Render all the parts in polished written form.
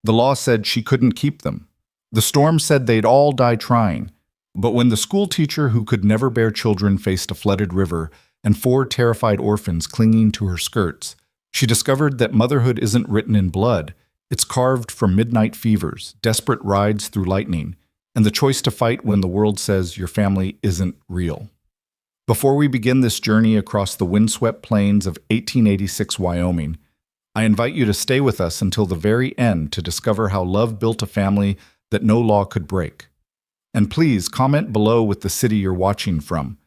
The law said she couldn't keep them. The storm said they'd all die trying. But when the school teacher who could never bear children faced a flooded river and 4 terrified orphans clinging to her skirts, she discovered that motherhood isn't written in blood. It's carved from midnight fevers, desperate rides through lightning, and the choice to fight when the world says your family isn't real. Before we begin this journey across the windswept plains of 1886 Wyoming, I invite you to stay with us until the very end to discover how love built a family that no law could break. And please comment below with the city you're watching from.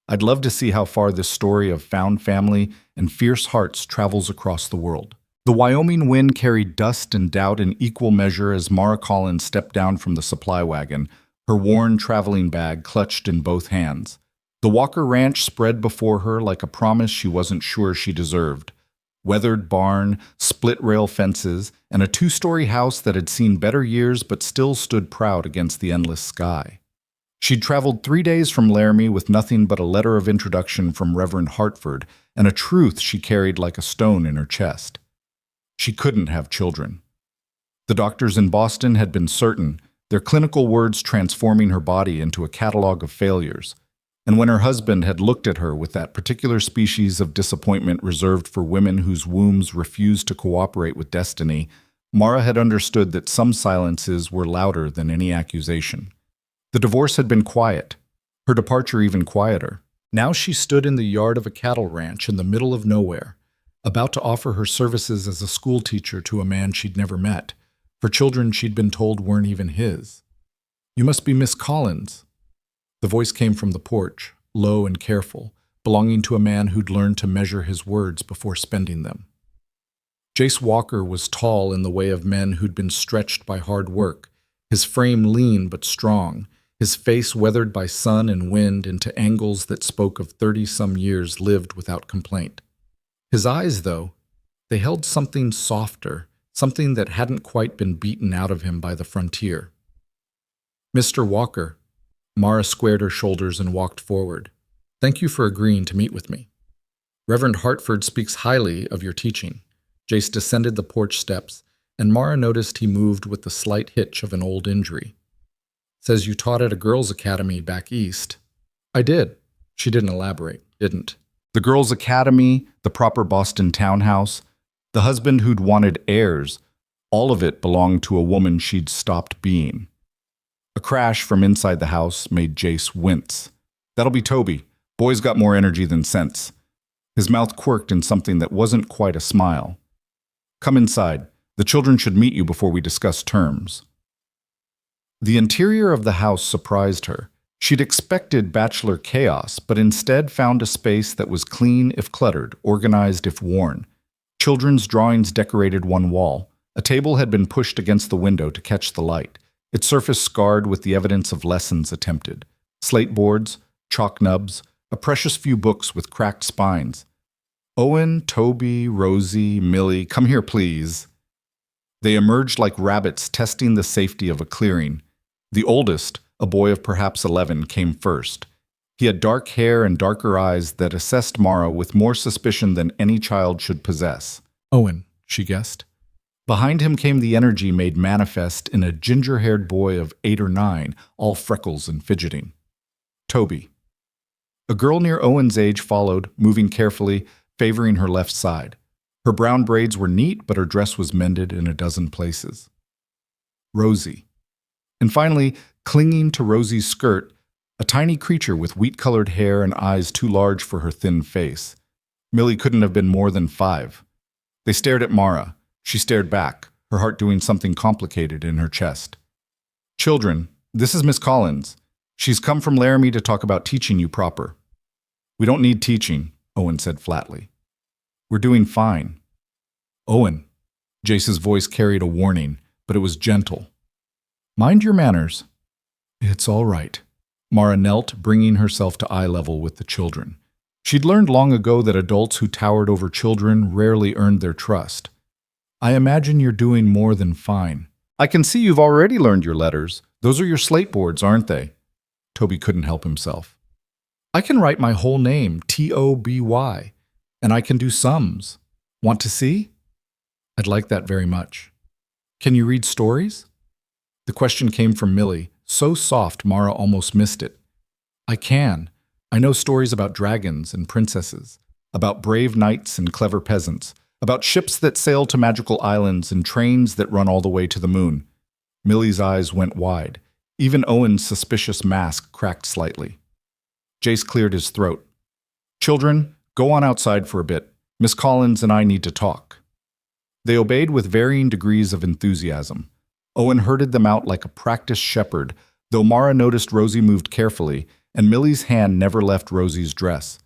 I'd love to see how far this story of found family and fierce hearts travels across the world. The Wyoming wind carried dust and doubt in equal measure as Mara Collins stepped down from the supply wagon, her worn traveling bag clutched in both hands. The Walker Ranch spread before her like a promise she wasn't sure she deserved. Weathered barn, split-rail fences, and a 2-story house that had seen better years but still stood proud against the endless sky. She'd traveled 3 days from Laramie with nothing but a letter of introduction from Reverend Hartford and a truth she carried like a stone in her chest. She couldn't have children. The doctors in Boston had been certain, their clinical words transforming her body into a catalog of failures. And when her husband had looked at her with that particular species of disappointment reserved for women whose wombs refused to cooperate with destiny, Mara had understood that some silences were louder than any accusation. The divorce had been quiet, her departure even quieter. Now she stood in the yard of a cattle ranch in the middle of nowhere, about to offer her services as a school teacher to a man she'd never met, for children she'd been told weren't even his. "You must be Miss Collins." The voice came from the porch, low and careful, belonging to a man who'd learned to measure his words before spending them. Jace Walker was tall in the way of men who'd been stretched by hard work, his frame lean but strong, his face weathered by sun and wind into angles that spoke of 30-some years lived without complaint. His eyes, though, they held something softer, something that hadn't quite been beaten out of him by the frontier. "Mr. Walker." Mara squared her shoulders and walked forward. "Thank you for agreeing to meet with me. Reverend Hartford speaks highly of your teaching." Jace descended the porch steps, and Mara noticed he moved with the slight hitch of an old injury. "Says you taught at a girls' academy back east." "I did." She didn't elaborate, didn't. The girls' academy, the proper Boston townhouse, the husband who'd wanted heirs, all of it belonged to a woman she'd stopped being. A crash from inside the house made Jace wince. "That'll be Toby. Boy's got more energy than sense." His mouth quirked in something that wasn't quite a smile. "Come inside. The children should meet you before we discuss terms." The interior of the house surprised her. She'd expected bachelor chaos, but instead found a space that was clean if cluttered, organized if worn. Children's drawings decorated one wall. A table had been pushed against the window to catch the light, its surface scarred with the evidence of lessons attempted. Slate boards, chalk nubs, a precious few books with cracked spines. "Owen, Toby, Rosie, Millie, come here, please." They emerged like rabbits testing the safety of a clearing. The oldest, a boy of perhaps 11, came first. He had dark hair and darker eyes that assessed Mara with more suspicion than any child should possess. "Owen," she guessed. Behind him came the energy made manifest in a ginger-haired boy of 8 or 9, all freckles and fidgeting. "Toby." A girl near Owen's age followed, moving carefully, favoring her left side. Her brown braids were neat, but her dress was mended in a dozen places. "Rosie." And finally, clinging to Rosie's skirt, a tiny creature with wheat-colored hair and eyes too large for her thin face. Millie couldn't have been more than 5. They stared at Mara. She stared back, her heart doing something complicated in her chest. "Children, this is Miss Collins. She's come from Laramie to talk about teaching you proper." "We don't need teaching," Owen said flatly. "We're doing fine." "Owen." Jace's voice carried a warning, but it was gentle. "Mind your manners." "It's all right." Mara knelt, bringing herself to eye level with the children. She'd learned long ago that adults who towered over children rarely earned their trust. "I imagine you're doing more than fine." "I can see you've already learned your letters. Those are your slate boards, aren't they?" Toby couldn't help himself. "I can write my whole name, Toby, and I can do sums. Want to see?" "I'd like that very much." Can you read stories? The question came from Millie, so soft Mara almost missed it. I can. I know stories about dragons and princesses, about brave knights and clever peasants, about ships that sail to magical islands and trains that run all the way to the moon. Millie's eyes went wide. Even Owen's suspicious mask cracked slightly. Jace cleared his throat. Children, go on outside for a bit. Miss Collins and I need to talk. They obeyed with varying degrees of enthusiasm. Owen herded them out like a practiced shepherd, though Mara noticed Rosie moved carefully, and Millie's hand never left Rosie's dress.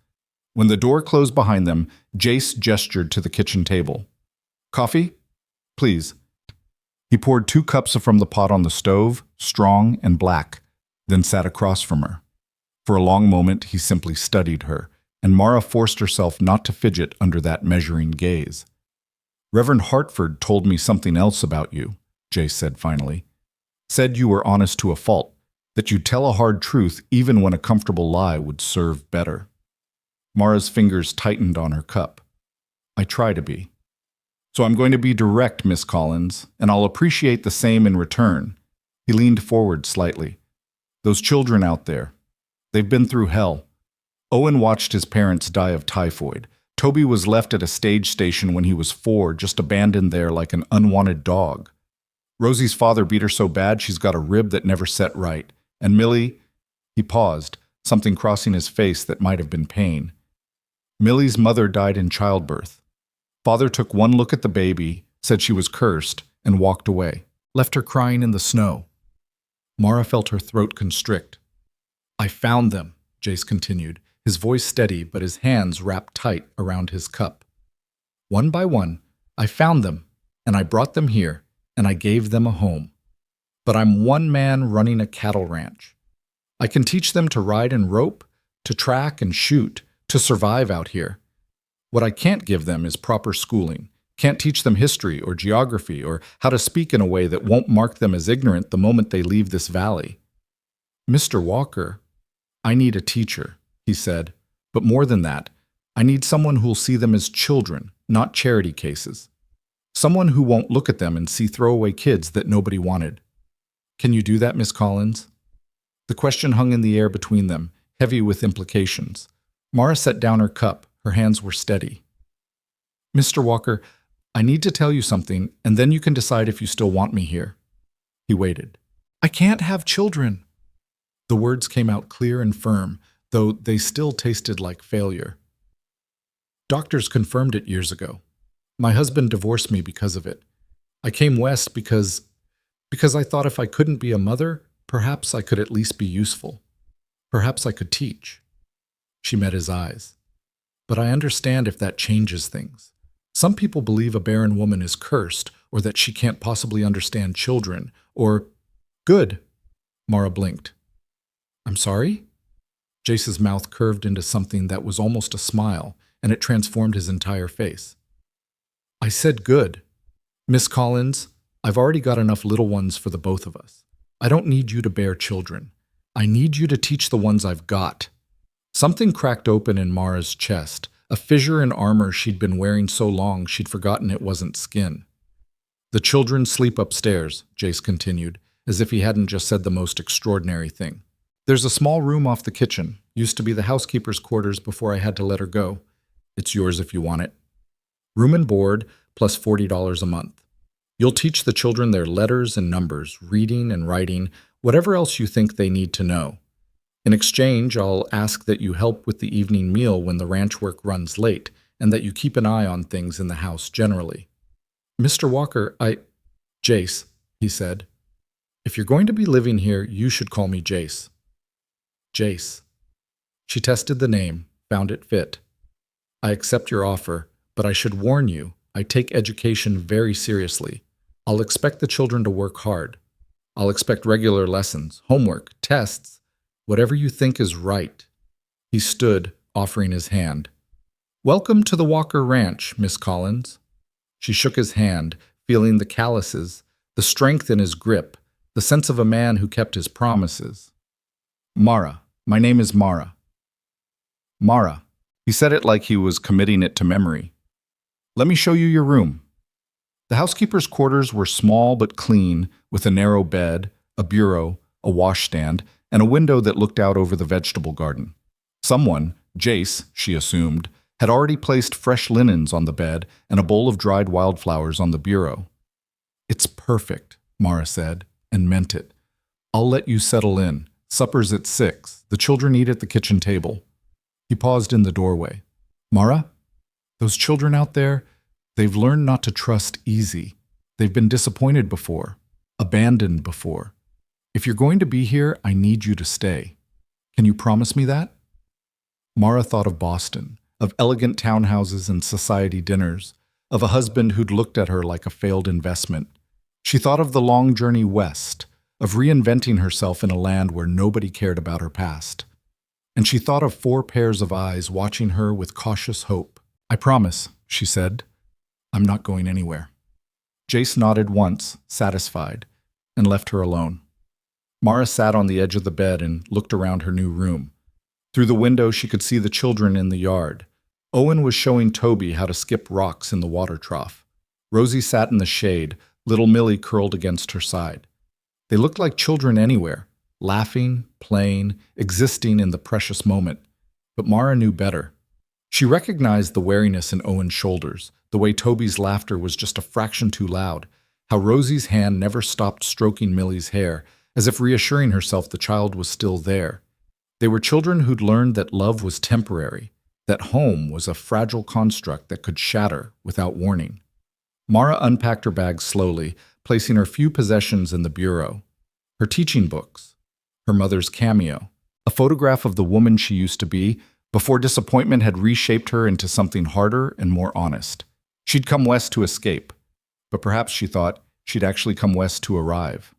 When the door closed behind them, Jace gestured to the kitchen table. Coffee? Please. He poured 2 cups from the pot on the stove, strong and black, then sat across from her. For a long moment, he simply studied her, and Mara forced herself not to fidget under that measuring gaze. Reverend Hartford told me something else about you, Jace said finally. Said you were honest to a fault, that you'd tell a hard truth even when a comfortable lie would serve better. Mara's fingers tightened on her cup. I try to be. So I'm going to be direct, Miss Collins, and I'll appreciate the same in return. He leaned forward slightly. Those children out there, they've been through hell. Owen watched his parents die of typhoid. Toby was left at a stage station when he was 4, just abandoned there like an unwanted dog. Rosie's father beat her so bad she's got a rib that never set right. And Millie, he paused, something crossing his face that might have been pain. Millie's mother died in childbirth. Father took one look at the baby, said she was cursed, and walked away, left her crying in the snow. Mara felt her throat constrict. I found them, Jace continued, his voice steady but his hands wrapped tight around his cup. One by one, I found them, and I brought them here, and I gave them a home. But I'm one man running a cattle ranch. I can teach them to ride and rope, to track and shoot, to survive out here. What I can't give them is proper schooling, can't teach them history or geography or how to speak in a way that won't mark them as ignorant the moment they leave this valley. Mr. Walker, I need a teacher, he said, but more than that, I need someone who'll see them as children, not charity cases. Someone who won't look at them and see throwaway kids that nobody wanted. Can you do that, Miss Collins? The question hung in the air between them, heavy with implications. Mara set down her cup. Her hands were steady. Mr. Walker, I need to tell you something, and then you can decide if you still want me here. He waited. I can't have children. The words came out clear and firm, though they still tasted like failure. Doctors confirmed it years ago. My husband divorced me because of it. I came west because I thought if I couldn't be a mother, perhaps I could at least be useful. Perhaps I could teach. She met his eyes. But I understand if that changes things. Some people believe a barren woman is cursed, or that she can't possibly understand children, or... Good. Mara blinked. I'm sorry? Jace's mouth curved into something that was almost a smile, and it transformed his entire face. I said good. Miss Collins, I've already got enough little ones for the both of us. I don't need you to bear children. I need you to teach the ones I've got. Something cracked open in Mara's chest, a fissure in armor she'd been wearing so long she'd forgotten it wasn't skin. The children sleep upstairs, Jace continued, as if he hadn't just said the most extraordinary thing. There's a small room off the kitchen, used to be the housekeeper's quarters before I had to let her go. It's yours if you want it. Room and board, plus $40 a month. You'll teach the children their letters and numbers, reading and writing, whatever else you think they need to know. In exchange, I'll ask that you help with the evening meal when the ranch work runs late, and that you keep an eye on things in the house generally. Mr. Walker, Jace, he said. If you're going to be living here, you should call me Jace. Jace. She tested the name, found it fit. I accept your offer, but I should warn you, I take education very seriously. I'll expect the children to work hard. I'll expect regular lessons, homework, tests, whatever you think is right. He stood, offering his hand. Welcome to the Walker Ranch, Miss Collins. She shook his hand, feeling the calluses, the strength in his grip, the sense of a man who kept his promises. Mara. My name is Mara. Mara. He said it like he was committing it to memory. Let me show you your room. The housekeeper's quarters were small but clean, with a narrow bed, a bureau, a washstand, and a window that looked out over the vegetable garden. Someone, Jace, she assumed, had already placed fresh linens on the bed and a bowl of dried wildflowers on the bureau. "It's perfect," Mara said, and meant it. "I'll let you settle in. Supper's at 6. The children eat at the kitchen table." He paused in the doorway. "Mara, those children out there, they've learned not to trust easy. They've been disappointed before, abandoned before. If you're going to be here, I need you to stay. Can you promise me that?" Mara thought of Boston, of elegant townhouses and society dinners, of a husband who'd looked at her like a failed investment. She thought of the long journey west, of reinventing herself in a land where nobody cared about her past. And she thought of 4 pairs of eyes watching her with cautious hope. "I promise," she said. "I'm not going anywhere." Jace nodded once, satisfied, and left her alone. Mara sat on the edge of the bed and looked around her new room. Through the window, she could see the children in the yard. Owen was showing Toby how to skip rocks in the water trough. Rosie sat in the shade, little Millie curled against her side. They looked like children anywhere, laughing, playing, existing in the precious moment. But Mara knew better. She recognized the wariness in Owen's shoulders, the way Toby's laughter was just a fraction too loud, how Rosie's hand never stopped stroking Millie's hair, as if reassuring herself the child was still there. They were children who'd learned that love was temporary, that home was a fragile construct that could shatter without warning. Mara unpacked her bag slowly, placing her few possessions in the bureau. Her teaching books, her mother's cameo, a photograph of the woman she used to be before disappointment had reshaped her into something harder and more honest. She'd come west to escape, but perhaps, she thought, she'd actually come west to arrive.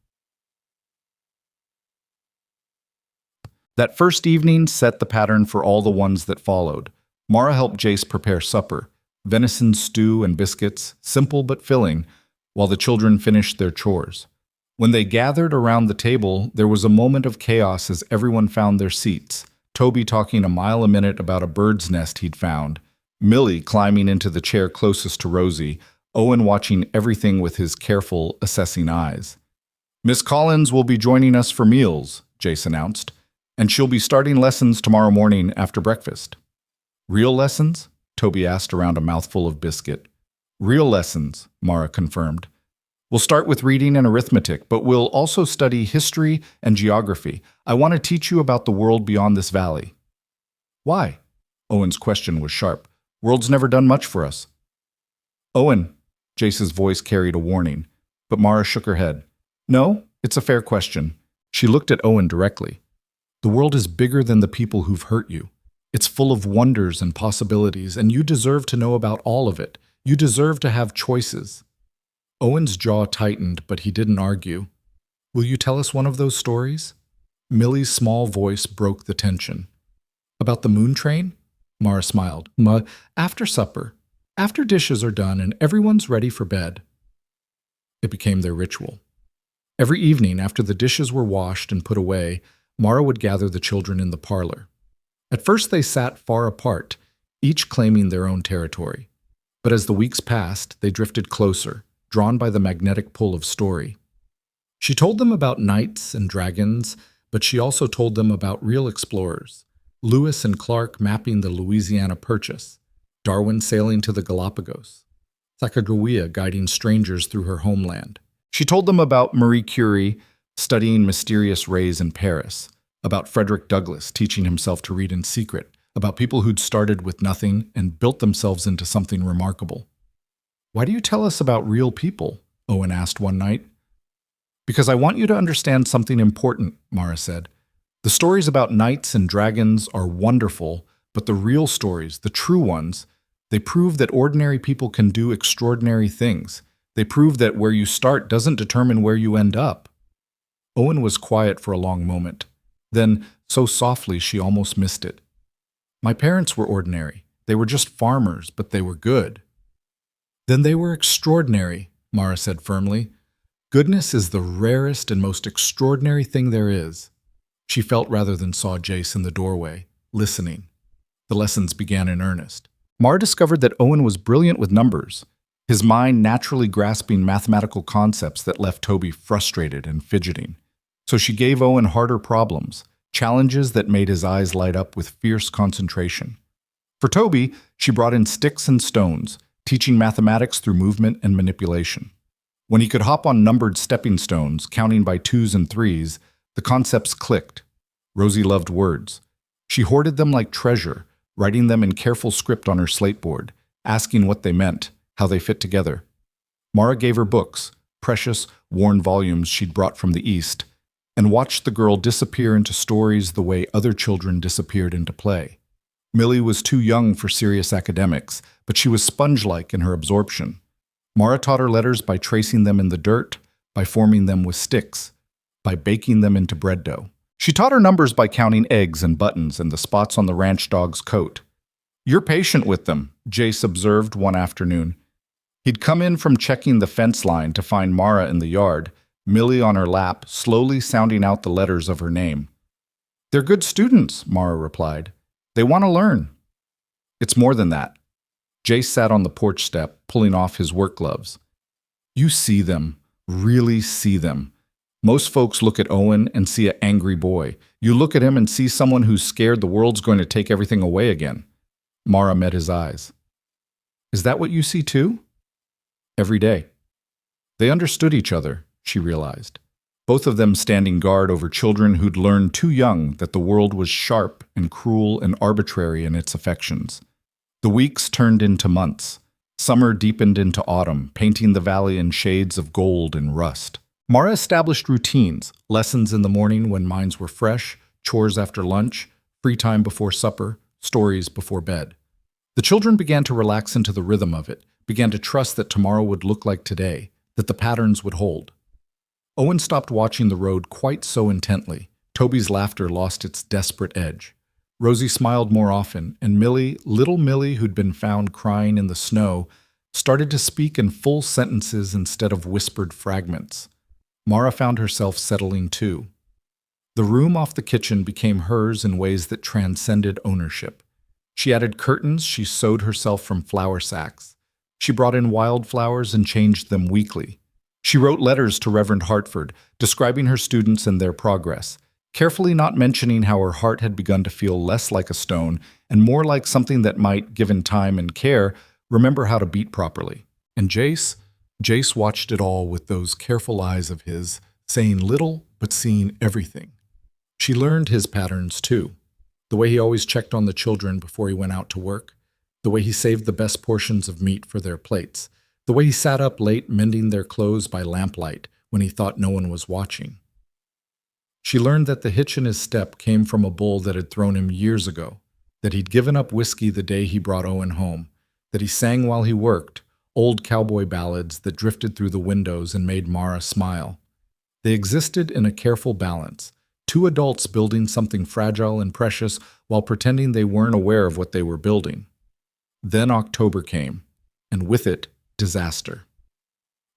That first evening set the pattern for all the ones that followed. Mara helped Jace prepare supper, venison stew and biscuits, simple but filling, while the children finished their chores. When they gathered around the table, there was a moment of chaos as everyone found their seats. Toby talking a mile a minute about a bird's nest he'd found, Millie climbing into the chair closest to Rosie, Owen watching everything with his careful, assessing eyes. "Miss Collins will be joining us for meals," Jace announced, "and she'll be starting lessons tomorrow morning after breakfast." "Real lessons?" Toby asked around a mouthful of biscuit. "Real lessons," Mara confirmed. "We'll start with reading and arithmetic, but we'll also study history and geography. I want to teach you about the world beyond this valley." "Why?" Owen's question was sharp. "World's never done much for us." "Owen," Jace's voice carried a warning, but Mara shook her head. "No, it's a fair question." She looked at Owen directly. "The world is bigger than the people who've hurt you. It's full of wonders and possibilities, and you deserve to know about all of it. You deserve to have choices." Owen's jaw tightened, but he didn't argue. "Will you tell us one of those stories?" Millie's small voice broke the tension. "About the moon train?" Mara smiled. After supper. After dishes are done and everyone's ready for bed." It became their ritual. Every evening, after the dishes were washed and put away, Mara would gather the children in the parlor. At first they sat far apart, each claiming their own territory. But as the weeks passed, they drifted closer, drawn by the magnetic pull of story. She told them about knights and dragons, but she also told them about real explorers. Lewis and Clark mapping the Louisiana Purchase, Darwin sailing to the Galapagos, Sacagawea guiding strangers through her homeland. She told them about Marie Curie studying mysterious rays in Paris, about Frederick Douglass teaching himself to read in secret, about people who'd started with nothing and built themselves into something remarkable. "Why do you tell us about real people?" Owen asked one night. "Because I want you to understand something important," Mara said. "The stories about knights and dragons are wonderful, but the real stories, the true ones, they prove that ordinary people can do extraordinary things. They prove that where you start doesn't determine where you end up." Owen was quiet for a long moment. Then, so softly she almost missed it. "My parents were ordinary. They were just farmers, but they were good." "Then they were extraordinary," Mara said firmly. "Goodness is the rarest and most extraordinary thing there is." She felt rather than saw Jace in the doorway, listening. The lessons began in earnest. Mara discovered that Owen was brilliant with numbers. his mind naturally grasping mathematical concepts that left Toby frustrated and fidgeting. So she gave Owen harder problems, challenges that made his eyes light up with fierce concentration. For Toby, she brought in sticks and stones, teaching mathematics through movement and manipulation. When he could hop on numbered stepping stones, counting by 2s and 3s, the concepts clicked. Rosie loved words. She hoarded them like treasure, writing them in careful script on her slateboard, asking what they meant, how they fit together. Mara gave her books, precious, worn volumes she'd brought from the East, and watched the girl disappear into stories the way other children disappeared into play. Millie was too young for serious academics, but she was sponge-like in her absorption. Mara taught her letters by tracing them in the dirt, by forming them with sticks, by baking them into bread dough. She taught her numbers by counting eggs and buttons and the spots on the ranch dog's coat. "You're patient with them," Jace observed one afternoon. He'd come in from checking the fence line to find Mara in the yard, Millie on her lap, slowly sounding out the letters of her name. "They're good students," Mara replied. "They want to learn." "It's more than that." Jace sat on the porch step, pulling off his work gloves. "You see them, really see them. Most folks look at Owen and see an angry boy. You look at him and see someone who's scared the world's going to take everything away again." Mara met his eyes. "Is that what you see too?" "Every day." They understood each other, she realized. Both of them standing guard over children who'd learned too young that the world was sharp and cruel and arbitrary in its affections. The weeks turned into months. Summer deepened into autumn, painting the valley in shades of gold and rust. Mara established routines, lessons in the morning when minds were fresh, chores after lunch, free time before supper, stories before bed. The children began to relax into the rhythm of it, began to trust that tomorrow would look like today, that the patterns would hold. Owen stopped watching the road quite so intently. Toby's laughter lost its desperate edge. Rosie smiled more often, and Millie, little Millie who'd been found crying in the snow, started to speak in full sentences instead of whispered fragments. Mara found herself settling too. The room off the kitchen became hers in ways that transcended ownership. She added curtains she sewed herself from flour sacks. She brought in wildflowers and changed them weekly. She wrote letters to Reverend Hartford, describing her students and their progress, carefully not mentioning how her heart had begun to feel less like a stone and more like something that might, given time and care, remember how to beat properly. And Jace watched it all with those careful eyes of his, saying little but seeing everything. She learned his patterns too. The way he always checked on the children before he went out to work, the way he saved the best portions of meat for their plates, the way he sat up late mending their clothes by lamplight when he thought no one was watching. She learned that the hitch in his step came from a bull that had thrown him years ago, that he'd given up whiskey the day he brought Owen home, that he sang while he worked, old cowboy ballads that drifted through the windows and made Mara smile. They existed in a careful balance, two adults building something fragile and precious while pretending they weren't aware of what they were building. Then October came, and with it, disaster.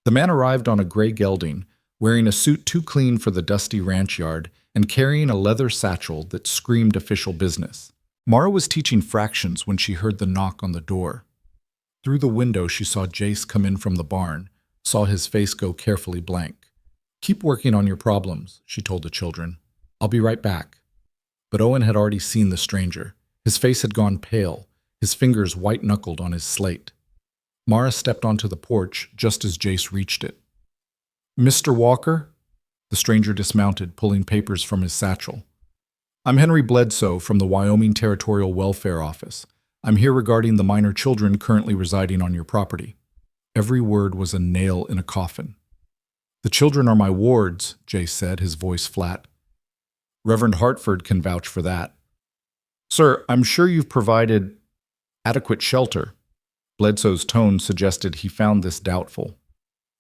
The man arrived on a gray gelding, wearing a suit too clean for the dusty ranch yard and carrying a leather satchel that screamed official business. Mara was teaching fractions when she heard the knock on the door. Through the window, she saw Jace come in from the barn, saw his face go carefully blank. "Keep working on your problems," she told the children. "I'll be right back." But Owen had already seen the stranger. His face had gone pale, his fingers white-knuckled on his slate. Mara stepped onto the porch just as Jace reached it. "Mr. Walker?" The stranger dismounted, pulling papers from his satchel. "I'm Henry Bledsoe from the Wyoming Territorial Welfare Office. I'm here regarding the minor children currently residing on your property." Every word was a nail in a coffin. "The children are my wards," Jace said, his voice flat. "Reverend Hartford can vouch for that." "Sir, I'm sure you've provided adequate shelter." Bledsoe's tone suggested he found this doubtful.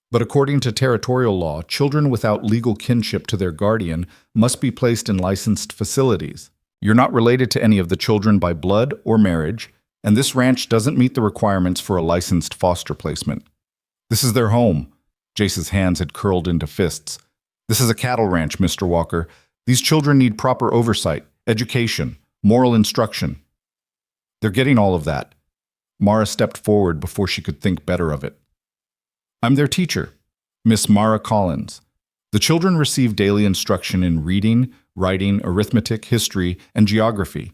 "But according to territorial law, children without legal kinship to their guardian must be placed in licensed facilities. You're not related to any of the children by blood or marriage, and this ranch doesn't meet the requirements for a licensed foster placement. This is their home." Jace's hands had curled into fists. "This is a cattle ranch, Mr. Walker. These children need proper oversight, education, moral instruction. They're getting all of that." Mara stepped forward before she could think better of it. I'm their teacher, Miss Mara Collins. The children receive daily instruction in reading, writing, arithmetic, history, and geography.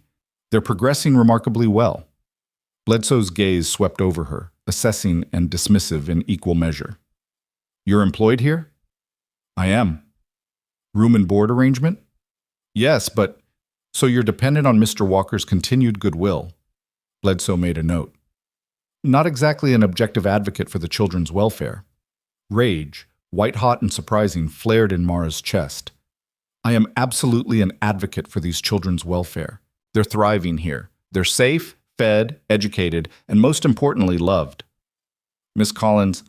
They're progressing remarkably well. Bledsoe's gaze swept over her, assessing and dismissive in equal measure. You're employed here? I am. Room and board arrangement? Yes, but so you're dependent on Mr. Walker's continued goodwill. Bledsoe made a note. Not exactly an objective advocate for the children's welfare. Rage, white-hot and surprising, flared in Mara's chest. I am absolutely an advocate for these children's welfare. They're thriving here. They're safe, fed, educated, and most importantly, loved. Miss Collins,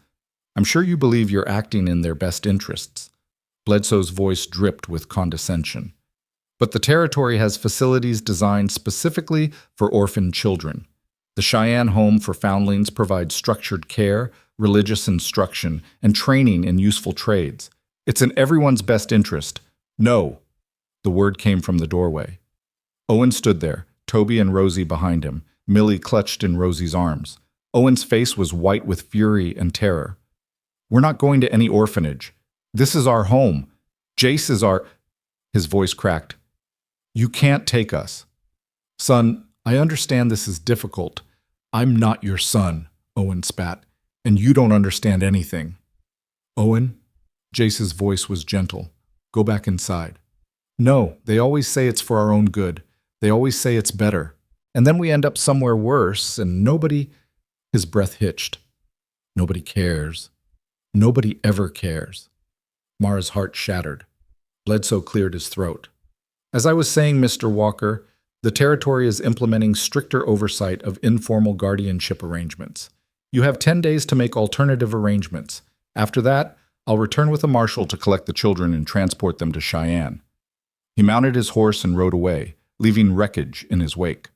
I'm sure you believe you're acting in their best interests. Bledsoe's voice dripped with condescension. But the territory has facilities designed specifically for orphan children. The Cheyenne Home for Foundlings provides structured care, religious instruction, and training in useful trades. It's in everyone's best interest. No. The word came from the doorway. Owen stood there, Toby and Rosie behind him, Millie clutched in Rosie's arms. Owen's face was white with fury and terror. We're not going to any orphanage. This is our home. Jace is our... His voice cracked. You can't take us. Son, I understand this is difficult. I'm not your son, Owen spat, and you don't understand anything. Owen? Jace's voice was gentle. Go back inside. No, they always say it's for our own good. They always say it's better. And then we end up somewhere worse, and nobody... His breath hitched. Nobody cares. Nobody ever cares. Mara's heart shattered. Bledsoe cleared his throat. As I was saying, Mr. Walker, the territory is implementing stricter oversight of informal guardianship arrangements. You have 10 days to make alternative arrangements. After that, I'll return with a marshal to collect the children and transport them to Cheyenne. He mounted his horse and rode away, leaving wreckage in his wake.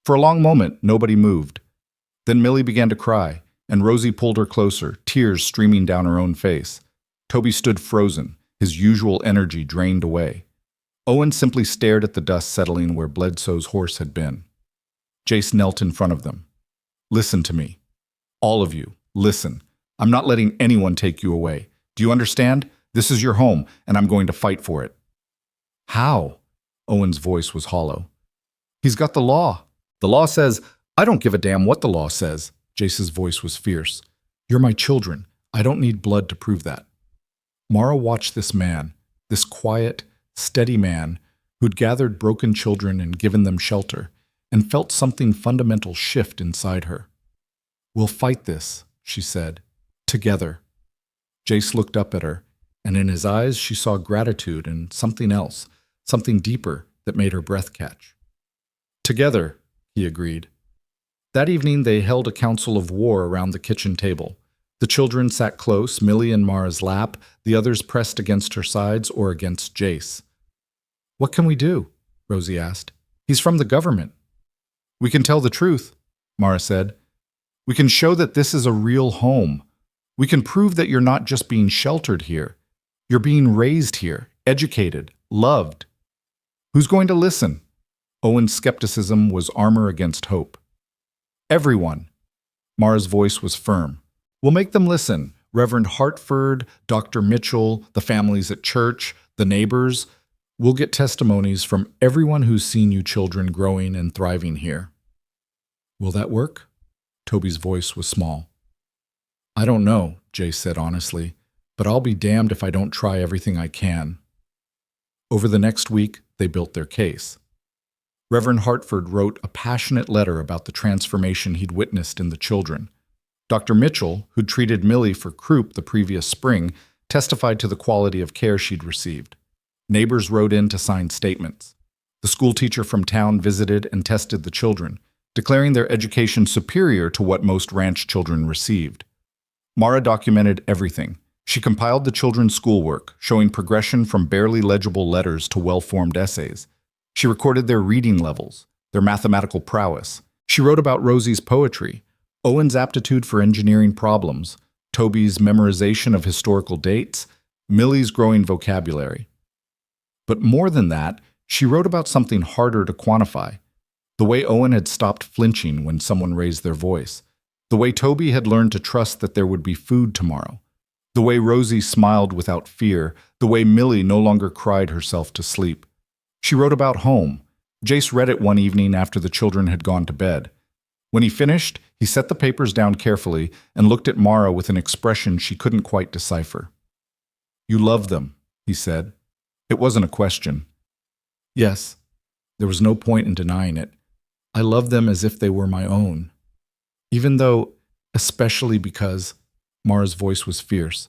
For a long moment, nobody moved. Then Millie began to cry, and Rosie pulled her closer, tears streaming down her own face. Toby stood frozen, his usual energy drained away. Owen simply stared at the dust settling where Bledsoe's horse had been. Jace knelt in front of them. Listen to me. All of you, listen. I'm not letting anyone take you away. Do you understand? This is your home, and I'm going to fight for it. How? Owen's voice was hollow. He's got the law. The law says, I don't give a damn what the law says. Jace's voice was fierce. You're my children. I don't need blood to prove that. Mara watched this man, this quiet, steady man who'd gathered broken children and given them shelter, and felt something fundamental shift inside her. We'll fight this, she said, together. Jace looked up at her, and in his eyes she saw gratitude and something else, something deeper that made her breath catch. Together, he agreed. That evening they held a council of war around the kitchen table. The children sat close, Millie in Mara's lap, the others pressed against her sides or against Jace. What can we do? Rosie asked. He's from the government. We can tell the truth, Mara said. We can show that this is a real home. We can prove that you're not just being sheltered here. You're being raised here, educated, loved. Who's going to listen? Owen's skepticism was armor against hope. Everyone. Mara's voice was firm. We'll make them listen. Reverend Hartford, Dr. Mitchell, the families at church, the neighbors. We'll get testimonies from everyone who's seen you children growing and thriving here. Will that work? Toby's voice was small. I don't know, Jace said honestly, but I'll be damned if I don't try everything I can. Over the next week, they built their case. Reverend Hartford wrote a passionate letter about the transformation he'd witnessed in the children. Dr. Mitchell, who'd treated Millie for croup the previous spring, testified to the quality of care she'd received. Neighbors wrote in to sign statements. The schoolteacher from town visited and tested the children, declaring their education superior to what most ranch children received. Mara documented everything. She compiled the children's schoolwork, showing progression from barely legible letters to well-formed essays. She recorded their reading levels, their mathematical prowess. She wrote about Rosie's poetry, Owen's aptitude for engineering problems, Toby's memorization of historical dates, Millie's growing vocabulary. But more than that, she wrote about something harder to quantify, the way Owen had stopped flinching when someone raised their voice, The way Toby had learned to trust that there would be food tomorrow. The way Rosie smiled without fear. The way Millie no longer cried herself to sleep. She wrote about home. Jace read it one evening after the children had gone to bed. When he finished, he set the papers down carefully and looked at Mara with an expression she couldn't quite decipher. "You love them," he said. It wasn't a question. Yes, there was no point in denying it. I love them as if they were my own. Even though, especially because, Mara's voice was fierce,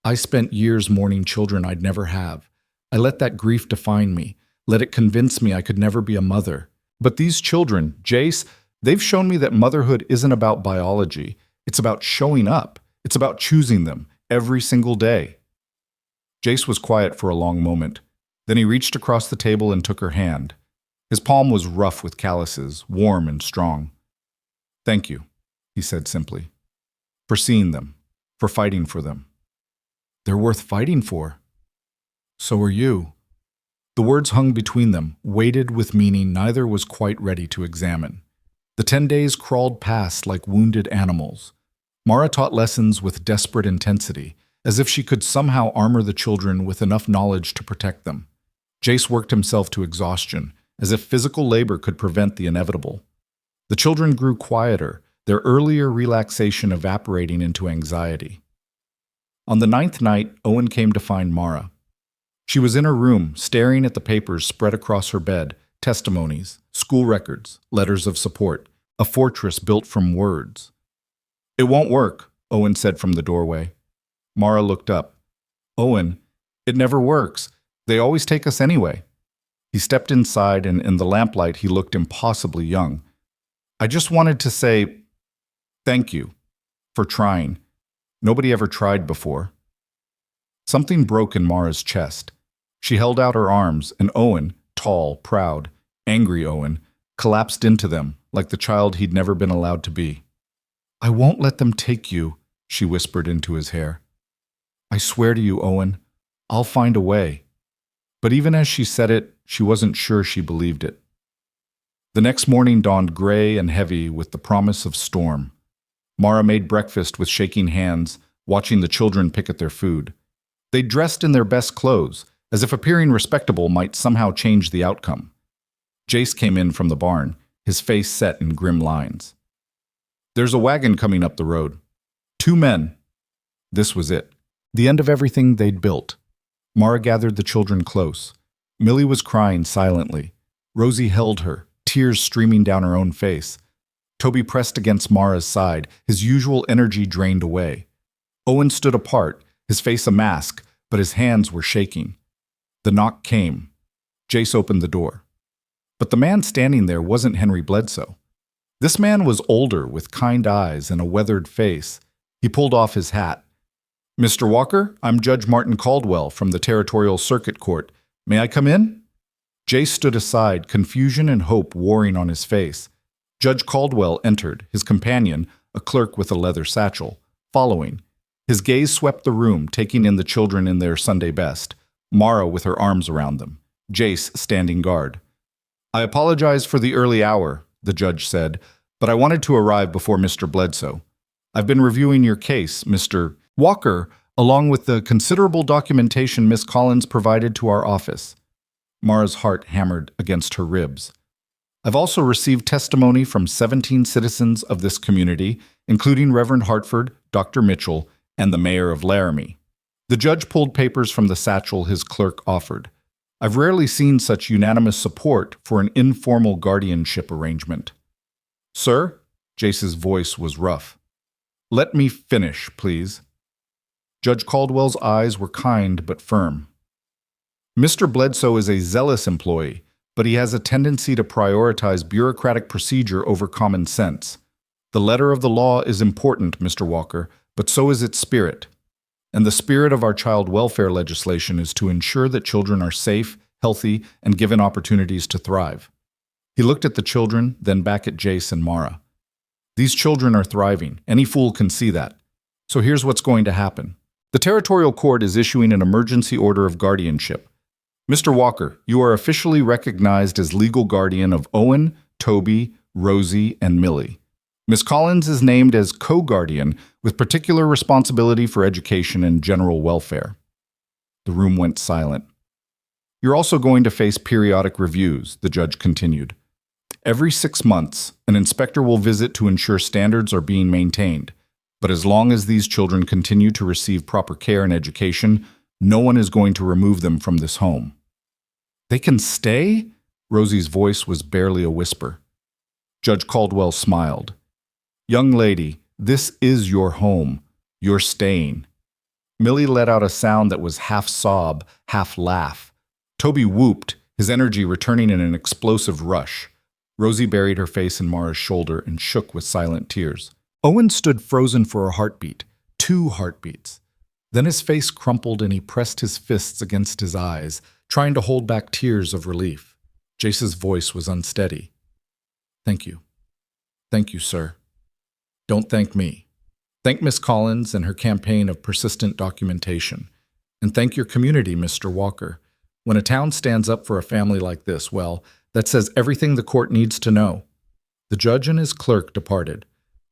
I spent years mourning children I'd never have. I let that grief define me, let it convince me I could never be a mother. But these children, Jace, they've shown me that motherhood isn't about biology. It's about showing up. It's about choosing them every single day. Jace was quiet for a long moment. Then he reached across the table and took her hand. His palm was rough with calluses, warm and strong. "Thank you," he said simply, "for seeing them, for fighting for them." "They're worth fighting for." "So are you." The words hung between them, weighted with meaning neither was quite ready to examine. The 10 days crawled past like wounded animals. Mara taught lessons with desperate intensity, as if she could somehow armor the children with enough knowledge to protect them. Jace worked himself to exhaustion, as if physical labor could prevent the inevitable. The children grew quieter, their earlier relaxation evaporating into anxiety. On the 9th night, Owen came to find Mara. She was in her room, staring at the papers spread across her bed, testimonies, school records, letters of support, a fortress built from words. "It won't work," Owen said from the doorway. Mara looked up. "Owen, it never works. They always take us anyway." He stepped inside, and in the lamplight he looked impossibly young. "I just wanted to say thank you for trying. Nobody ever tried before." Something broke in Mara's chest. She held out her arms, and Owen, tall, proud, angry Owen, collapsed into them like the child he'd never been allowed to be. "I won't let them take you," she whispered into his hair. "I swear to you, Owen, I'll find a way." But even as she said it, she wasn't sure she believed it. The next morning dawned gray and heavy with the promise of storm. Mara made breakfast with shaking hands, watching the children pick at their food. They dressed in their best clothes, as if appearing respectable might somehow change the outcome. Jace came in from the barn, his face set in grim lines. "There's a wagon coming up the road. 2 men." This was it. The end of everything they'd built. Mara gathered the children close. Millie was crying silently. Rosie held her, tears streaming down her own face. Toby pressed against Mara's side, his usual energy drained away. Owen stood apart, his face a mask, but his hands were shaking. The knock came. Jace opened the door. But the man standing there wasn't Henry Bledsoe. This man was older, with kind eyes and a weathered face. He pulled off his hat. "Mr. Walker, I'm Judge Martin Caldwell from the Territorial Circuit Court. May I come in?" Jace stood aside, confusion and hope warring on his face. Judge Caldwell entered, his companion, a clerk with a leather satchel, following. His gaze swept the room, taking in the children in their Sunday best, Mara with her arms around them, Jace standing guard. "I apologize for the early hour," the judge said, "but I wanted to arrive before Mr. Bledsoe. I've been reviewing your case, Mr. Walker, along with the considerable documentation Miss Collins provided to our office." Mara's heart hammered against her ribs. "I've also received testimony from 17 citizens of this community, including Reverend Hartford, Dr. Mitchell, and the mayor of Laramie." The judge pulled papers from the satchel his clerk offered. "I've rarely seen such unanimous support for an informal guardianship arrangement." "Sir?" Jace's voice was rough. "Let me finish, please." Judge Caldwell's eyes were kind but firm. "Mr. Bledsoe is a zealous employee, but he has a tendency to prioritize bureaucratic procedure over common sense. The letter of the law is important, Mr. Walker, but so is its spirit. And the spirit of our child welfare legislation is to ensure that children are safe, healthy, and given opportunities to thrive." He looked at the children, then back at Jace and Mara. "These children are thriving. Any fool can see that. So here's what's going to happen. The Territorial Court is issuing an emergency order of guardianship. Mr. Walker, you are officially recognized as legal guardian of Owen, Toby, Rosie, and Millie. Miss Collins is named as co-guardian with particular responsibility for education and general welfare. The room went silent. You're also going to face periodic reviews, the judge continued. Every 6 months, an inspector will visit to ensure standards are being maintained. But as long as these children continue to receive proper care and education, no one is going to remove them from this home. They can stay? Rosie's voice was barely a whisper. Judge Caldwell smiled. Young lady, this is your home. You're staying. Millie let out a sound that was half sob, half laugh. Toby whooped, his energy returning in an explosive rush. Rosie buried her face in Mara's shoulder and shook with silent tears. Owen stood frozen for a heartbeat, 2 heartbeats. Then his face crumpled and he pressed his fists against his eyes, trying to hold back tears of relief. Jace's voice was unsteady. Thank you. Thank you, sir. Don't thank me. Thank Miss Collins and her campaign of persistent documentation. And thank your community, Mr. Walker. When a town stands up for a family like this, well, that says everything the court needs to know. The judge and his clerk departed.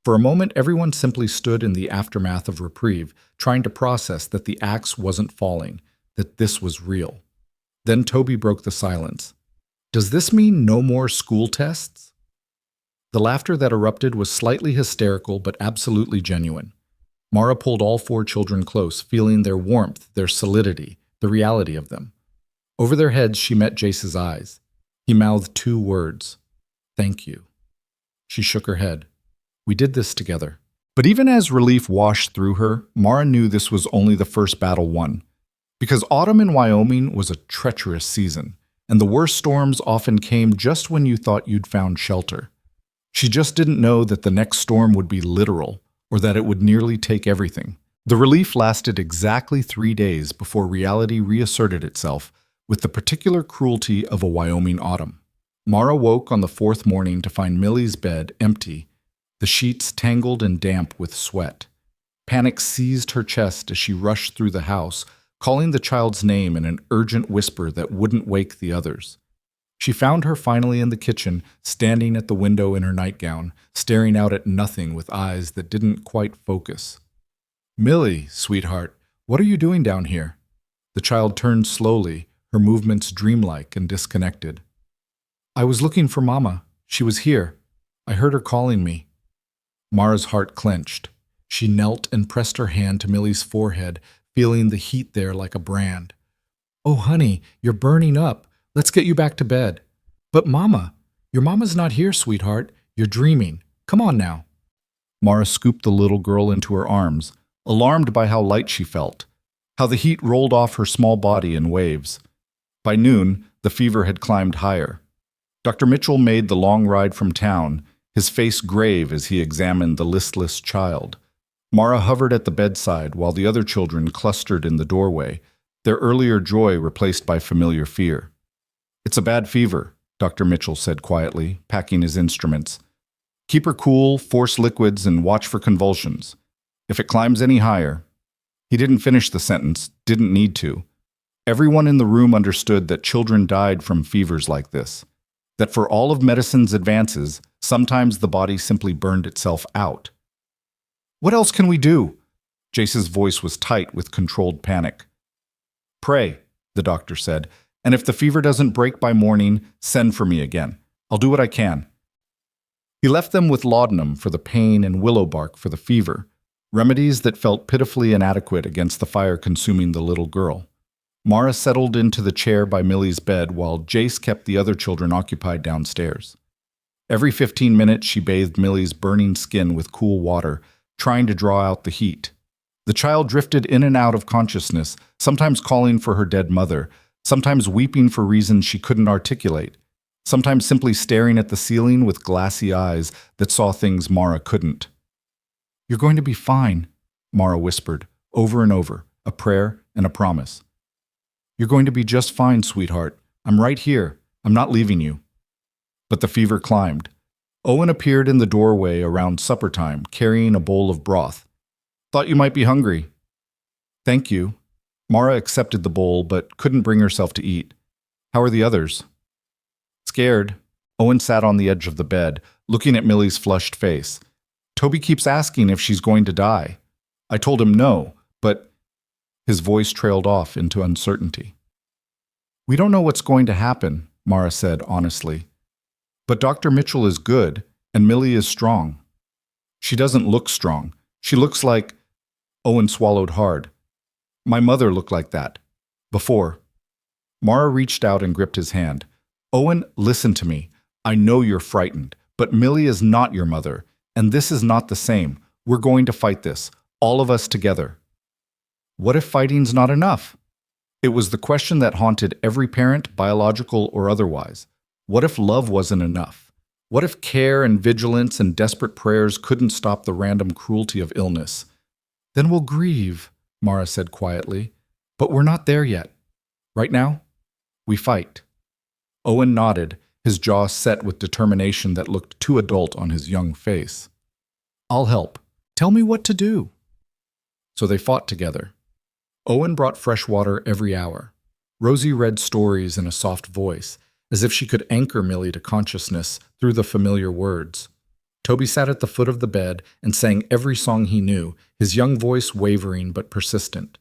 For a moment, everyone simply stood in the aftermath of reprieve, trying to process that the axe wasn't falling, that this was real. Then Toby broke the silence. Does this mean no more school tests? The laughter that erupted was slightly hysterical but absolutely genuine. Mara pulled all 4 children close, feeling their warmth, their solidity, the reality of them. Over their heads, she met Jace's eyes. He mouthed 2 words. Thank you. She shook her head. We did this together. But even as relief washed through her, Mara knew this was only the first battle won. Because autumn in Wyoming was a treacherous season, and the worst storms often came just when you thought you'd found shelter. She just didn't know that the next storm would be literal, or that it would nearly take everything. The relief lasted exactly 3 days before reality reasserted itself with the particular cruelty of a Wyoming autumn. Mara woke on the 4th morning to find Millie's bed empty, the sheets tangled and damp with sweat. Panic seized her chest as she rushed through the house, calling the child's name in an urgent whisper that wouldn't wake the others. She found her finally in the kitchen, standing at the window in her nightgown, staring out at nothing with eyes that didn't quite focus. Millie, sweetheart, what are you doing down here? The child turned slowly, her movements dreamlike and disconnected. I was looking for Mama. She was here. I heard her calling me. Mara's heart clenched. She knelt and pressed her hand to Millie's forehead, feeling the heat there like a brand. Oh, honey, you're burning up. Let's get you back to bed. But Mama, your Mama's not here, sweetheart. You're dreaming. Come on now. Mara scooped the little girl into her arms, alarmed by how light she felt, how the heat rolled off her small body in waves. By noon, the fever had climbed higher. Dr. Mitchell made the long ride from town, his face grave as he examined the listless child. Mara hovered at the bedside while the other children clustered in the doorway, their earlier joy replaced by familiar fear. It's a bad fever, Dr. Mitchell said quietly, packing his instruments. Keep her cool, force liquids, and watch for convulsions. If it climbs any higher— He didn't finish the sentence, didn't need to. Everyone in the room understood that children died from fevers like this, that for all of medicine's advances, sometimes the body simply burned itself out. What else can we do? Jace's voice was tight with controlled panic. Pray, the doctor said, and if the fever doesn't break by morning, send for me again. I'll do what I can. He left them with laudanum for the pain and willow bark for the fever, remedies that felt pitifully inadequate against the fire consuming the little girl. Mara settled into the chair by Millie's bed while Jace kept the other children occupied downstairs. Every 15 minutes she bathed Millie's burning skin with cool water, trying to draw out the heat. The child drifted in and out of consciousness, sometimes calling for her dead mother, sometimes weeping for reasons she couldn't articulate, sometimes simply staring at the ceiling with glassy eyes that saw things Mara couldn't. You're going to be fine, Mara whispered, over and over, a prayer and a promise. You're going to be just fine, sweetheart. I'm right here. I'm not leaving you. But the fever climbed. Owen appeared in the doorway around supper time, carrying a bowl of broth. Thought you might be hungry. Thank you. Mara accepted the bowl, but couldn't bring herself to eat. How are the others? Scared. Owen sat on the edge of the bed, looking at Millie's flushed face. Toby keeps asking if she's going to die. I told him no, but his voice trailed off into uncertainty. We don't know what's going to happen, Mara said honestly. But Dr. Mitchell is good, and Millie is strong. She doesn't look strong. She looks like... Owen swallowed hard. My mother looked like that. Before. Mara reached out and gripped his hand. Owen, listen to me. I know you're frightened, but Millie is not your mother, and this is not the same. We're going to fight this, all of us together. What if fighting's not enough? It was the question that haunted every parent, biological or otherwise. What if love wasn't enough? What if care and vigilance and desperate prayers couldn't stop the random cruelty of illness? Then we'll grieve, Mara said quietly. But we're not there yet. Right now, we fight. Owen nodded, his jaw set with determination that looked too adult on his young face. I'll help. Tell me what to do. So they fought together. Owen brought fresh water every hour. Rosie read stories in a soft voice, as if she could anchor Millie to consciousness through the familiar words. Toby sat at the foot of the bed and sang every song he knew, his young voice wavering but persistent.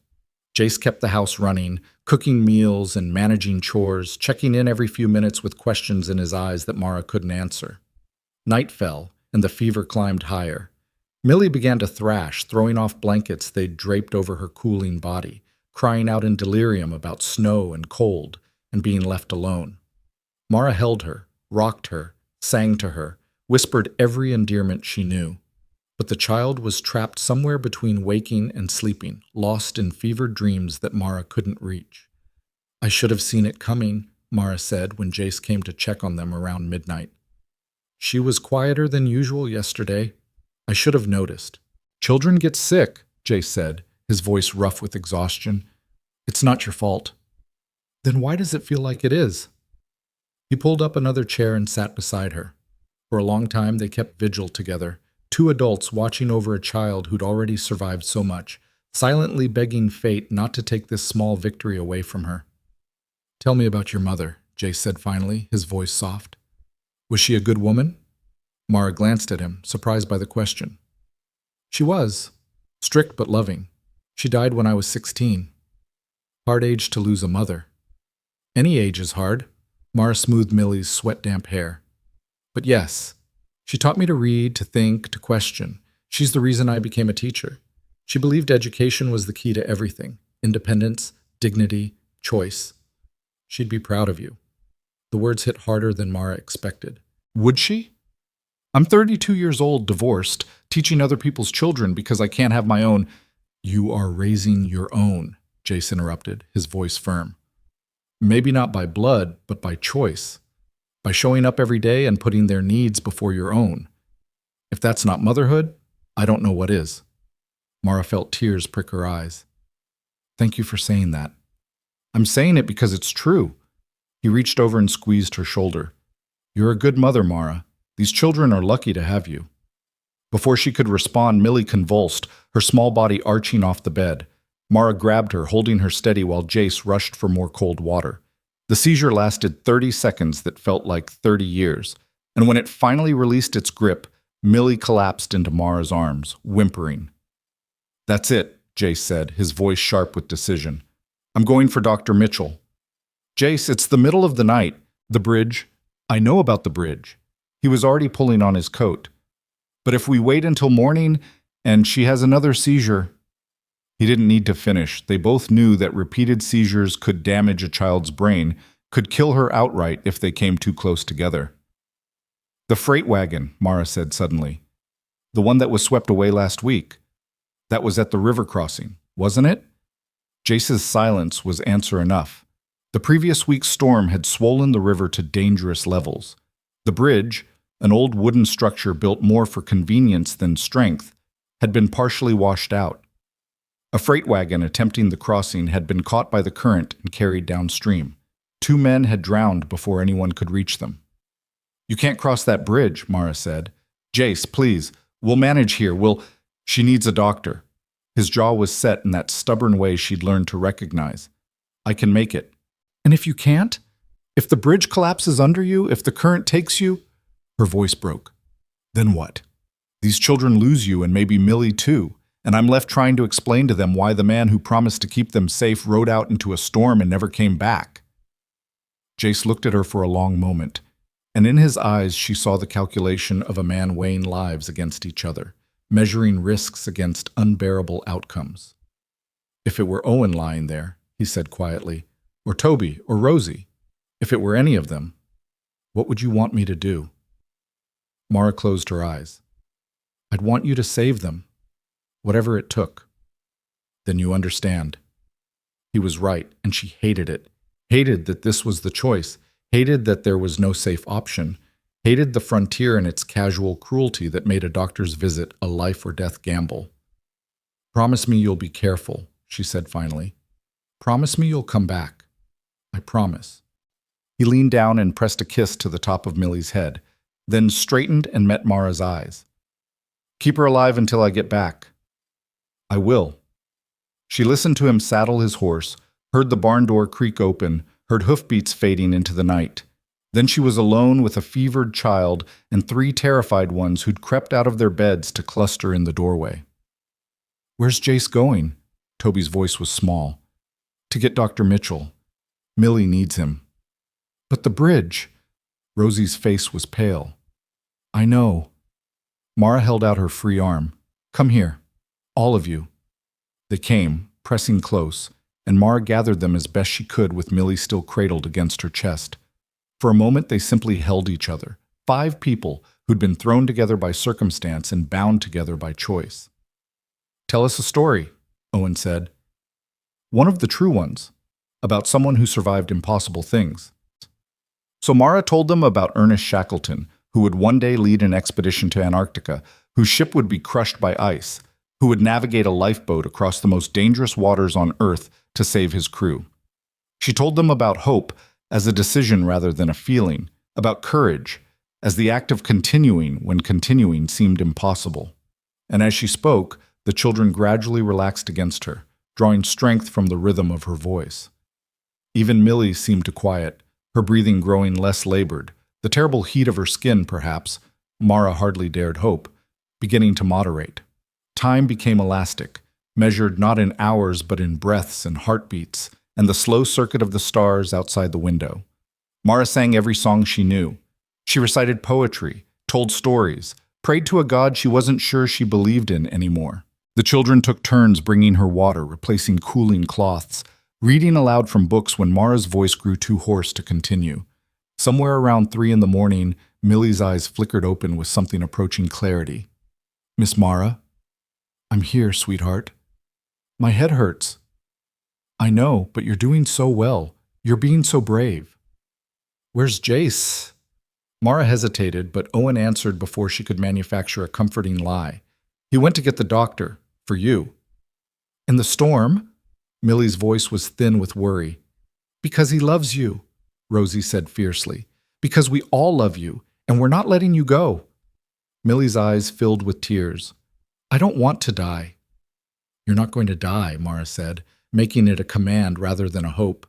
Jace kept the house running, cooking meals and managing chores, checking in every few minutes with questions in his eyes that Mara couldn't answer. Night fell, and the fever climbed higher. Millie began to thrash, throwing off blankets they'd draped over her cooling body, crying out in delirium about snow and cold, and being left alone. Mara held her, rocked her, sang to her, whispered every endearment she knew. But the child was trapped somewhere between waking and sleeping, lost in fevered dreams that Mara couldn't reach. I should have seen it coming, Mara said when Jace came to check on them around midnight. She was quieter than usual yesterday. I should have noticed. Children get sick, Jace said, his voice rough with exhaustion. It's not your fault. Then why does it feel like it is? He pulled up another chair and sat beside her. For a long time they kept vigil together, two adults watching over a child who'd already survived so much, silently begging fate not to take this small victory away from her. Tell me about your mother, Jace said finally, his voice soft. Was she a good woman? Mara glanced at him, surprised by the question. She was. Strict but loving. She died when I was 16. Hard age to lose a mother. Any age is hard. Mara smoothed Millie's sweat-damp hair. But yes, she taught me to read, to think, to question. She's the reason I became a teacher. She believed education was the key to everything. Independence, dignity, choice. She'd be proud of you. The words hit harder than Mara expected. Would she? I'm 32 years old, divorced, teaching other people's children because I can't have my own. You are raising your own, Jace interrupted, his voice firm. Maybe not by blood, but by choice. By showing up every day and putting their needs before your own. If that's not motherhood, I don't know what is. Mara felt tears prick her eyes. Thank you for saying that. I'm saying it because it's true. He reached over and squeezed her shoulder. You're a good mother, Mara. These children are lucky to have you. Before she could respond, Millie convulsed, her small body arching off the bed. Mara grabbed her, holding her steady while Jace rushed for more cold water. The seizure lasted 30 seconds that felt like 30 years, and when it finally released its grip, Millie collapsed into Mara's arms, whimpering. That's it, Jace said, his voice sharp with decision. I'm going for Dr. Mitchell. Jace, it's the middle of the night. The bridge. I know about the bridge. He was already pulling on his coat. But if we wait until morning and she has another seizure... He didn't need to finish. They both knew that repeated seizures could damage a child's brain, could kill her outright if they came too close together. The freight wagon, Mara said suddenly. The one that was swept away last week. That was at the river crossing, wasn't it? Jace's silence was answer enough. The previous week's storm had swollen the river to dangerous levels. The bridge, an old wooden structure built more for convenience than strength, had been partially washed out. A freight wagon attempting the crossing had been caught by the current and carried downstream. 2 men had drowned before anyone could reach them. You can't cross that bridge, Mara said. Jace, please, we'll manage here. She needs a doctor. His jaw was set in that stubborn way she'd learned to recognize. I can make it. And if you can't? If the bridge collapses under you, if the current takes you? Her voice broke. Then what? These children lose you and maybe Millie too, and I'm left trying to explain to them why the man who promised to keep them safe rode out into a storm and never came back." Jace looked at her for a long moment, and in his eyes she saw the calculation of a man weighing lives against each other, measuring risks against unbearable outcomes. "If it were Owen lying there," he said quietly, "or Toby, or Rosie, if it were any of them, what would you want me to do?" Mara closed her eyes. "I'd want you to save them, whatever it took." "Then you understand." He was right, and she hated it. Hated that this was the choice. Hated that there was no safe option. Hated the frontier and its casual cruelty that made a doctor's visit a life-or-death gamble. "Promise me you'll be careful," she said finally. "Promise me you'll come back. I promise." He leaned down and pressed a kiss to the top of Millie's head, then straightened and met Mara's eyes. "Keep her alive until I get back." "I will." She listened to him saddle his horse, heard the barn door creak open, heard hoofbeats fading into the night. Then she was alone with a fevered child and 3 terrified ones who'd crept out of their beds to cluster in the doorway. "Where's Jace going?" Toby's voice was small. "To get Dr. Mitchell. Millie needs him." "But the bridge." Rosie's face was pale. "I know." Mara held out her free arm. "Come here. All of you." They came, pressing close, and Mara gathered them as best she could with Millie still cradled against her chest. For a moment they simply held each other, 5 people who'd been thrown together by circumstance and bound together by choice. "Tell us a story," Owen said. "One of the true ones, about someone who survived impossible things." So Mara told them about Ernest Shackleton, who would one day lead an expedition to Antarctica, whose ship would be crushed by ice, who would navigate a lifeboat across the most dangerous waters on Earth to save his crew. She told them about hope as a decision rather than a feeling, about courage as the act of continuing when continuing seemed impossible. And as she spoke, the children gradually relaxed against her, drawing strength from the rhythm of her voice. Even Millie seemed to quiet, her breathing growing less labored, the terrible heat of her skin, perhaps, Mara hardly dared hope, beginning to moderate. Time became elastic, measured not in hours but in breaths and heartbeats, and the slow circuit of the stars outside the window. Mara sang every song she knew. She recited poetry, told stories, prayed to a God she wasn't sure she believed in anymore. The children took turns bringing her water, replacing cooling cloths, reading aloud from books when Mara's voice grew too hoarse to continue. Somewhere around 3 a.m, Millie's eyes flickered open with something approaching clarity. "Miss Mara?" "I'm here, sweetheart." "My head hurts." "I know, but you're doing so well. You're being so brave." "Where's Jace?" Mara hesitated, but Owen answered before she could manufacture a comforting lie. "He went to get the doctor, for you." "In the storm?" Millie's voice was thin with worry. "Because he loves you," Rosie said fiercely. "Because we all love you, and we're not letting you go." Millie's eyes filled with tears. "I don't want to die." "You're not going to die," Mara said, making it a command rather than a hope.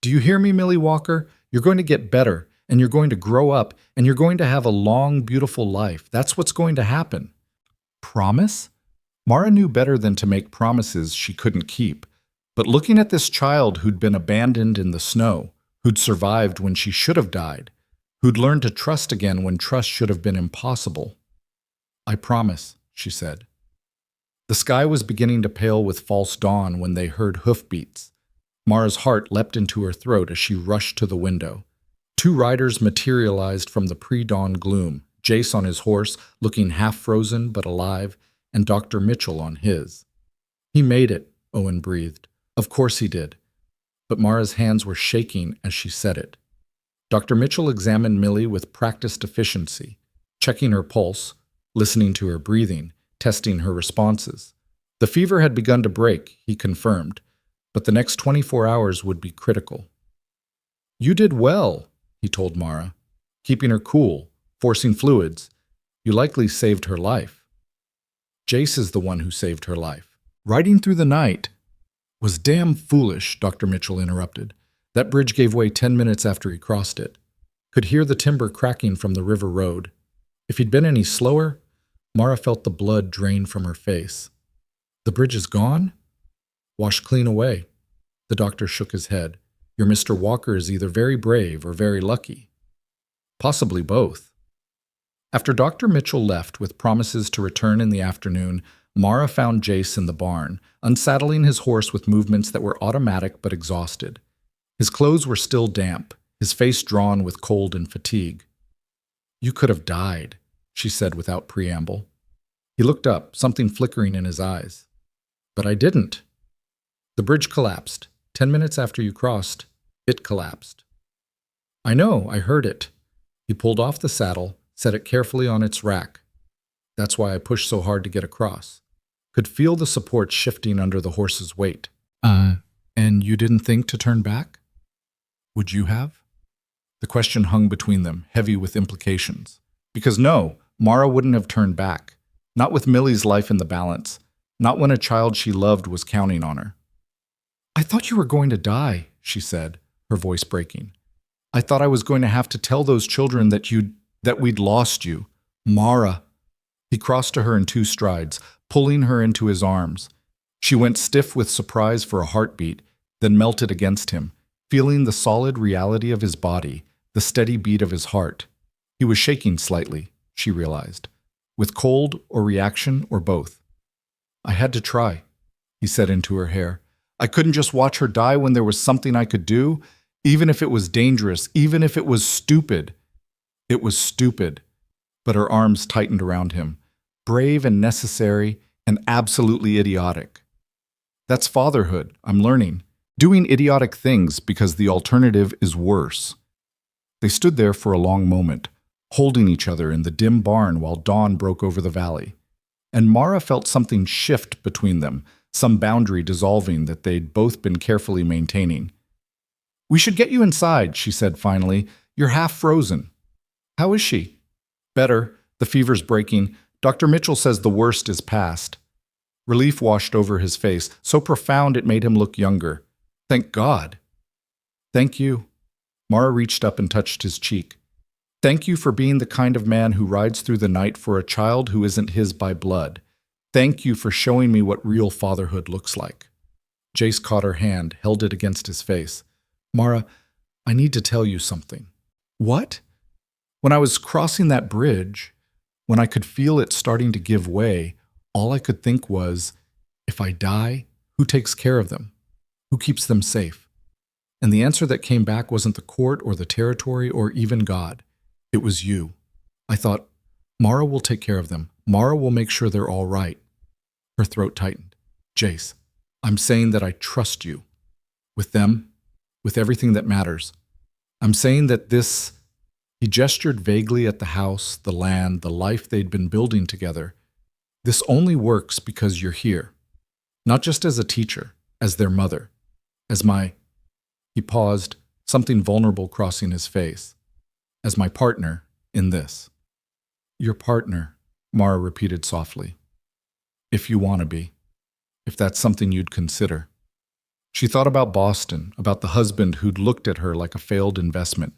"Do you hear me, Millie Walker? You're going to get better, and you're going to grow up, and you're going to have a long, beautiful life. That's what's going to happen." Promise? Mara knew better than to make promises she couldn't keep. But looking at this child who'd been abandoned in the snow, who'd survived when she should have died, who'd learned to trust again when trust should have been impossible. "I promise," she said. The sky was beginning to pale with false dawn when they heard hoofbeats. Mara's heart leapt into her throat as she rushed to the window. 2 riders materialized from the pre-dawn gloom, Jace on his horse, looking half-frozen but alive, and Dr. Mitchell on his. "He made it," Owen breathed. "Of course he did." But Mara's hands were shaking as she said it. Dr. Mitchell examined Millie with practiced efficiency, checking her pulse, listening to her breathing, testing her responses. The fever had begun to break, he confirmed, but the next 24 hours would be critical. "You did well," he told Mara, keeping her cool, forcing fluids. "You likely saved her life." "Jace is the one who saved her life. Riding through the night." "Was damn foolish," Dr. Mitchell interrupted. "That bridge gave way 10 minutes after he crossed it. Could hear the timber cracking from the river road. If he'd been any slower, Mara felt the blood drain from her face. The bridge is gone? Washed clean away. The doctor shook his head. Your Mr. Walker is either very brave or very lucky. Possibly both. After Dr. Mitchell left with promises to return in the afternoon, Mara found Jace in the barn, unsaddling his horse with movements that were automatic but exhausted. His clothes were still damp, his face drawn with cold and fatigue. You could have died, she said without preamble. He looked up, something flickering in his eyes. But I didn't. The bridge collapsed. 10 minutes after you crossed, it collapsed. I know, I heard it. He pulled off the saddle, set it carefully on its rack. That's why I pushed so hard to get across. Could feel the support shifting under the horse's weight. And you didn't think to turn back? Would you have? The question hung between them, heavy with implications. Because no, Mara wouldn't have turned back. Not with Millie's life in the balance. Not when a child she loved was counting on her. I thought you were going to die, she said, her voice breaking. I thought I was going to have to tell those children that we'd lost you. Mara. He crossed to her in 2 strides, pulling her into his arms. She went stiff with surprise for a heartbeat, then melted against him, feeling the solid reality of his body, the steady beat of his heart. He was shaking slightly, she realized, with cold or reaction or both. I had to try, he said into her hair. I couldn't just watch her die when there was something I could do, even if it was dangerous, even if it was stupid. It was stupid, but her arms tightened around him, brave and necessary and absolutely idiotic. That's fatherhood, I'm learning. Doing idiotic things because the alternative is worse. They stood there for a long moment, holding each other in the dim barn while dawn broke over the valley. And Mara felt something shift between them, some boundary dissolving that they'd both been carefully maintaining. We should get you inside, she said finally. You're half frozen. How is she? Better. The fever's breaking. Dr. Mitchell says the worst is past. Relief washed over his face, so profound it made him look younger. Thank God. Thank you. Mara reached up and touched his cheek. Thank you for being the kind of man who rides through the night for a child who isn't his by blood. Thank you for showing me what real fatherhood looks like. Jace caught her hand, held it against his face. Mara, I need to tell you something. What? When I was crossing that bridge, when I could feel it starting to give way, all I could think was, if I die, who takes care of them? Who keeps them safe? And the answer that came back wasn't the court or the territory or even God. It was you. I thought, Mara will take care of them. Mara will make sure they're all right. Her throat tightened. Jace, I'm saying that I trust you. With them, with everything that matters. I'm saying that this... He gestured vaguely at the house, the land, the life they'd been building together. This only works because you're here. Not just as a teacher, as their mother, as my... He paused, something vulnerable crossing his face. As my partner in this. Your partner, Mara repeated softly. If you want to be. If that's something you'd consider. She thought about Boston, about the husband who'd looked at her like a failed investment.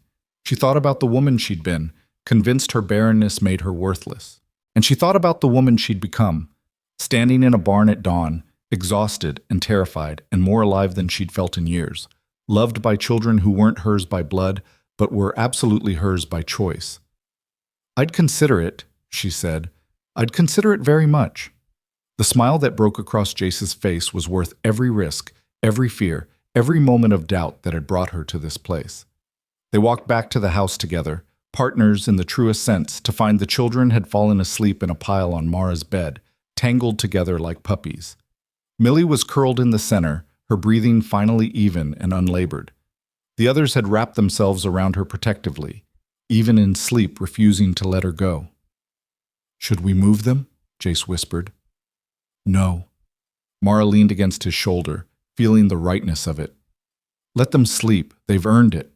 She thought about the woman she'd been, convinced her barrenness made her worthless. And she thought about the woman she'd become, standing in a barn at dawn, exhausted and terrified and more alive than she'd felt in years, loved by children who weren't hers by blood, but were absolutely hers by choice. I'd consider it, she said. I'd consider it very much. The smile that broke across Jace's face was worth every risk, every fear, every moment of doubt that had brought her to this place. They walked back to the house together, partners in the truest sense, to find the children had fallen asleep in a pile on Mara's bed, tangled together like puppies. Millie was curled in the center, her breathing finally even and unlabored. The others had wrapped themselves around her protectively, even in sleep refusing to let her go. Should we move them? Jace whispered. No. Mara leaned against his shoulder, feeling the rightness of it. Let them sleep. They've earned it.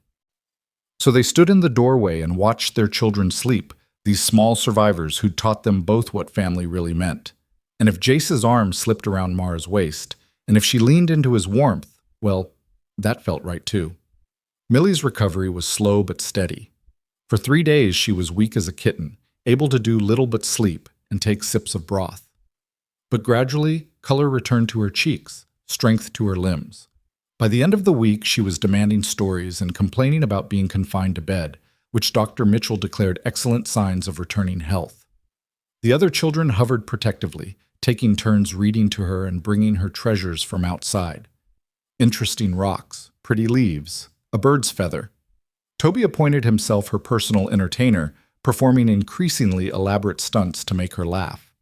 So they stood in the doorway and watched their children sleep, these small survivors who'd taught them both what family really meant. And if Jace's arm slipped around Mara's waist, and if she leaned into his warmth, well, that felt right too. Millie's recovery was slow but steady. For 3 days she was weak as a kitten, able to do little but sleep, and take sips of broth. But gradually, color returned to her cheeks, strength to her limbs. By the end of the week, she was demanding stories and complaining about being confined to bed, which Dr. Mitchell declared excellent signs of returning health. The other children hovered protectively, taking turns reading to her and bringing her treasures from outside. Interesting rocks, pretty leaves, a bird's feather. Toby appointed himself her personal entertainer, performing increasingly elaborate stunts to make her laugh.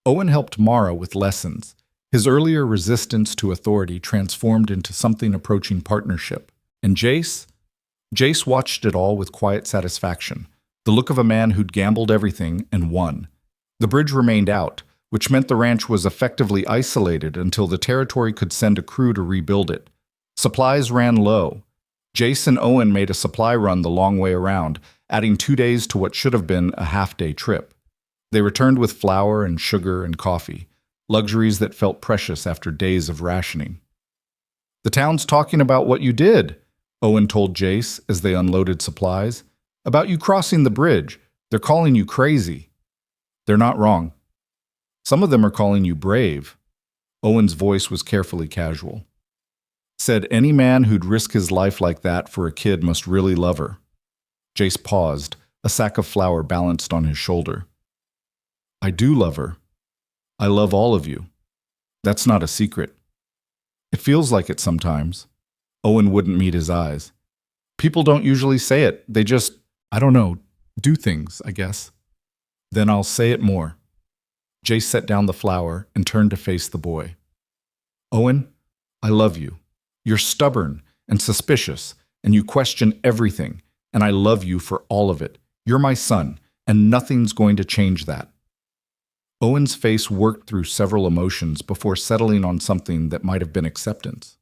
Owen helped Mara with lessons. His earlier resistance to authority transformed into something approaching partnership. And Jace watched it all with quiet satisfaction, the look of a man who'd gambled everything and won. The bridge remained out, which meant the ranch was effectively isolated until the territory could send a crew to rebuild it. Supplies ran low. Jace and Owen made a supply run the long way around, adding 2 days to what should have been a half-day trip. They returned with flour and sugar and coffee, luxuries that felt precious after days of rationing. "The town's talking about what you did," Owen told Jace as they unloaded supplies. "About you crossing the bridge. They're calling you crazy." "They're not wrong. Some of them are calling you brave." Owen's voice was carefully casual. "Said any man who'd risk his life like that for a kid must really love her." Jace paused, a sack of flour balanced on his shoulder. "I do love her. I love all of you. That's not a secret. It feels like it sometimes." Owen wouldn't meet his eyes. "People don't usually say it. They just, I don't know, do things, I guess." "Then I'll say it more." Jace set down the flour and turned to face the boy. "Owen, I love you. You're stubborn and suspicious, and you question everything, and I love you for all of it. You're my son, and nothing's going to change that." Owen's face worked through several emotions before settling on something that might have been acceptance.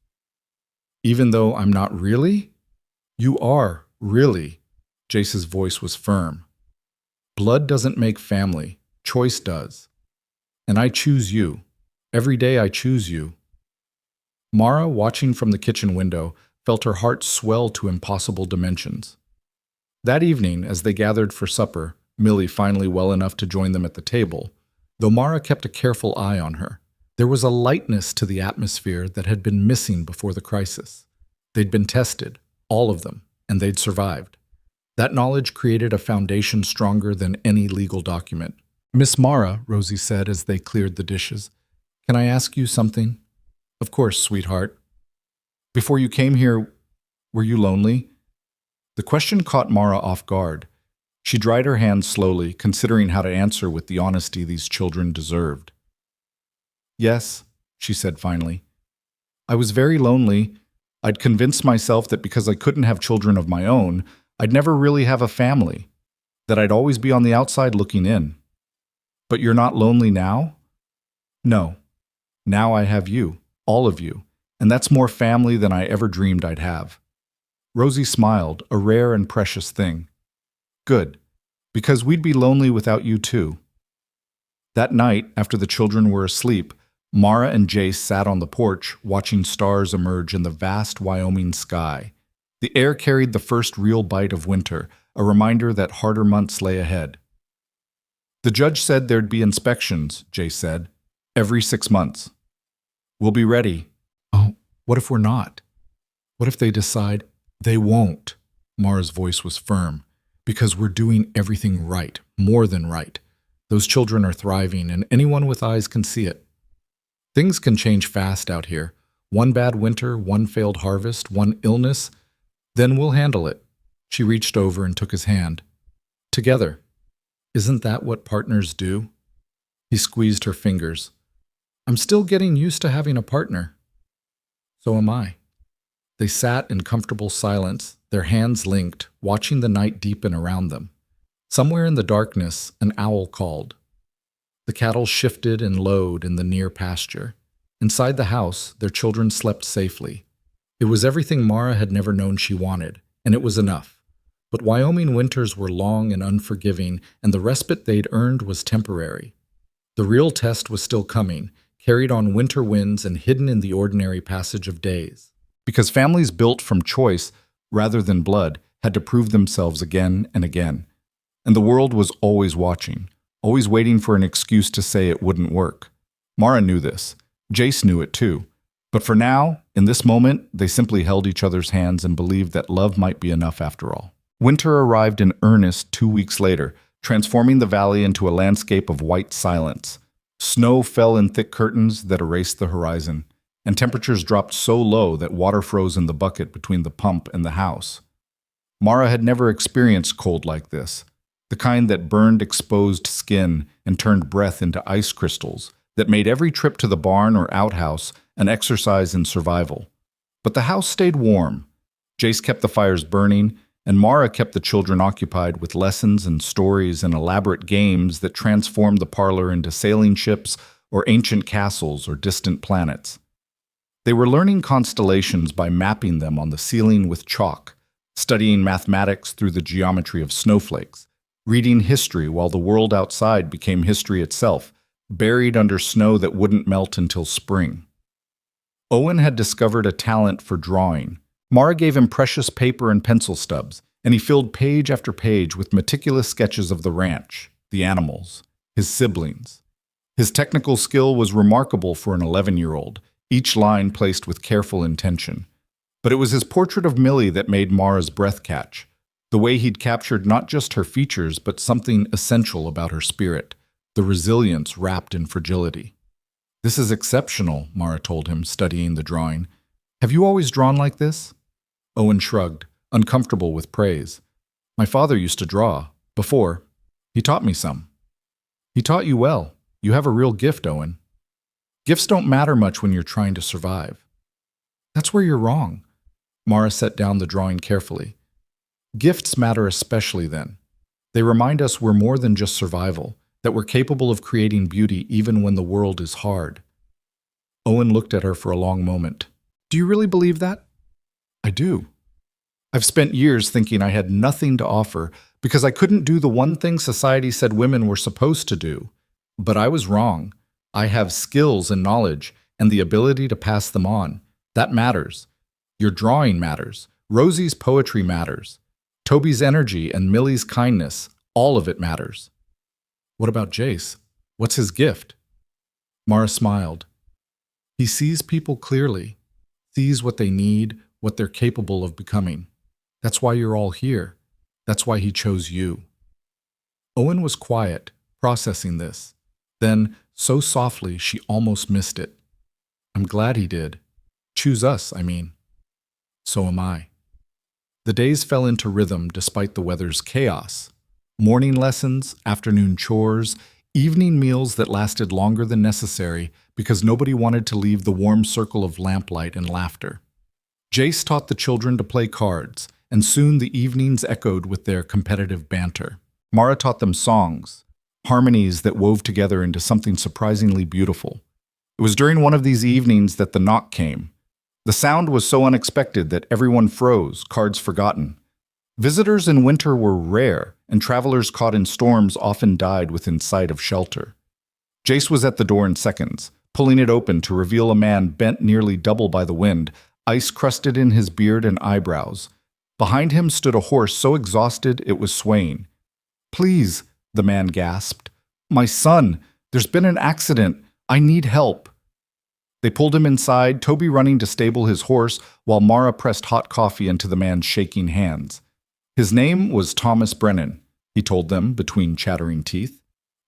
"Even though I'm not really?" "You are, really." Jace's voice was firm. "Blood doesn't make family. Choice does. And I choose you. Every day I choose you." Mara, watching from the kitchen window, felt her heart swell to impossible dimensions. That evening, as they gathered for supper, Millie finally well enough to join them at the table, though Mara kept a careful eye on her. There was a lightness to the atmosphere that had been missing before the crisis. They'd been tested, all of them, and they'd survived. That knowledge created a foundation stronger than any legal document. "Miss Mara," Rosie said as they cleared the dishes, "can I ask you something?" "Of course, sweetheart." "Before you came here, were you lonely?" The question caught Mara off guard. She dried her hands slowly, considering how to answer with the honesty these children deserved. "Yes," she said finally. "I was very lonely. I'd convinced myself that because I couldn't have children of my own, I'd never really have a family, that I'd always be on the outside looking in." "But you're not lonely now?" "No. Now I have you, all of you, and that's more family than I ever dreamed I'd have." Rosie smiled, a rare and precious thing. "Good, because we'd be lonely without you too." That night, after the children were asleep, Mara and Jace sat on the porch, watching stars emerge in the vast Wyoming sky. The air carried the first real bite of winter, a reminder that harder months lay ahead. "The judge said there'd be inspections," Jace said, "every 6 months. We'll be ready." "Oh, what if we're not? What if they decide?" "They won't." Mara's voice was firm. "Because we're doing everything right, more than right. Those children are thriving, and anyone with eyes can see it. Things can change fast out here. One bad winter, one failed harvest, one illness. Then we'll handle it." She reached over and took his hand. "Together. Isn't that what partners do?" He squeezed her fingers. "I'm still getting used to having a partner." "So am I." They sat in comfortable silence, their hands linked, watching the night deepen around them. Somewhere in the darkness, an owl called. The cattle shifted and lowed in the near pasture. Inside the house, their children slept safely. It was everything Mara had never known she wanted, and it was enough. But Wyoming winters were long and unforgiving, and the respite they'd earned was temporary. The real test was still coming, carried on winter winds and hidden in the ordinary passage of days. Because families built from choice rather than blood had to prove themselves again and again. And the world was always watching, always waiting for an excuse to say it wouldn't work. Mara knew this. Jace knew it too. But for now, in this moment, they simply held each other's hands and believed that love might be enough after all. Winter arrived in earnest 2 weeks later, transforming the valley into a landscape of white silence. Snow fell in thick curtains that erased the horizon, and temperatures dropped so low that water froze in the bucket between the pump and the house. Mara had never experienced cold like this, the kind that burned exposed skin and turned breath into ice crystals, that made every trip to the barn or outhouse an exercise in survival. But the house stayed warm. Jace kept the fires burning, and Mara kept the children occupied with lessons and stories and elaborate games that transformed the parlor into sailing ships or ancient castles or distant planets. They were learning constellations by mapping them on the ceiling with chalk, studying mathematics through the geometry of snowflakes, reading history while the world outside became history itself, buried under snow that wouldn't melt until spring. Owen had discovered a talent for drawing. Mara gave him precious paper and pencil stubs, and he filled page after page with meticulous sketches of the ranch, the animals, his siblings. His technical skill was remarkable for an 11-year-old, each line placed with careful intention. But it was his portrait of Millie that made Mara's breath catch, the way he'd captured not just her features but something essential about her spirit, the resilience wrapped in fragility. "This is exceptional," Mara told him, studying the drawing. "Have you always drawn like this?" Owen shrugged, uncomfortable with praise. "My father used to draw, before. He taught me some." "He taught you well. You have a real gift, Owen." "Gifts don't matter much when you're trying to survive." "That's where you're wrong." Mara set down the drawing carefully. "Gifts matter especially then. They remind us we're more than just survival, that we're capable of creating beauty even when the world is hard." Owen looked at her for a long moment. "Do you really believe that?" "I do. I've spent years thinking I had nothing to offer because I couldn't do the one thing society said women were supposed to do. But I was wrong. I have skills and knowledge and the ability to pass them on. That matters. Your drawing matters. Rosie's poetry matters. Toby's energy and Millie's kindness, all of it matters." "What about Jace? What's his gift?" Mara smiled. "He sees people clearly, sees what they need, what they're capable of becoming. That's why you're all here. That's why he chose you." Owen was quiet, processing this. Then, so softly, she almost missed it. "I'm glad he did. Choose us, I mean." "So am I." The days fell into rhythm despite the weather's chaos. Morning lessons, afternoon chores, evening meals that lasted longer than necessary because nobody wanted to leave the warm circle of lamplight and laughter. Jace taught the children to play cards, and soon the evenings echoed with their competitive banter. Mara taught them songs, harmonies that wove together into something surprisingly beautiful. It was during one of these evenings that the knock came. The sound was so unexpected that everyone froze, cards forgotten. Visitors in winter were rare, and travelers caught in storms often died within sight of shelter. Jace was at the door in seconds, pulling it open to reveal a man bent nearly double by the wind, ice crusted in his beard and eyebrows. Behind him stood a horse so exhausted it was swaying. "Please," the man gasped. "My son, there's been an accident. I need help." They pulled him inside, Toby running to stable his horse while Mara pressed hot coffee into the man's shaking hands. His name was Thomas Brennan, he told them between chattering teeth.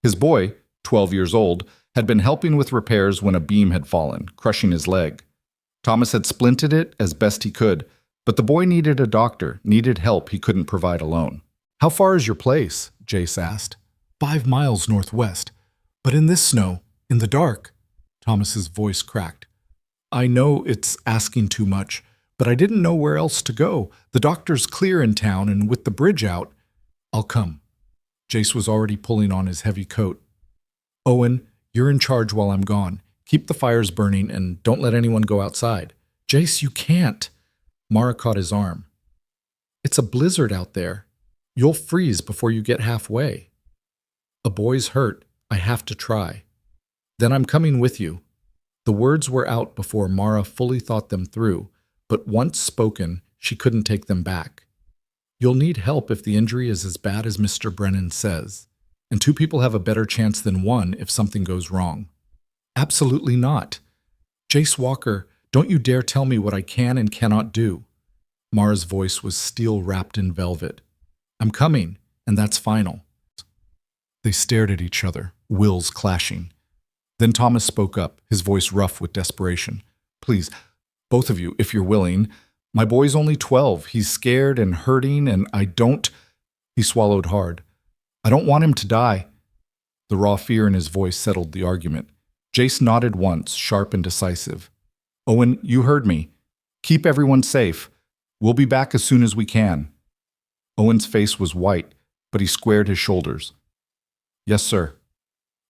His boy, 12 years old, had been helping with repairs when a beam had fallen, crushing his leg. Thomas had splinted it as best he could, but the boy needed a doctor, needed help he couldn't provide alone. "How far is your place?" Jace asked. 5 miles northwest. But in this snow, in the dark." Thomas's voice cracked. "I know it's asking too much, but I didn't know where else to go. The doctor's clear in town, and with the bridge out—" "I'll come." Jace was already pulling on his heavy coat. "Owen, you're in charge while I'm gone. Keep the fires burning and don't let anyone go outside." "Jace, you can't." Mara caught his arm. "It's a blizzard out there. You'll freeze before you get halfway." "A boy's hurt. I have to try." "Then I'm coming with you." The words were out before Mara fully thought them through, but once spoken, she couldn't take them back. "You'll need help if the injury is as bad as Mr. Brennan says." And two people have a better chance than one if something goes wrong. Absolutely not. Jace Walker, don't you dare tell me what I can and cannot do. Mara's voice was steel wrapped in velvet. I'm coming, and that's final. They stared at each other, wills clashing. Then Thomas spoke up, his voice rough with desperation. Please, both of you, if you're willing. My boy's only 12. He's scared and hurting, and I don't... He swallowed hard. I don't want him to die. The raw fear in his voice settled the argument. Jace nodded once, sharp and decisive. Owen, you heard me. Keep everyone safe. We'll be back as soon as we can. Owen's face was white, but he squared his shoulders. Yes, sir.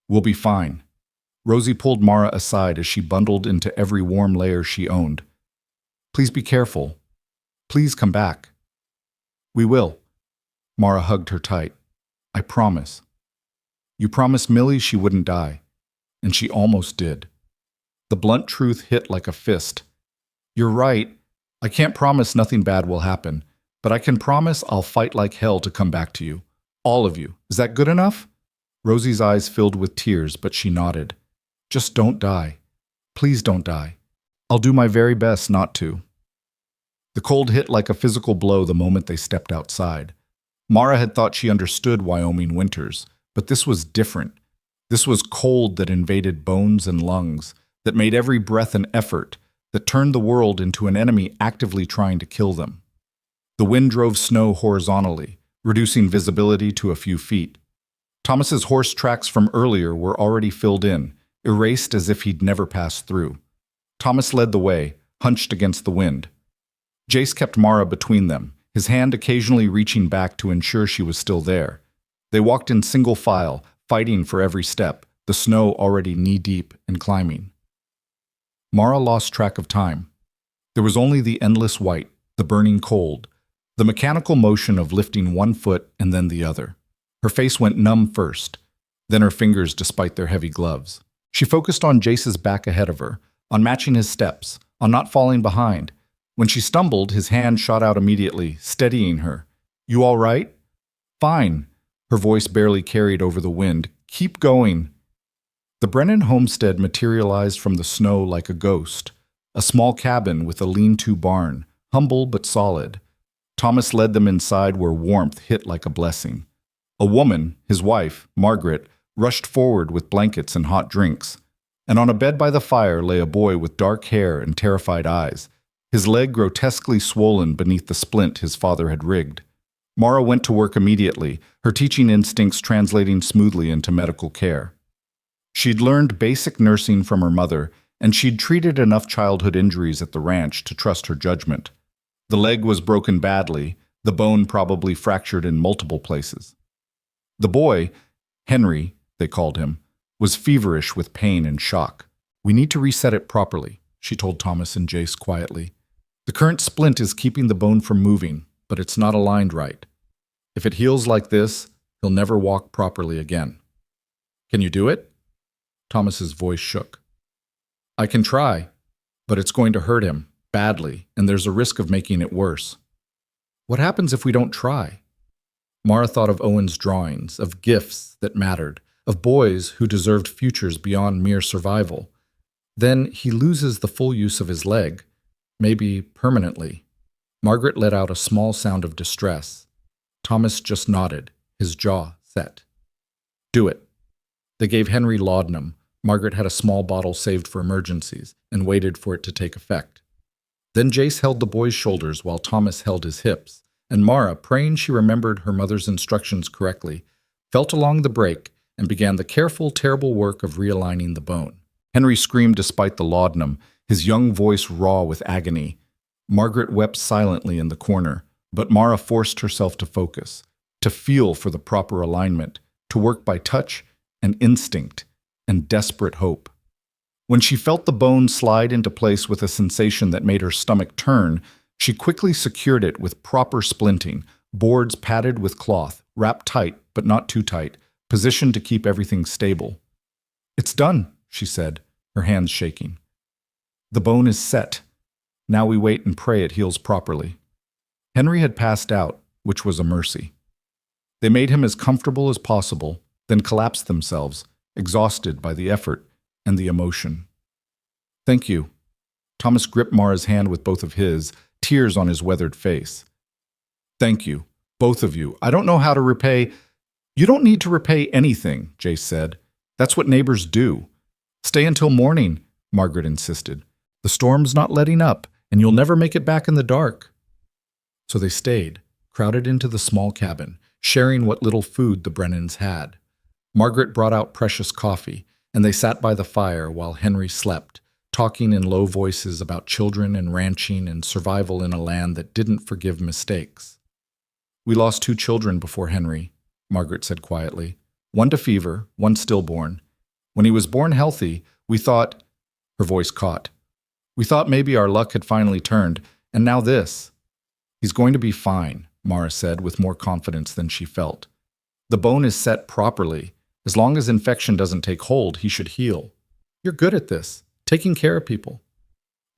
We'll be fine. Rosie pulled Mara aside as she bundled into every warm layer she owned. Please be careful. Please come back. We will. Mara hugged her tight. I promise. You promised Millie she wouldn't die, and she almost did. The blunt truth hit like a fist. You're right. I can't promise nothing bad will happen, but I can promise I'll fight like hell to come back to you. All of you. Is that good enough? Rosie's eyes filled with tears, but she nodded. Just don't die. Please don't die. I'll do my very best not to. The cold hit like a physical blow the moment they stepped outside. Mara had thought she understood Wyoming winters, but this was different. This was cold that invaded bones and lungs, that made every breath an effort, that turned the world into an enemy actively trying to kill them. The wind drove snow horizontally, reducing visibility to a few feet. Thomas's horse tracks from earlier were already filled in, erased as if he'd never passed through. Thomas led the way, hunched against the wind. Jace kept Mara between them, his hand occasionally reaching back to ensure she was still there. They walked in single file, fighting for every step, the snow already knee-deep and climbing. Mara lost track of time. There was only the endless white, the burning cold, the mechanical motion of lifting one foot and then the other. Her face went numb first, then her fingers despite their heavy gloves. She focused on Jace's back ahead of her, on matching his steps, on not falling behind. When she stumbled, his hand shot out immediately, steadying her. You all right? Fine. Her voice barely carried over the wind. Keep going. The Brennan homestead materialized from the snow like a ghost, a small cabin with a lean-to barn, humble but solid. Thomas led them inside where warmth hit like a blessing. A woman, his wife, Margaret, rushed forward with blankets and hot drinks, and on a bed by the fire lay a boy with dark hair and terrified eyes, his leg grotesquely swollen beneath the splint his father had rigged. Mara went to work immediately, her teaching instincts translating smoothly into medical care. She'd learned basic nursing from her mother, and she'd treated enough childhood injuries at the ranch to trust her judgment. The leg was broken badly, the bone probably fractured in multiple places. The boy, Henry, they called him, was feverish with pain and shock. We need to reset it properly, she told Thomas and Jace quietly. The current splint is keeping the bone from moving, but it's not aligned right. If it heals like this, he'll never walk properly again. Can you do it? Thomas's voice shook. I can try, but it's going to hurt him, badly, and there's a risk of making it worse. What happens if we don't try? Mara thought of Owen's drawings, of gifts that mattered, of boys who deserved futures beyond mere survival. Then he loses the full use of his leg, maybe permanently. Margaret let out a small sound of distress. Thomas just nodded, his jaw set. Do it. They gave Henry laudanum. Margaret had a small bottle saved for emergencies and waited for it to take effect. Then Jace held the boy's shoulders while Thomas held his hips, and Mara, praying she remembered her mother's instructions correctly, felt along the break and began the careful, terrible work of realigning the bone. Henry screamed despite the laudanum, his young voice raw with agony. Margaret wept silently in the corner, but Mara forced herself to focus, to feel for the proper alignment, to work by touch and instinct and desperate hope. When she felt the bone slide into place with a sensation that made her stomach turn, she quickly secured it with proper splinting, boards padded with cloth, wrapped tight but not too tight, positioned to keep everything stable. It's done, she said, her hands shaking. The bone is set. Now we wait and pray it heals properly. Henry had passed out, which was a mercy. They made him as comfortable as possible, then collapsed themselves, exhausted by the effort and the emotion. "Thank you." Thomas gripped Mara's hand with both of his, tears on his weathered face. "Thank you, both of you. I don't know how to repay—" "You don't need to repay anything," Jace said. "That's what neighbors do." "Stay until morning," Margaret insisted. "The storm's not letting up, and you'll never make it back in the dark." So they stayed, crowded into the small cabin, sharing what little food the Brennans had. Margaret brought out precious coffee, and they sat by the fire while Henry slept, talking in low voices about children and ranching and survival in a land that didn't forgive mistakes. "We lost 2 children before Henry," Margaret said quietly. "One to fever, one stillborn. When he was born healthy, we thought—" Her voice caught. "We thought maybe our luck had finally turned, and now this." "He's going to be fine," Mara said with more confidence than she felt. "The bone is set properly. As long as infection doesn't take hold, he should heal. You're good at this, taking care of people."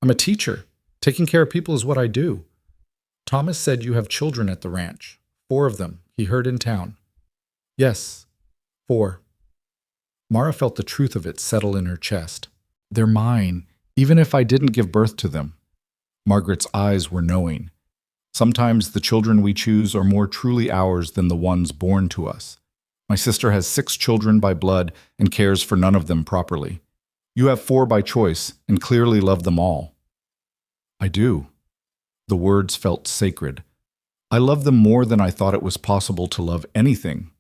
"I'm a teacher. Taking care of people is what I do." "Thomas said you have children at the ranch. 4 of them, he heard in town." "Yes, 4. Mara felt the truth of it settle in her chest. "They're mine, even if I didn't give birth to them." Margaret's eyes were knowing. Sometimes the children we choose are more truly ours than the ones born to us. My sister has 6 children by blood and cares for none of them properly. You have 4 by choice and clearly love them all. "I do." The words felt sacred. "I love them more than I thought it was possible to love anything."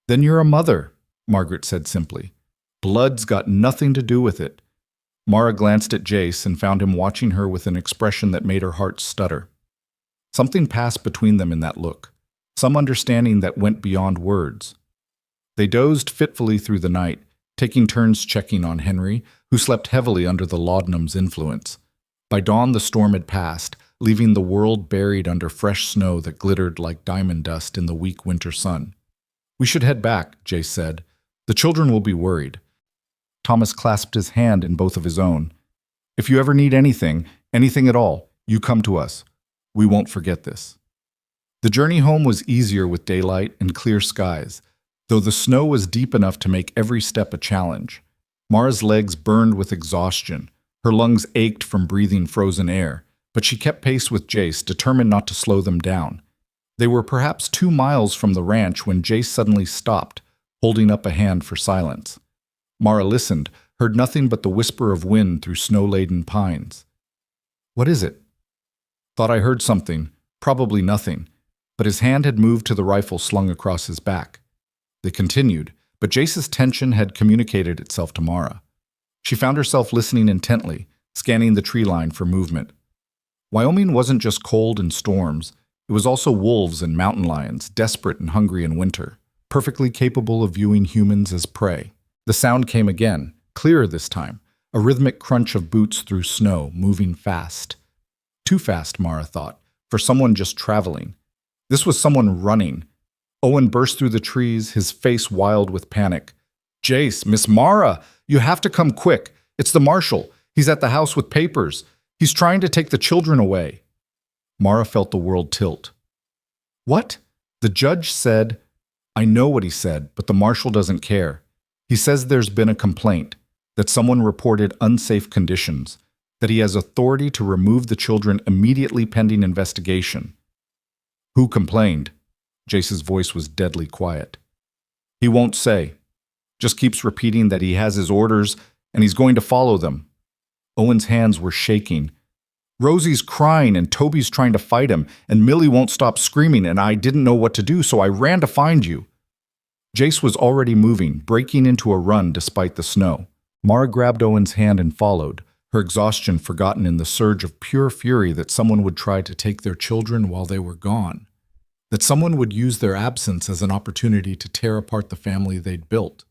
"Then you're a mother," Margaret said simply. "Blood's got nothing to do with it." Mara glanced at Jace and found him watching her with an expression that made her heart stutter. Something passed between them in that look, some understanding that went beyond words. They dozed fitfully through the night, taking turns checking on Henry, who slept heavily under the laudanum's influence. By dawn the storm had passed, leaving the world buried under fresh snow that glittered like diamond dust in the weak winter sun. "We should head back," Jace said. "The children will be worried." Thomas clasped his hand in both of his own. "If you ever need anything, anything at all, you come to us. We won't forget this." The journey home was easier with daylight and clear skies, though the snow was deep enough to make every step a challenge. Mara's legs burned with exhaustion. Her lungs ached from breathing frozen air, but she kept pace with Jace, determined not to slow them down. They were perhaps 2 miles from the ranch when Jace suddenly stopped, holding up a hand for silence. Mara listened, heard nothing but the whisper of wind through snow-laden pines. "What is it?" "Thought I heard something. Probably nothing." But his hand had moved to the rifle slung across his back. They continued, but Jace's tension had communicated itself to Mara. She found herself listening intently, scanning the tree line for movement. Wyoming wasn't just cold and storms. It was also wolves and mountain lions, desperate and hungry in winter, perfectly capable of viewing humans as prey. The sound came again, clearer this time, a rhythmic crunch of boots through snow, moving fast. Too fast, Mara thought, for someone just traveling. This was someone running. Owen burst through the trees, his face wild with panic. "Jace, Miss Mara, you have to come quick. It's the marshal. He's at the house with papers. He's trying to take the children away." Mara felt the world tilt. "What?" The judge said. "I know what he said, but the marshal doesn't care. He says there's been a complaint, that someone reported unsafe conditions, that he has authority to remove the children immediately pending investigation." "Who complained?" Jace's voice was deadly quiet. "He won't say. Just keeps repeating that he has his orders and he's going to follow them." Owen's hands were shaking. "Rosie's crying and Toby's trying to fight him and Millie won't stop screaming and I didn't know what to do, so I ran to find you." Jace was already moving, breaking into a run despite the snow. Mara grabbed Owen's hand and followed, her exhaustion forgotten in the surge of pure fury that someone would try to take their children while they were gone, that someone would use their absence as an opportunity to tear apart the family they'd built.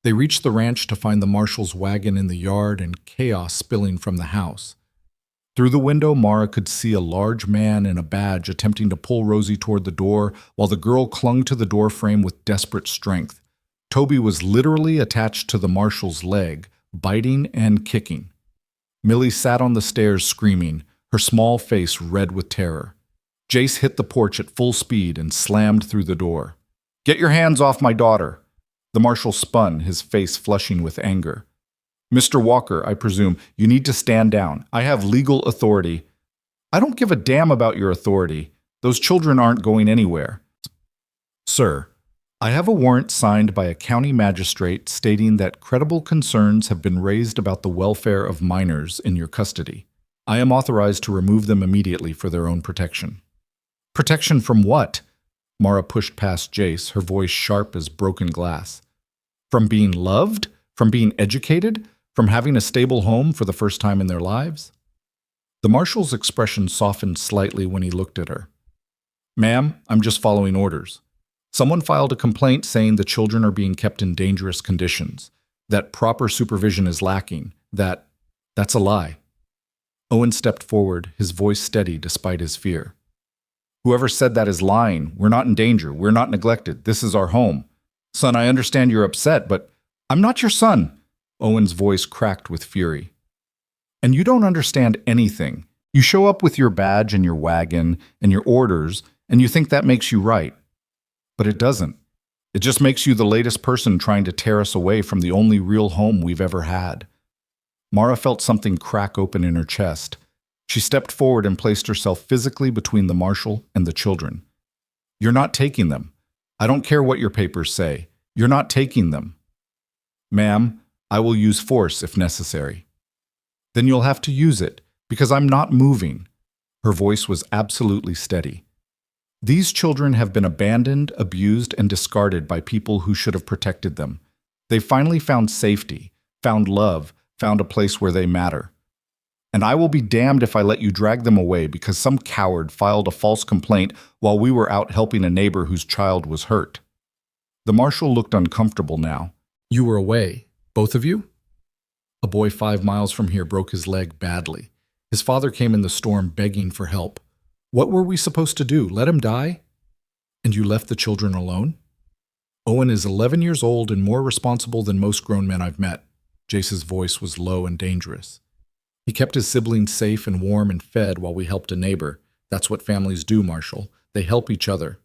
They reached the ranch to find the marshal's wagon in the yard and chaos spilling from the house. Through the window, Mara could see a large man in a badge attempting to pull Rosie toward the door while the girl clung to the door frame with desperate strength. Toby was literally attached to the marshal's leg, biting and kicking. Millie sat on the stairs screaming, her small face red with terror. Jace hit the porch at full speed and slammed through the door. "Get your hands off my daughter!" The marshal spun, his face flushing with anger. Mr. Walker, I presume, you need to stand down. I have legal authority. I don't give a damn about your authority. Those children aren't going anywhere. Sir, I have a warrant signed by a county magistrate stating that credible concerns have been raised about the welfare of minors in your custody. I am authorized to remove them immediately for their own protection. Protection from what? Mara pushed past Jace, her voice sharp as broken glass. From being loved? From being educated? From having a stable home for the first time in their lives? The marshal's expression softened slightly when he looked at her. Ma'am, I'm just following orders. Someone filed a complaint saying the children are being kept in dangerous conditions, that proper supervision is lacking, that's a lie. Owen stepped forward, his voice steady despite his fear. Whoever said that is lying. We're not in danger. We're not neglected. This is our home. Son, I understand you're upset, but I'm not your son. Owen's voice cracked with fury. And you don't understand anything. You show up with your badge and your wagon and your orders, and you think that makes you right. But it doesn't. It just makes you the latest person trying to tear us away from the only real home we've ever had. Mara felt something crack open in her chest. She stepped forward and placed herself physically between the marshal and the children. You're not taking them. I don't care what your papers say. You're not taking them. Ma'am, I will use force if necessary. Then you'll have to use it, because I'm not moving. Her voice was absolutely steady. These children have been abandoned, abused, and discarded by people who should have protected them. They finally found safety, found love, found a place where they matter. And I will be damned if I let you drag them away because some coward filed a false complaint while we were out helping a neighbor whose child was hurt. The marshal looked uncomfortable now. You were away, both of you? A boy 5 miles from here broke his leg badly. His father came in the storm begging for help. What were we supposed to do? Let him die? And you left the children alone? Owen is 11 years old and more responsible than most grown men I've met. Jace's voice was low and dangerous. He kept his siblings safe and warm and fed while we helped a neighbor. That's what families do, Marshal. They help each other.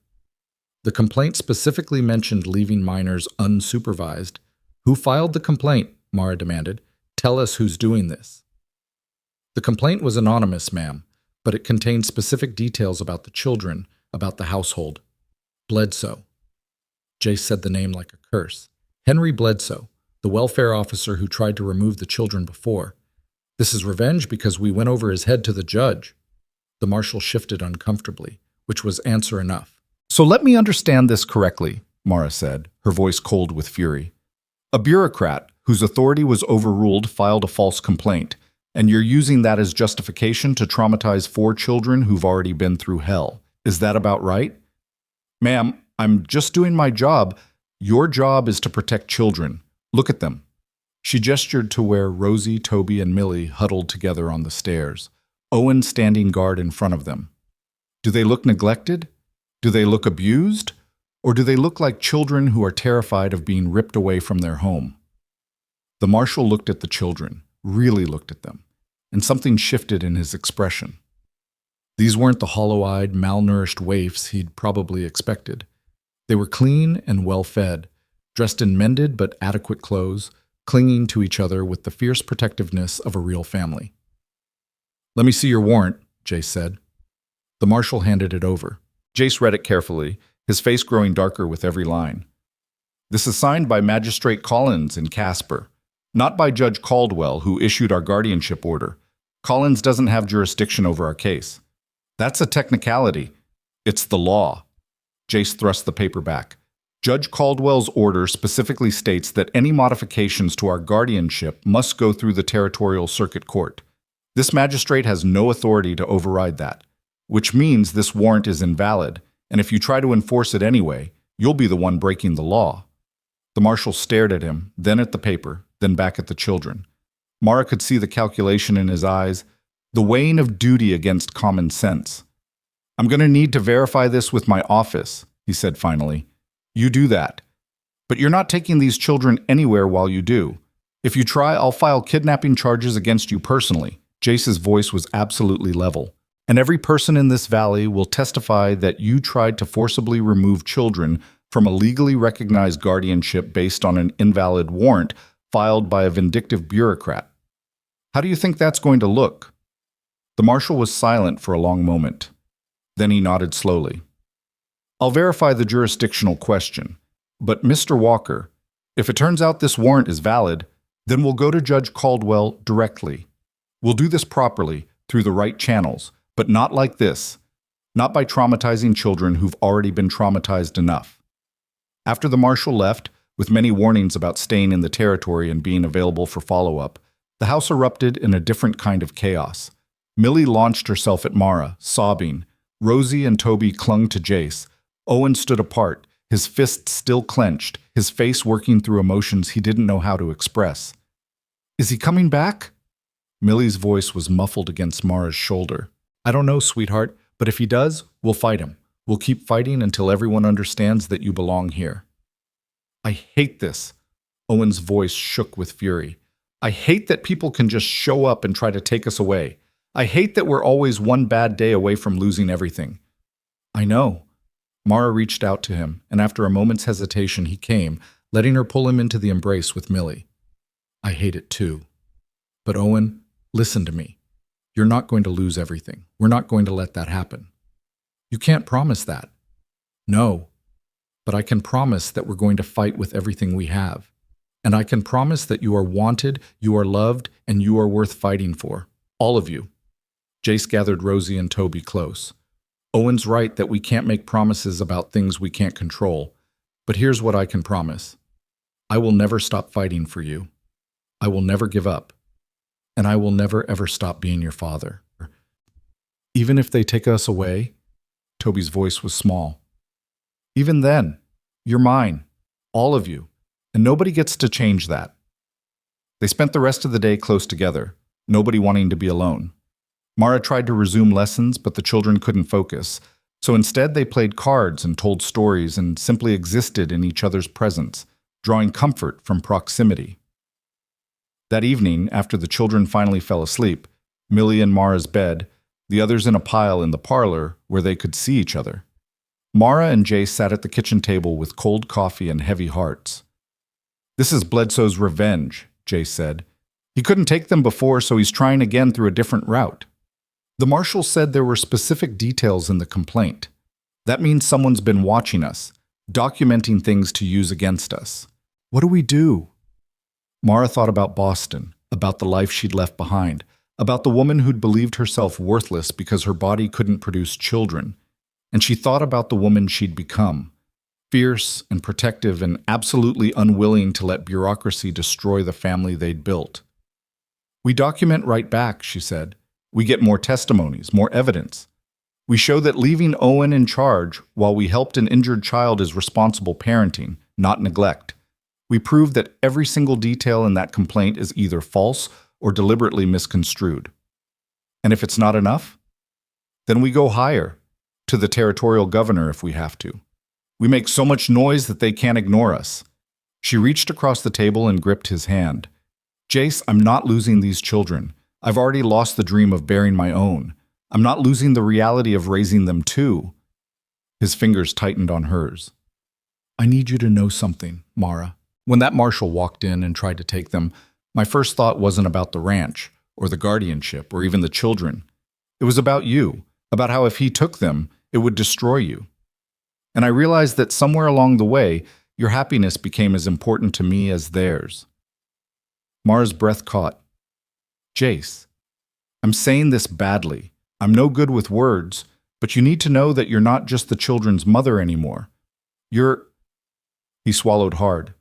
The complaint specifically mentioned leaving minors unsupervised. Who filed the complaint? Mara demanded. Tell us who's doing this. The complaint was anonymous, ma'am, but it contained specific details about the children, about the household. Bledsoe. Jace said the name like a curse. Henry Bledsoe, the welfare officer who tried to remove the children before. This is revenge because we went over his head to the judge. The marshal shifted uncomfortably, which was answer enough. So let me understand this correctly, Mara said, her voice cold with fury. A bureaucrat whose authority was overruled filed a false complaint, and you're using that as justification to traumatize 4 children who've already been through hell. Is that about right? Ma'am, I'm just doing my job. Your job is to protect children. Look at them. She gestured to where Rosie, Toby, and Millie huddled together on the stairs, Owen standing guard in front of them. Do they look neglected? Do they look abused? Or do they look like children who are terrified of being ripped away from their home? The marshal looked at the children, really looked at them, and something shifted in his expression. These weren't the hollow-eyed, malnourished waifs he'd probably expected. They were clean and well-fed, dressed in mended but adequate clothes, clinging to each other with the fierce protectiveness of a real family. Let me see your warrant, Jace said. The marshal handed it over. Jace read it carefully, his face growing darker with every line. This is signed by Magistrate Collins in Casper, not by Judge Caldwell, who issued our guardianship order. Collins doesn't have jurisdiction over our case. That's a technicality. It's the law. Jace thrust the paper back. Judge Caldwell's order specifically states that any modifications to our guardianship must go through the Territorial Circuit Court. This magistrate has no authority to override that, which means this warrant is invalid, and if you try to enforce it anyway, you'll be the one breaking the law. The marshal stared at him, then at the paper, then back at the children. Mara could see the calculation in his eyes, the weighing of duty against common sense. I'm going to need to verify this with my office, he said finally. You do that. But you're not taking these children anywhere while you do. If you try, I'll file kidnapping charges against you personally. Jace's voice was absolutely level. And every person in this valley will testify that you tried to forcibly remove children from a legally recognized guardianship based on an invalid warrant filed by a vindictive bureaucrat. How do you think that's going to look? The marshal was silent for a long moment. Then he nodded slowly. I'll verify the jurisdictional question, but Mr. Walker, if it turns out this warrant is valid, then we'll go to Judge Caldwell directly. We'll do this properly, through the right channels, but not like this, not by traumatizing children who've already been traumatized enough. After the marshal left, with many warnings about staying in the territory and being available for follow-up, the house erupted in a different kind of chaos. Millie launched herself at Mara, sobbing. Rosie and Toby clung to Jace. Owen stood apart, his fists still clenched, his face working through emotions he didn't know how to express. Is he coming back? Millie's voice was muffled against Mara's shoulder. I don't know, sweetheart, but if he does, we'll fight him. We'll keep fighting until everyone understands that you belong here. I hate this. Owen's voice shook with fury. I hate that people can just show up and try to take us away. I hate that we're always one bad day away from losing everything. I know. Mara reached out to him, and after a moment's hesitation he came, letting her pull him into the embrace with Millie. I hate it too. But Owen, listen to me. You're not going to lose everything. We're not going to let that happen. You can't promise that. No. But I can promise that we're going to fight with everything we have. And I can promise that you are wanted, you are loved, and you are worth fighting for. All of you. Jace gathered Rosie and Toby close. Owen's right that we can't make promises about things we can't control. But here's what I can promise. I will never stop fighting for you. I will never give up. And I will never ever stop being your father. Even if they take us away, Toby's voice was small. Even then, you're mine, all of you, and nobody gets to change that. They spent the rest of the day close together, nobody wanting to be alone. Mara tried to resume lessons, but the children couldn't focus, so instead they played cards and told stories and simply existed in each other's presence, drawing comfort from proximity. That evening, after the children finally fell asleep, Millie in Mara's bed, the others in a pile in the parlor where they could see each other. Mara and Jace sat at the kitchen table with cold coffee and heavy hearts. This is Bledsoe's revenge, Jace said. He couldn't take them before, so he's trying again through a different route. The marshal said there were specific details in the complaint. That means someone's been watching us, documenting things to use against us. What do we do? Mara thought about Boston, about the life she'd left behind, about the woman who'd believed herself worthless because her body couldn't produce children. And she thought about the woman she'd become, fierce and protective and absolutely unwilling to let bureaucracy destroy the family they'd built. We document right back, she said. We get more testimonies, more evidence. We show that leaving Owen in charge while we helped an injured child is responsible parenting, not neglect. We prove that every single detail in that complaint is either false or deliberately misconstrued. And if it's not enough, then we go higher, to the territorial governor if we have to. We make so much noise that they can't ignore us. She reached across the table and gripped his hand. Jace, I'm not losing these children. I've already lost the dream of bearing my own. I'm not losing the reality of raising them too. His fingers tightened on hers. I need you to know something, Mara. When that marshal walked in and tried to take them, my first thought wasn't about the ranch, or the guardianship, or even the children. It was about you, about how if he took them, it would destroy you. And I realized that somewhere along the way, your happiness became as important to me as theirs. Mara's breath caught. Jace, I'm saying this badly. I'm no good with words, but you need to know that you're not just the children's mother anymore. He swallowed hard.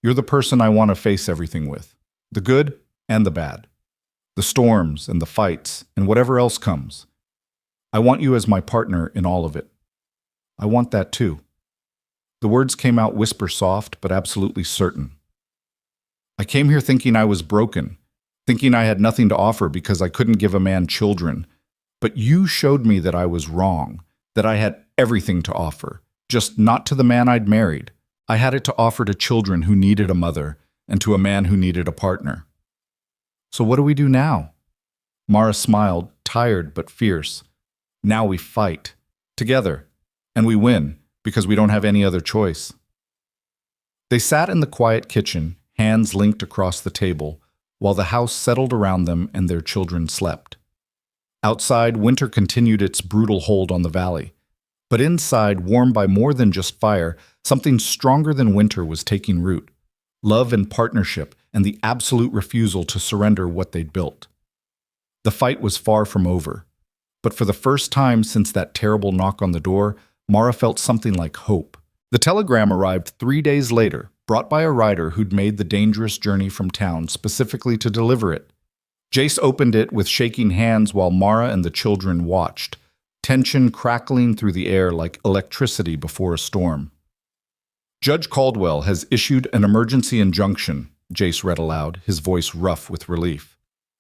You're the person I want to face everything with, the good and the bad, the storms and the fights and whatever else comes. I want you as my partner in all of it. I want that too. The words came out whisper soft, but absolutely certain. I came here thinking I was broken, thinking I had nothing to offer because I couldn't give a man children. But you showed me that I was wrong, that I had everything to offer, just not to the man I'd married. I had it to offer to children who needed a mother and to a man who needed a partner. So what do we do now? Mara smiled, tired but fierce. Now we fight. Together. And we win. Because we don't have any other choice. They sat in the quiet kitchen, hands linked across the table, while the house settled around them and their children slept. Outside, winter continued its brutal hold on the valley. But inside, warmed by more than just fire, something stronger than winter was taking root. Love and partnership, and the absolute refusal to surrender what they'd built. The fight was far from over. But for the first time since that terrible knock on the door, Mara felt something like hope. The telegram arrived 3 days later, brought by a rider who'd made the dangerous journey from town specifically to deliver it. Jace opened it with shaking hands while Mara and the children watched, tension crackling through the air like electricity before a storm. Judge Caldwell has issued an emergency injunction, Jace read aloud, his voice rough with relief.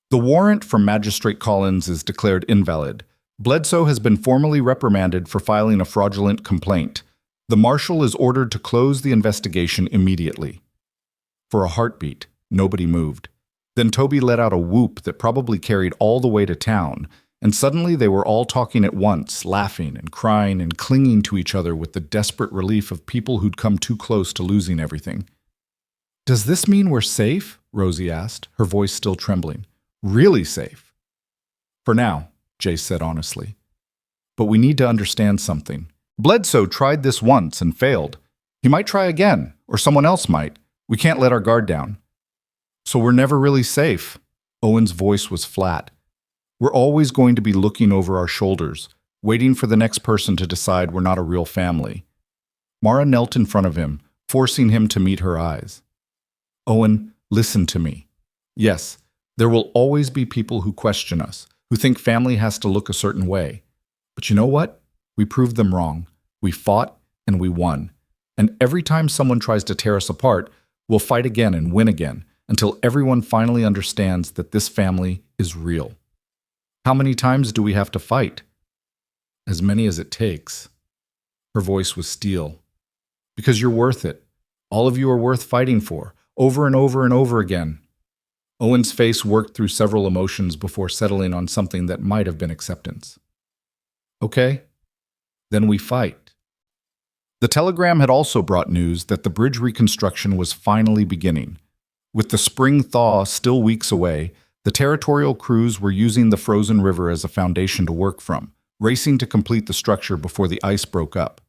The warrant from Magistrate Collins is declared invalid. Bledsoe has been formally reprimanded for filing a fraudulent complaint. The marshal is ordered to close the investigation immediately. For a heartbeat, nobody moved. Then Toby let out a whoop that probably carried all the way to town, and suddenly they were all talking at once, laughing and crying and clinging to each other with the desperate relief of people who'd come too close to losing everything. "Does this mean we're safe?" Rosie asked, her voice still trembling. "Really safe?" "For now," Jace said honestly. "But we need to understand something. Bledsoe tried this once and failed. He might try again, or someone else might. We can't let our guard down." "So we're never really safe." Owen's voice was flat. "We're always going to be looking over our shoulders, waiting for the next person to decide we're not a real family." Mara knelt in front of him, forcing him to meet her eyes. "Owen, listen to me. Yes, there will always be people who question us, who think family has to look a certain way. But you know what? We proved them wrong. We fought and we won. And every time someone tries to tear us apart, we'll fight again and win again, until everyone finally understands that this family is real. How many times do we have to fight?" "As many as it takes." Her voice was steel. "Because you're worth it. All of you are worth fighting for, over and over and over again." Owen's face worked through several emotions before settling on something that might have been acceptance. "Okay, then we fight." The telegram had also brought news that the bridge reconstruction was finally beginning. With the spring thaw still weeks away, the territorial crews were using the frozen river as a foundation to work from, racing to complete the structure before the ice broke up.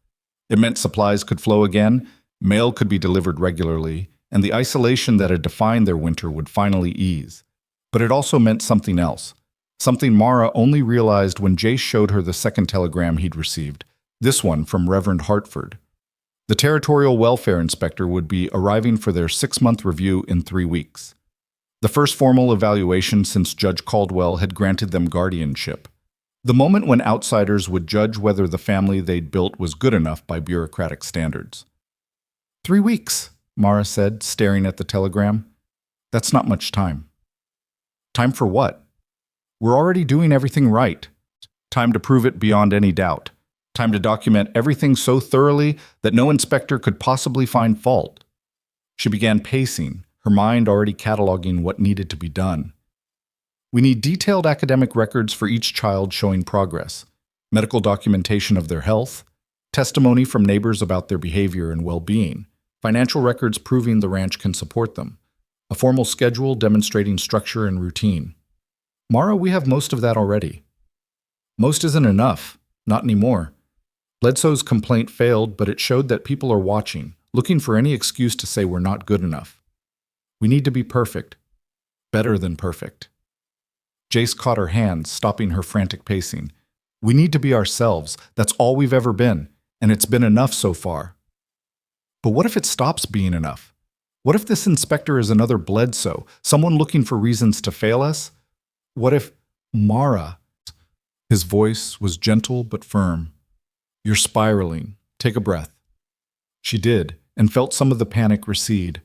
It meant supplies could flow again, mail could be delivered regularly, and the isolation that had defined their winter would finally ease. But it also meant something else, something Mara only realized when Jace showed her the second telegram he'd received, this one from Reverend Hartford. The territorial welfare inspector would be arriving for their 6-month review in 3 weeks. The first formal evaluation since Judge Caldwell had granted them guardianship. The moment when outsiders would judge whether the family they'd built was good enough by bureaucratic standards. 3 weeks, Mara said, staring at the telegram. "That's not much time." "Time for what?" "We're already doing everything right. Time to prove it beyond any doubt. Time to document everything so thoroughly that no inspector could possibly find fault." She began pacing, her mind already cataloging what needed to be done. "We need detailed academic records for each child showing progress, medical documentation of their health, testimony from neighbors about their behavior and well-being, financial records proving the ranch can support them, a formal schedule demonstrating structure and routine." "Mara, we have most of that already." "Most isn't enough. Not anymore. Bledsoe's complaint failed, but it showed that people are watching, looking for any excuse to say we're not good enough. We need to be perfect. Better than perfect." Jace caught her hand, stopping her frantic pacing. "We need to be ourselves. That's all we've ever been, and it's been enough so far." "But what if it stops being enough? What if this inspector is another Bledsoe, someone looking for reasons to fail us? What if Mara?" His voice was gentle but firm. "You're spiraling. Take a breath." She did, and felt some of the panic recede.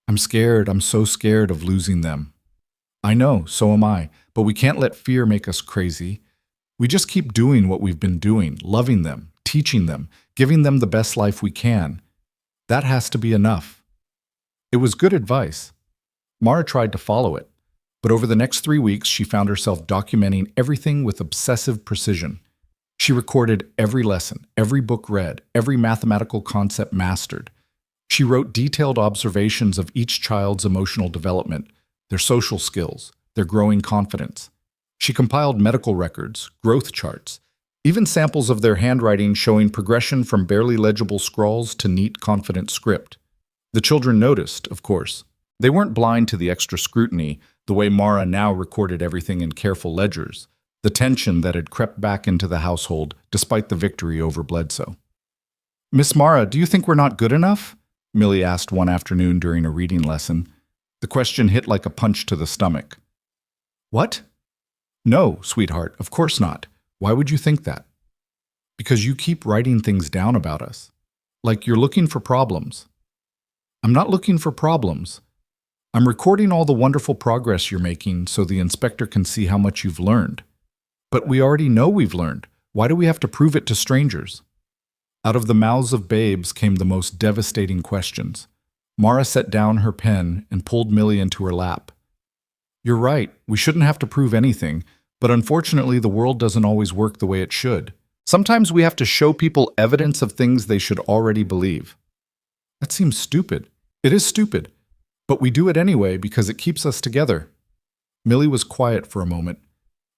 "I'm scared. I'm so scared of losing them." "I know, so am I, but we can't let fear make us crazy. We just keep doing what we've been doing, loving them, teaching them, giving them the best life we can. That has to be enough." It was good advice. Mara tried to follow it, but over the next 3 weeks she found herself documenting everything with obsessive precision. She recorded every lesson, every book read, every mathematical concept mastered. She wrote detailed observations of each child's emotional development, their social skills, their growing confidence. She compiled medical records, growth charts, even samples of their handwriting showing progression from barely legible scrawls to neat, confident script. The children noticed, of course. They weren't blind to the extra scrutiny, the way Mara now recorded everything in careful ledgers, the tension that had crept back into the household despite the victory over Bledsoe. "Miss Mara, do you think we're not good enough?" Millie asked one afternoon during a reading lesson. The question hit like a punch to the stomach. "What?" "No, sweetheart, of course not. Why would you think that?" "Because you keep writing things down about us. Like you're looking for problems." "I'm not looking for problems. I'm recording all the wonderful progress you're making so the inspector can see how much you've learned." "But we already know we've learned. Why do we have to prove it to strangers?" Out of the mouths of babes came the most devastating questions. Mara set down her pen and pulled Millie into her lap. "You're right, we shouldn't have to prove anything, but unfortunately the world doesn't always work the way it should. Sometimes we have to show people evidence of things they should already believe." "That seems stupid." "It is stupid, but we do it anyway because it keeps us together." Millie was quiet for a moment,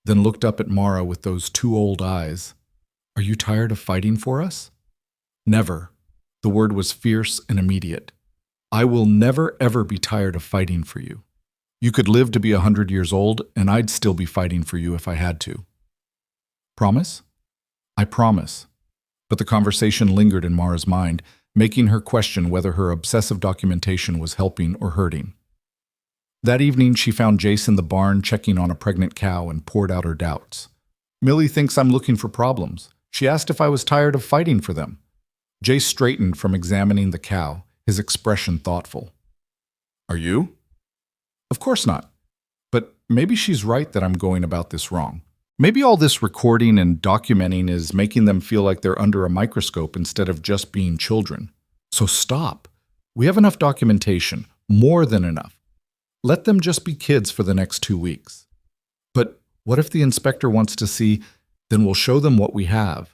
then looked up at Mara with those two old eyes. "Are you tired of fighting for us?" "Never." The word was fierce and immediate. "I will never, ever be tired of fighting for you. You could live to be 100 years old, and I'd still be fighting for you if I had to." "Promise?" "I promise." But the conversation lingered in Mara's mind, making her question whether her obsessive documentation was helping or hurting. That evening, she found Jace in the barn checking on a pregnant cow and poured out her doubts. "Millie thinks I'm looking for problems. She asked if I was tired of fighting for them." Jace straightened from examining the cow, his expression thoughtful. "Are you?" "Of course not. But maybe she's right that I'm going about this wrong. Maybe all this recording and documenting is making them feel like they're under a microscope instead of just being children. So stop. We have enough documentation, more than enough. Let them just be kids for the next 2 weeks." "But what if the inspector wants to see? Then we'll show them what we have."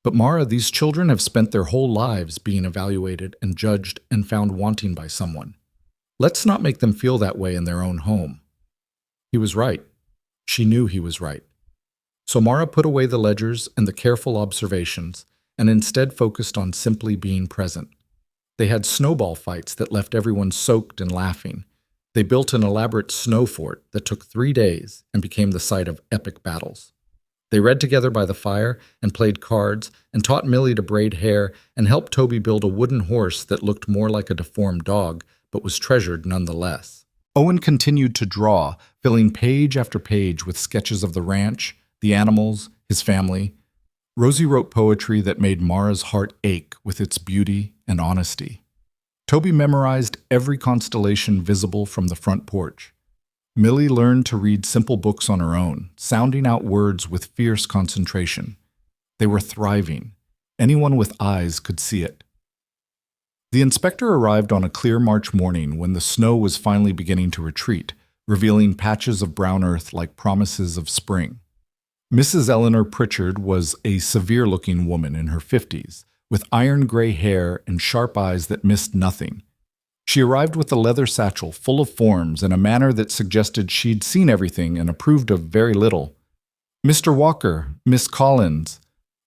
"But Mara, these children have spent their whole lives being evaluated and judged and found wanting by someone. Let's not make them feel that way in their own home." He was right. She knew he was right. So Mara put away the ledgers and the careful observations and instead focused on simply being present. They had snowball fights that left everyone soaked and laughing. They built an elaborate snow fort that took 3 days and became the site of epic battles. They read together by the fire and played cards and taught Millie to braid hair and helped Toby build a wooden horse that looked more like a deformed dog but was treasured nonetheless. Owen continued to draw, filling page after page with sketches of the ranch, the animals, his family. Rosie wrote poetry that made Mara's heart ache with its beauty and honesty. Toby memorized every constellation visible from the front porch. Millie learned to read simple books on her own, sounding out words with fierce concentration. They were thriving. Anyone with eyes could see it. The inspector arrived on a clear March morning when the snow was finally beginning to retreat, revealing patches of brown earth like promises of spring. Mrs. Eleanor Pritchard was a severe-looking woman in her 50s, with iron-gray hair and sharp eyes that missed nothing. She arrived with a leather satchel full of forms and a manner that suggested she'd seen everything and approved of very little. "Mr. Walker, Miss Collins."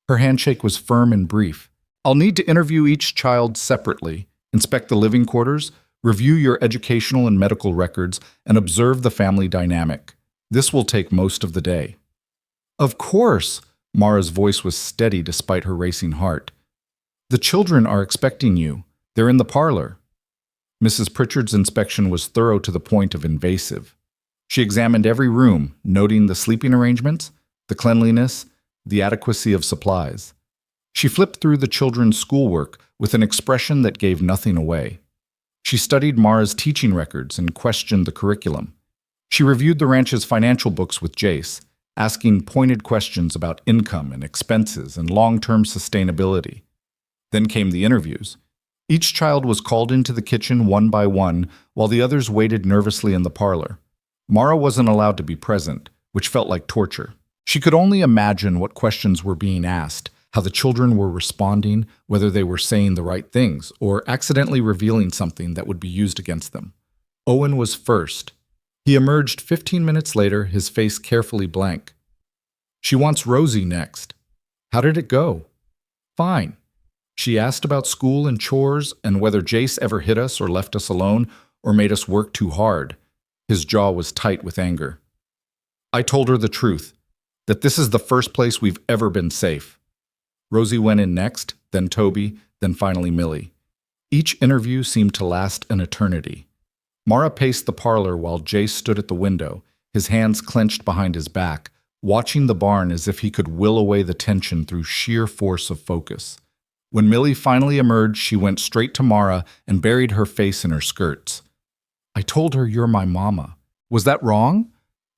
Her handshake was firm and brief. "I'll need to interview each child separately, inspect the living quarters, review your educational and medical records, and observe the family dynamic. This will take most of the day." "Of course," Mara's voice was steady despite her racing heart. "The children are expecting you. They're in the parlor." Mrs. Pritchard's inspection was thorough to the point of invasive. She examined every room, noting the sleeping arrangements, the cleanliness, the adequacy of supplies. She flipped through the children's schoolwork with an expression that gave nothing away. She studied Mara's teaching records and questioned the curriculum. She reviewed the ranch's financial books with Jace, asking pointed questions about income and expenses and long-term sustainability. Then came the interviews. Each child was called into the kitchen one by one, while the others waited nervously in the parlor. Mara wasn't allowed to be present, which felt like torture. She could only imagine what questions were being asked, how the children were responding, whether they were saying the right things, or accidentally revealing something that would be used against them. Owen was first. He emerged 15 minutes later, his face carefully blank. She wants Rosie next. How did it go? Fine. She asked about school and chores and whether Jace ever hit us or left us alone or made us work too hard. His jaw was tight with anger. I told her the truth, that this is the first place we've ever been safe. Rosie went in next, then Toby, then finally Millie. Each interview seemed to last an eternity. Mara paced the parlor while Jace stood at the window, his hands clenched behind his back, watching the barn as if he could will away the tension through sheer force of focus. When Millie finally emerged, she went straight to Mara and buried her face in her skirts. I told her you're my mama. Was that wrong?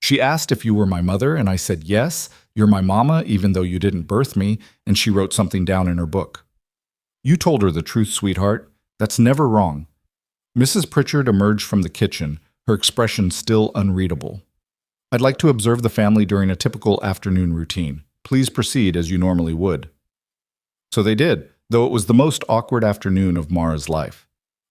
She asked if you were my mother, and I said yes, you're my mama, even though you didn't birth me, and she wrote something down in her book. You told her the truth, sweetheart. That's never wrong. Mrs. Pritchard emerged from the kitchen, her expression still unreadable. I'd like to observe the family during a typical afternoon routine. Please proceed as you normally would. So they did, though it was the most awkward afternoon of Mara's life.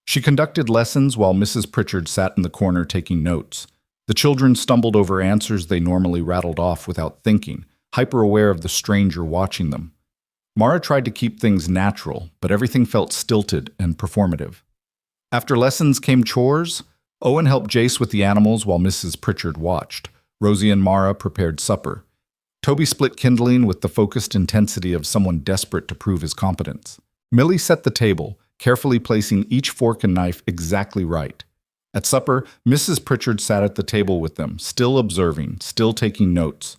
She conducted lessons while Mrs. Pritchard sat in the corner taking notes. The children stumbled over answers they normally rattled off without thinking, hyper-aware of the stranger watching them. Mara tried to keep things natural, but everything felt stilted and performative. After lessons came chores. Owen helped Jace with the animals while Mrs. Pritchard watched. Rosie and Mara prepared supper. Toby split kindling with the focused intensity of someone desperate to prove his competence. Millie set the table, carefully placing each fork and knife exactly right. At supper, Mrs. Pritchard sat at the table with them, still observing, still taking notes.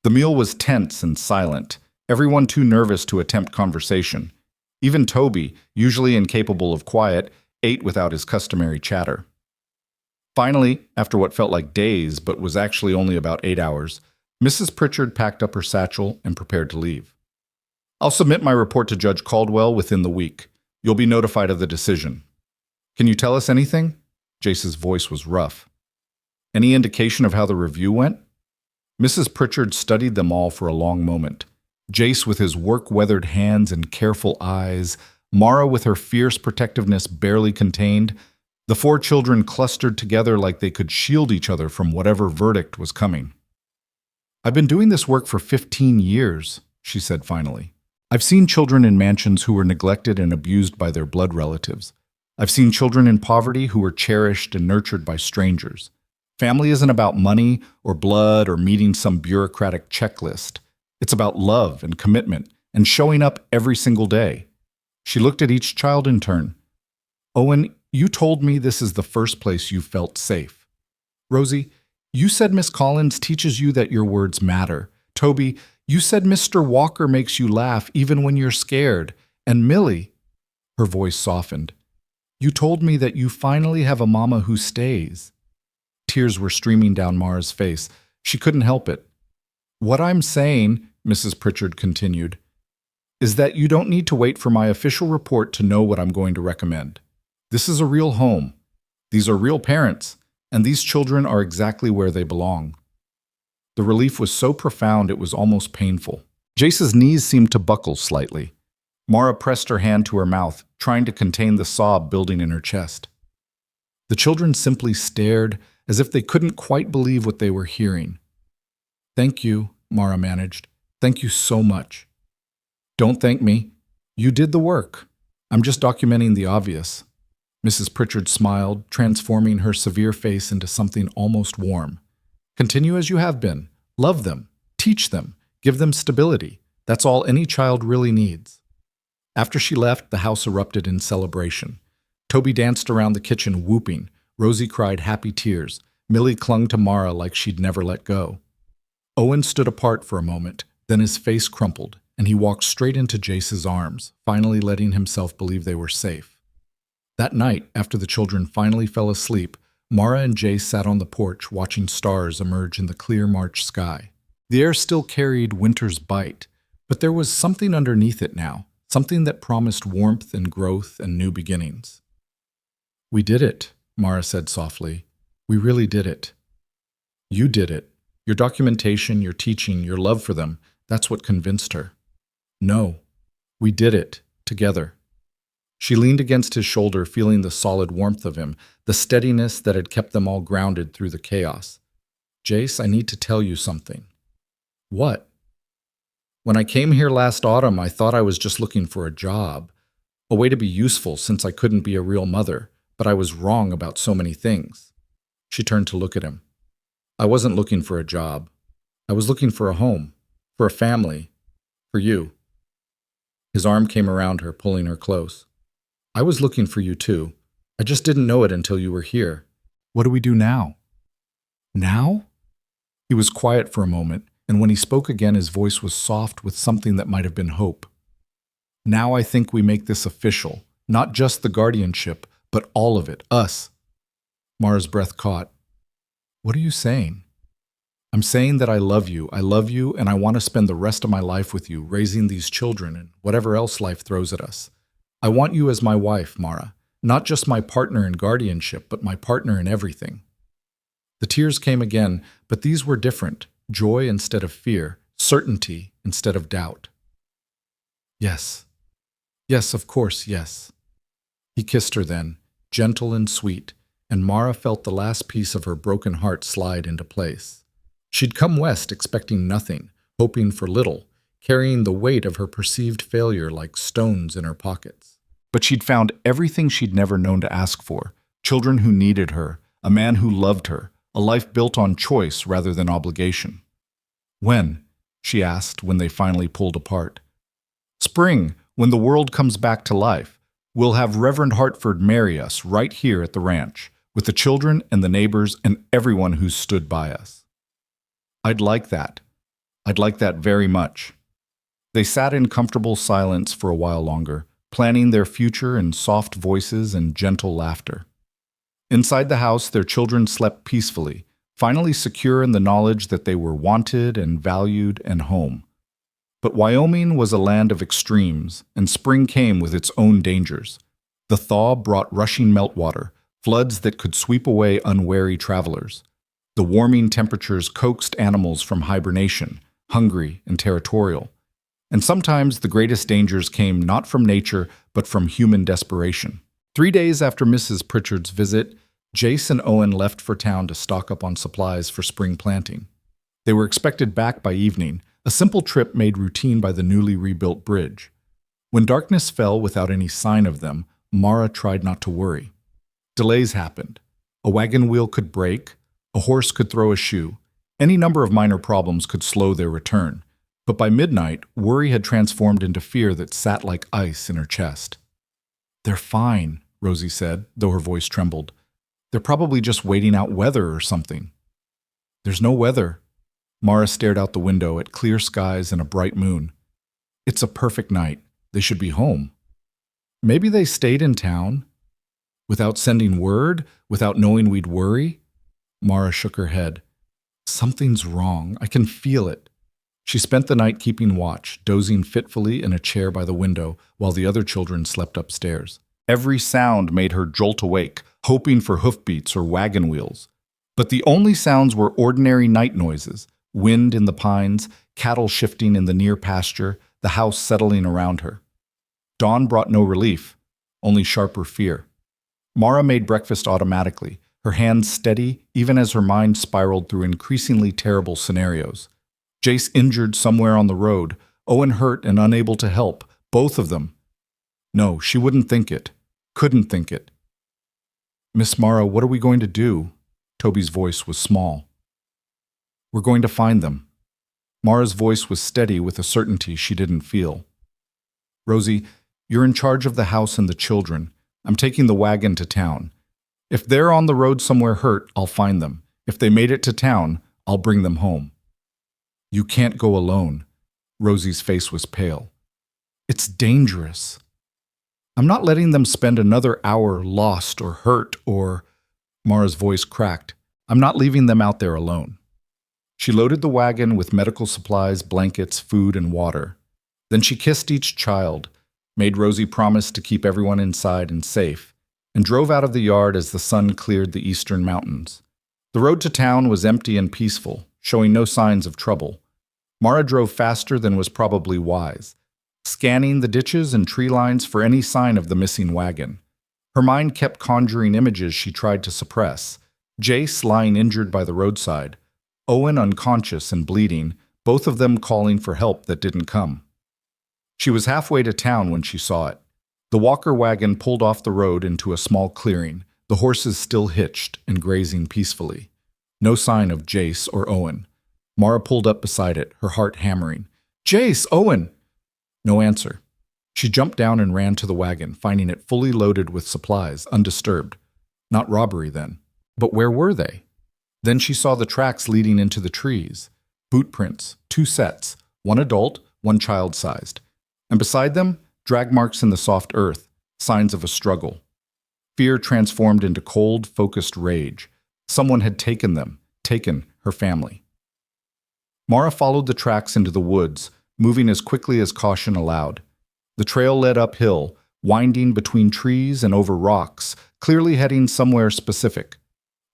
The meal was tense and silent, everyone too nervous to attempt conversation. Even Toby, usually incapable of quiet, ate without his customary chatter. Finally, after what felt like days but was actually only about 8 hours, Mrs. Pritchard packed up her satchel and prepared to leave. I'll submit my report to Judge Caldwell within the week. You'll be notified of the decision. Can you tell us anything? Jace's voice was rough. Any indication of how the review went? Mrs. Pritchard studied them all for a long moment. Jace with his work-weathered hands and careful eyes, Mara with her fierce protectiveness barely contained, the four children clustered together like they could shield each other from whatever verdict was coming. I've been doing this work for 15 years, she said finally. I've seen children in mansions who were neglected and abused by their blood relatives. I've seen children in poverty who were cherished and nurtured by strangers. Family isn't about money or blood or meeting some bureaucratic checklist. It's about love and commitment and showing up every single day. She looked at each child in turn. Owen, you told me this is the first place you felt safe. Rosie, you said Miss Collins teaches you that your words matter. Toby, you said Mr. Walker makes you laugh even when you're scared. And Millie, her voice softened, you told me that you finally have a mama who stays. Tears were streaming down Mara's face. She couldn't help it. What I'm saying, Mrs. Pritchard continued, is that you don't need to wait for my official report to know what I'm going to recommend. This is a real home. These are real parents, and these children are exactly where they belong. The relief was so profound it was almost painful. Jace's knees seemed to buckle slightly. Mara pressed her hand to her mouth, trying to contain the sob building in her chest. The children simply stared, as if they couldn't quite believe what they were hearing. Thank you, Mara managed. Thank you so much. Don't thank me. You did the work. I'm just documenting the obvious. Mrs. Pritchard smiled, transforming her severe face into something almost warm. Continue as you have been. Love them. Teach them. Give them stability. That's all any child really needs. After she left, the house erupted in celebration. Toby danced around the kitchen whooping. Rosie cried happy tears. Millie clung to Mara like she'd never let go. Owen stood apart for a moment, then his face crumpled, and he walked straight into Jace's arms, finally letting himself believe they were safe. That night, after the children finally fell asleep, Mara and Jace sat on the porch watching stars emerge in the clear March sky. The air still carried winter's bite, but there was something underneath it now, something that promised warmth and growth and new beginnings. We did it, Mara said softly. We really did it. You did it, Your documentation, your teaching, your love for them, that's what convinced her. No, we did it, together. She leaned against his shoulder, feeling the solid warmth of him, the steadiness that had kept them all grounded through the chaos. Jace, I need to tell you something. What? When I came here last autumn, I thought I was just looking for a job, a way to be useful since I couldn't be a real mother, but I was wrong about so many things. She turned to look at him. I wasn't looking for a job. I was looking for a home, for a family, for you. His arm came around her, pulling her close. I was looking for you too. I just didn't know it until you were here. What do we do now? Now? He was quiet for a moment, and when he spoke again, his voice was soft with something that might have been hope. Now I think we make this official, not just the guardianship, but all of it, us. Mara's breath caught. What are you saying? I'm saying that I love you, and I want to spend the rest of my life with you, raising these children and whatever else life throws at us. I want you as my wife, Mara, not just my partner in guardianship, but my partner in everything. The tears came again, but these were different, joy instead of fear, certainty instead of doubt. Yes. Yes, of course, yes. He kissed her then, gentle and sweet, and Mara felt the last piece of her broken heart slide into place. She'd come west expecting nothing, hoping for little, carrying the weight of her perceived failure like stones in her pockets. But she'd found everything she'd never known to ask for, children who needed her, a man who loved her, a life built on choice rather than obligation. When? She asked when they finally pulled apart. Spring, when the world comes back to life. We'll have Reverend Hartford marry us right here at the ranch, with the children and the neighbors and everyone who's stood by us. I'd like that. I'd like that very much. They sat in comfortable silence for a while longer, planning their future in soft voices and gentle laughter. Inside the house, their children slept peacefully, finally secure in the knowledge that they were wanted and valued and home. But Wyoming was a land of extremes, and spring came with its own dangers. The thaw brought rushing meltwater, floods that could sweep away unwary travelers. The warming temperatures coaxed animals from hibernation, hungry and territorial. And sometimes the greatest dangers came not from nature, but from human desperation. 3 days after Mrs. Pritchard's visit, Jace and Owen left for town to stock up on supplies for spring planting. They were expected back by evening, a simple trip made routine by the newly rebuilt bridge. When darkness fell without any sign of them, Mara tried not to worry. Delays happened. A wagon wheel could break, a horse could throw a shoe. Any number of minor problems could slow their return. But by midnight, worry had transformed into fear that sat like ice in her chest. They're fine, Rosie said, though her voice trembled. They're probably just waiting out weather or something. There's no weather. Mara stared out the window at clear skies and a bright moon. It's a perfect night. They should be home. Maybe they stayed in town. Without sending word, without knowing we'd worry? Mara shook her head. Something's wrong. I can feel it. She spent the night keeping watch, dozing fitfully in a chair by the window while the other children slept upstairs. Every sound made her jolt awake, hoping for hoofbeats or wagon wheels. But the only sounds were ordinary night noises, wind in the pines, cattle shifting in the near pasture, the house settling around her. Dawn brought no relief, only sharper fear. Mara made breakfast automatically, her hands steady even as her mind spiraled through increasingly terrible scenarios. Jace injured somewhere on the road, Owen hurt and unable to help, both of them. No, she wouldn't think it, couldn't think it. Miss Mara, what are we going to do? Toby's voice was small. We're going to find them. Mara's voice was steady with a certainty she didn't feel. Rosie, you're in charge of the house and the children. I'm taking the wagon to town. If they're on the road somewhere hurt, I'll find them. If they made it to town, I'll bring them home. You can't go alone. Rosie's face was pale. It's dangerous. I'm not letting them spend another hour lost or hurt or... Mara's voice cracked. I'm not leaving them out there alone. She loaded the wagon with medical supplies, blankets, food, and water. Then she kissed each child, made Rosie promise to keep everyone inside and safe, and drove out of the yard as the sun cleared the eastern mountains. The road to town was empty and peaceful, showing no signs of trouble. Mara drove faster than was probably wise, scanning the ditches and tree lines for any sign of the missing wagon. Her mind kept conjuring images she tried to suppress. Jace lying injured by the roadside, Owen unconscious and bleeding, both of them calling for help that didn't come. She was halfway to town when she saw it. The Walker wagon pulled off the road into a small clearing, the horses still hitched and grazing peacefully. No sign of Jace or Owen. Mara pulled up beside it, her heart hammering. "Jace! Owen!" No answer. She jumped down and ran to the wagon, finding it fully loaded with supplies, undisturbed. Not robbery, then. But where were they? Then she saw the tracks leading into the trees. Boot prints, 2 sets, one adult, one child-sized. And beside them, drag marks in the soft earth, signs of a struggle. Fear transformed into cold, focused rage. Someone had taken them, taken her family. Mara followed the tracks into the woods, moving as quickly as caution allowed. The trail led uphill, winding between trees and over rocks, clearly heading somewhere specific.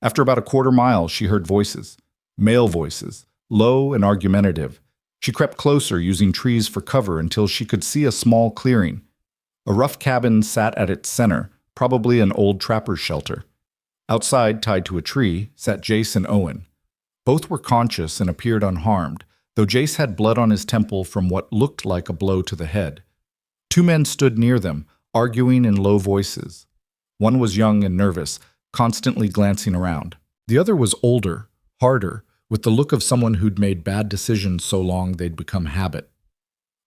After about a quarter mile, she heard voices, male voices, low and argumentative. She crept closer, using trees for cover until she could see a small clearing. A rough cabin sat at its center, probably an old trapper's shelter. Outside, tied to a tree, sat Jace and Owen. Both were conscious and appeared unharmed, though Jace had blood on his temple from what looked like a blow to the head. 2 men stood near them, arguing in low voices. One was young and nervous, constantly glancing around. The other was older, harder, with the look of someone who'd made bad decisions so long they'd become habit.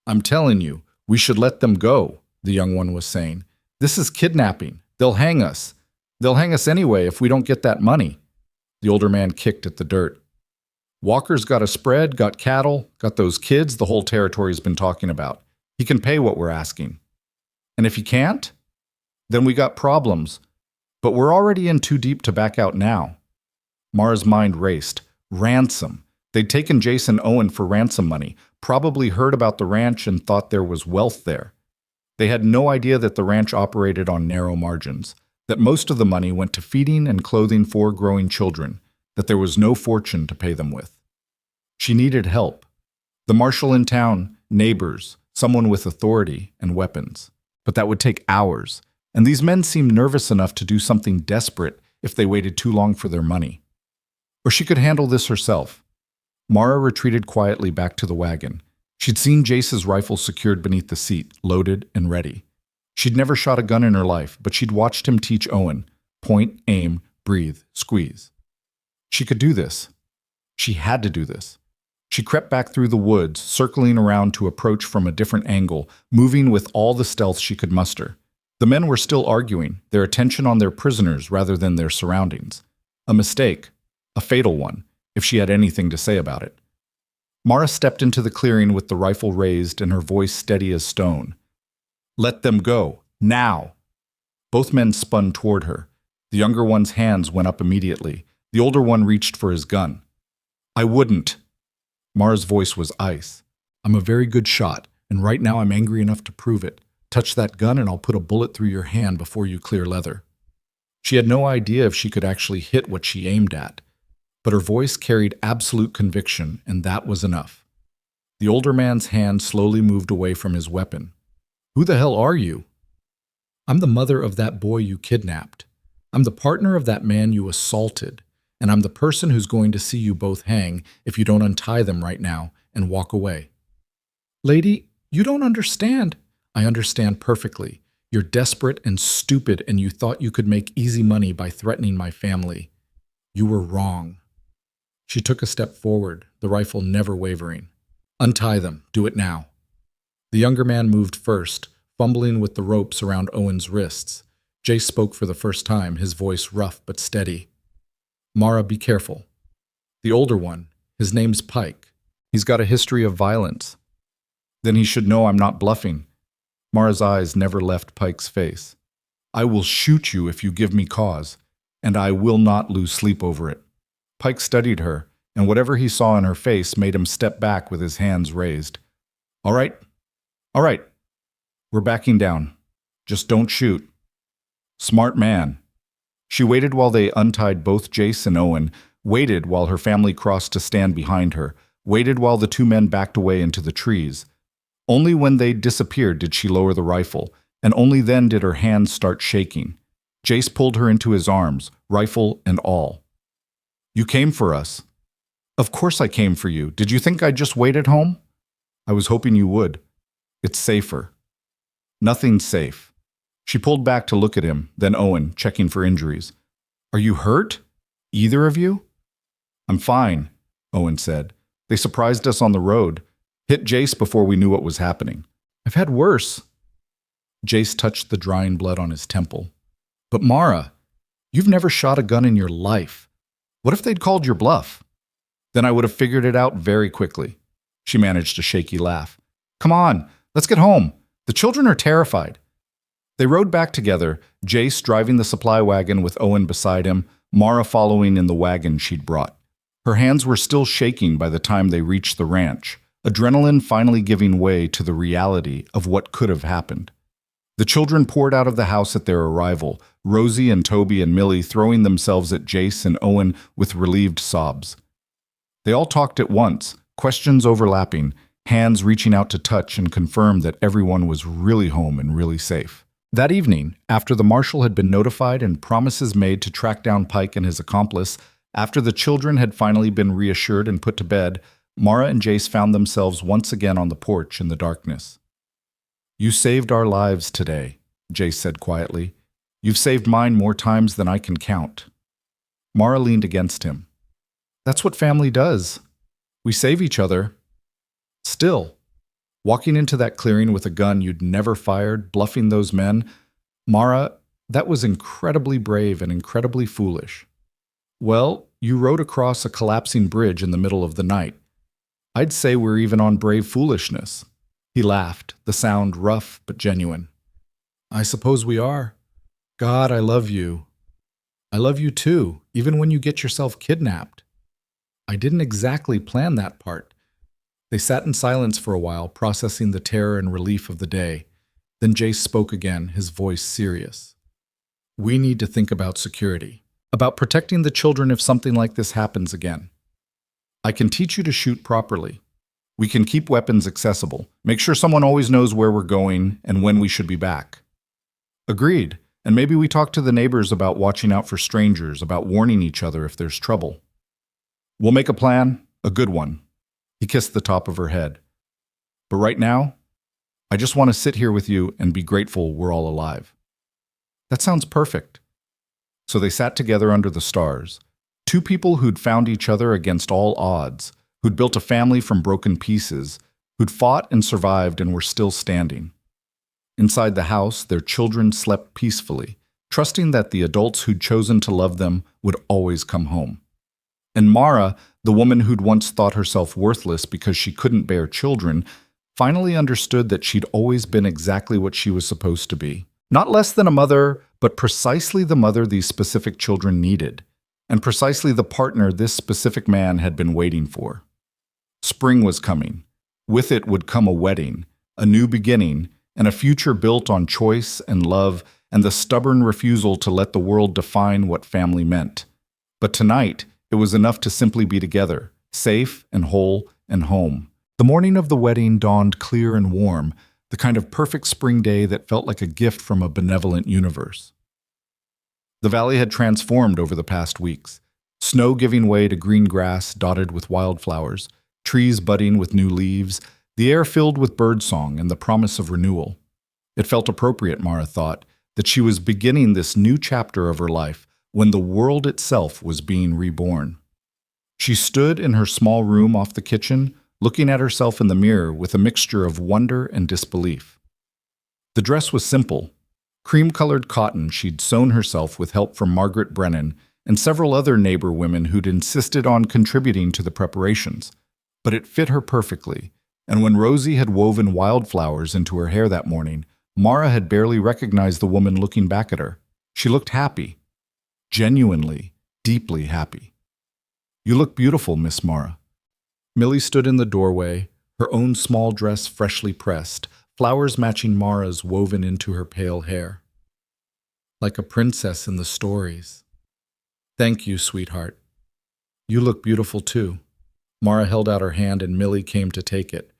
"I'm telling you, we should let them go," the young one was saying. "This is kidnapping. They'll hang us. They'll hang us anyway if we don't get that money." The older man kicked at the dirt. "Walker's got a spread, got cattle, got those kids the whole territory's been talking about. He can pay what we're asking. And if he can't, then we got problems. But we're already in too deep to back out now." Mara's mind raced. Ransom. They'd taken Jason Owen for ransom money, probably heard about the ranch and thought there was wealth there. They had no idea that the ranch operated on narrow margins, that most of the money went to feeding and clothing 4 growing children, that there was no fortune to pay them with. She needed help. The marshal in town, neighbors, someone with authority and weapons. But that would take hours, and these men seemed nervous enough to do something desperate if they waited too long for their money. Or she could handle this herself. Mara retreated quietly back to the wagon. She'd seen Jace's rifle secured beneath the seat, loaded and ready. She'd never shot a gun in her life, but she'd watched him teach Owen. Point, aim, breathe, squeeze. She could do this. She had to do this. She crept back through the woods, circling around to approach from a different angle, moving with all the stealth she could muster. The men were still arguing, their attention on their prisoners rather than their surroundings. A mistake, a fatal one, if she had anything to say about it. Mara stepped into the clearing with the rifle raised and her voice steady as stone. "Let them go, now!" Both men spun toward her. The younger one's hands went up immediately. The older one reached for his gun. "I wouldn't." Mara's voice was ice. "I'm a very good shot, and right now I'm angry enough to prove it. Touch that gun and I'll put a bullet through your hand before you clear leather." She had no idea if she could actually hit what she aimed at, but her voice carried absolute conviction, and that was enough. The older man's hand slowly moved away from his weapon. "Who the hell are you?" "I'm the mother of that boy you kidnapped. I'm the partner of that man you assaulted. And I'm the person who's going to see you both hang if you don't untie them right now and walk away." "Lady, you don't understand." "I understand perfectly. You're desperate and stupid, and you thought you could make easy money by threatening my family. You were wrong." She took a step forward, the rifle never wavering. "Untie them. Do it now." The younger man moved first, fumbling with the ropes around Owen's wrists. Jace spoke for the first time, his voice rough but steady. "Mara, be careful. The older one, his name's Pike. He's got a history of violence." "Then he should know I'm not bluffing." Mara's eyes never left Pike's face. "I will shoot you if you give me cause, and I will not lose sleep over it." Pike studied her, and whatever he saw in her face made him step back with his hands raised. All right. We're backing down. Just don't shoot." "Smart man." She waited while they untied both Jace and Owen, waited while her family crossed to stand behind her, waited while the two men backed away into the trees. Only when they disappeared did she lower the rifle, and only then did her hands start shaking. Jace pulled her into his arms, rifle and all. "You came for us." "Of course I came for you. Did you think I'd just wait at home?" "I was hoping you would. It's safer." "Nothing's safe." She pulled back to look at him, then Owen, checking for injuries. "Are you hurt? Either of you?" "I'm fine," Owen said. "They surprised us on the road. Hit Jace before we knew what was happening." "I've had worse." Jace touched the drying blood on his temple. "But Mara, you've never shot a gun in your life. What if they'd called your bluff?" "Then I would have figured it out very quickly." She managed a shaky laugh. "Come on, let's get home. The children are terrified." They rode back together, Jace driving the supply wagon with Owen beside him, Mara following in the wagon she'd brought. Her hands were still shaking by the time they reached the ranch, adrenaline finally giving way to the reality of what could have happened. The children poured out of the house at their arrival, Rosie and Toby and Millie throwing themselves at Jace and Owen with relieved sobs. They all talked at once, questions overlapping, hands reaching out to touch and confirm that everyone was really home and really safe. That evening, after the marshal had been notified and promises made to track down Pike and his accomplice, after the children had finally been reassured and put to bed, Mara and Jace found themselves once again on the porch in the darkness. "You saved our lives today," Jace said quietly. "You've saved mine more times than I can count." Mara leaned against him. "That's what family does. We save each other." Still, walking into that clearing with a gun you'd never fired, bluffing those men, Mara, that was incredibly brave and incredibly foolish. "Well, you rode across a collapsing bridge in the middle of the night. I'd say we're even on brave foolishness." He laughed, the sound rough but genuine. "I suppose we are. God, I love you. I love you too, even when you get yourself kidnapped. I didn't exactly plan that part." They sat in silence for a while, processing the terror and relief of the day. Then Jace spoke again, his voice serious. "We need to think about security, about protecting the children if something like this happens again. I can teach you to shoot properly. We can keep weapons accessible, make sure someone always knows where we're going and when we should be back." "Agreed. And maybe we talk to the neighbors about watching out for strangers, about warning each other if there's trouble." "We'll make a plan, a good one." He kissed the top of her head. "But right now, I just want to sit here with you and be grateful we're all alive." "That sounds perfect." So they sat together under the stars, two people who'd found each other against all odds, who'd built a family from broken pieces, who'd fought and survived and were still standing. Inside the house, their children slept peacefully, trusting that the adults who'd chosen to love them would always come home. And Mara, the woman who'd once thought herself worthless because she couldn't bear children, finally understood that she'd always been exactly what she was supposed to be. Not less than a mother, but precisely the mother these specific children needed, and precisely the partner this specific man had been waiting for. Spring was coming. With it would come a wedding, a new beginning, and a future built on choice and love and the stubborn refusal to let the world define what family meant. But tonight, it was enough to simply be together, safe and whole and home. The morning of the wedding dawned clear and warm, the kind of perfect spring day that felt like a gift from a benevolent universe. The valley had transformed over the past weeks, snow giving way to green grass dotted with wildflowers, trees budding with new leaves, the air filled with birdsong and the promise of renewal. It felt appropriate, Mara thought, that she was beginning this new chapter of her life when the world itself was being reborn. She stood in her small room off the kitchen, looking at herself in the mirror with a mixture of wonder and disbelief. The dress was simple, cream-colored cotton she'd sewn herself with help from Margaret Brennan and several other neighbor women who'd insisted on contributing to the preparations. But it fit her perfectly, and when Rosie had woven wildflowers into her hair that morning, Mara had barely recognized the woman looking back at her. She looked happy. Genuinely, deeply happy. "You look beautiful, Miss Mara." Millie stood in the doorway, her own small dress freshly pressed, flowers matching Mara's woven into her pale hair. "Like a princess in the stories." "Thank you, sweetheart." You look beautiful too. Mara held out her hand and Millie came to take it.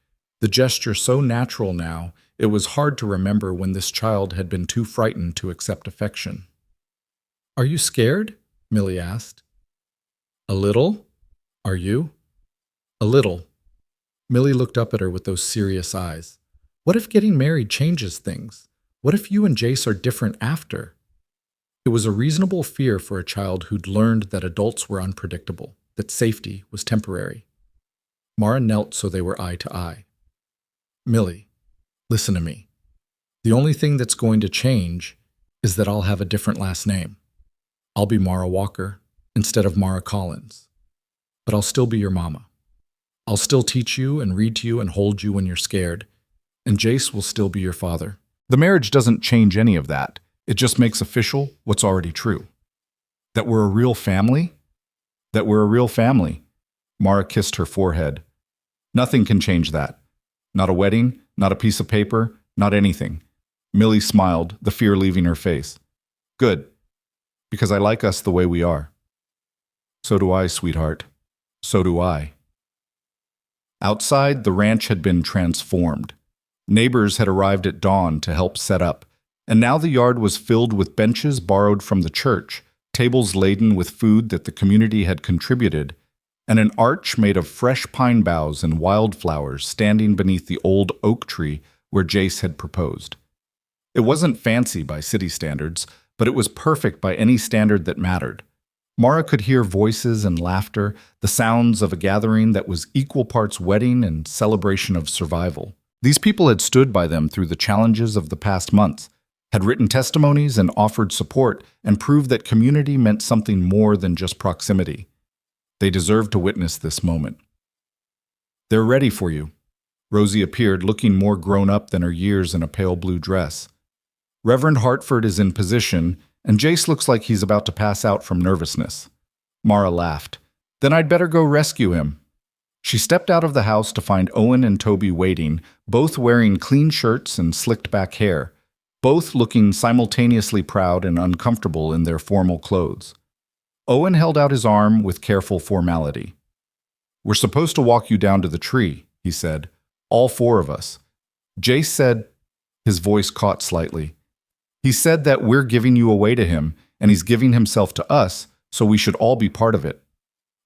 The gesture so natural now, it was hard to remember when this child had been too frightened to accept affection. Are you scared? Millie asked. A little. Are you? A little. Millie looked up at her with those serious eyes. What if getting married changes things? What if you and Jace are different after? It was a reasonable fear for a child who'd learned that adults were unpredictable, that safety was temporary. Mara knelt so they were eye to eye. Millie, listen to me. The only thing that's going to change is that I'll have a different last name. I'll be Mara Walker instead of Mara Collins. But I'll still be your mama. I'll still teach you and read to you and hold you when you're scared. And Jace will still be your father. The marriage doesn't change any of that. It just makes official what's already true. That we're a real family? That we're a real family. Mara kissed her forehead. Nothing can change that. Not a wedding, not a piece of paper, not anything. Millie smiled, the fear leaving her face. Good. Because I like us the way we are. So do I, sweetheart. So do I. Outside, the ranch had been transformed. Neighbors had arrived at dawn to help set up, and now the yard was filled with benches borrowed from the church, tables laden with food that the community had contributed, and an arch made of fresh pine boughs and wildflowers standing beneath the old oak tree where Jace had proposed. It wasn't fancy by city standards, but it was perfect by any standard that mattered. Mara could hear voices and laughter, the sounds of a gathering that was equal parts wedding and celebration of survival. These people had stood by them through the challenges of the past months, had written testimonies and offered support, and proved that community meant something more than just proximity. They deserved to witness this moment. They're ready for you. Rosie appeared, looking more grown up than her years in a pale blue dress. Reverend Hartford is in position, and Jace looks like he's about to pass out from nervousness. Mara laughed. Then I'd better go rescue him. She stepped out of the house to find Owen and Toby waiting, both wearing clean shirts and slicked back hair, both looking simultaneously proud and uncomfortable in their formal clothes. Owen held out his arm with careful formality. We're supposed to walk you down to the tree, he said, all four of us. Jace said, his voice caught slightly. He said that we're giving you away to him, and he's giving himself to us, so we should all be part of it.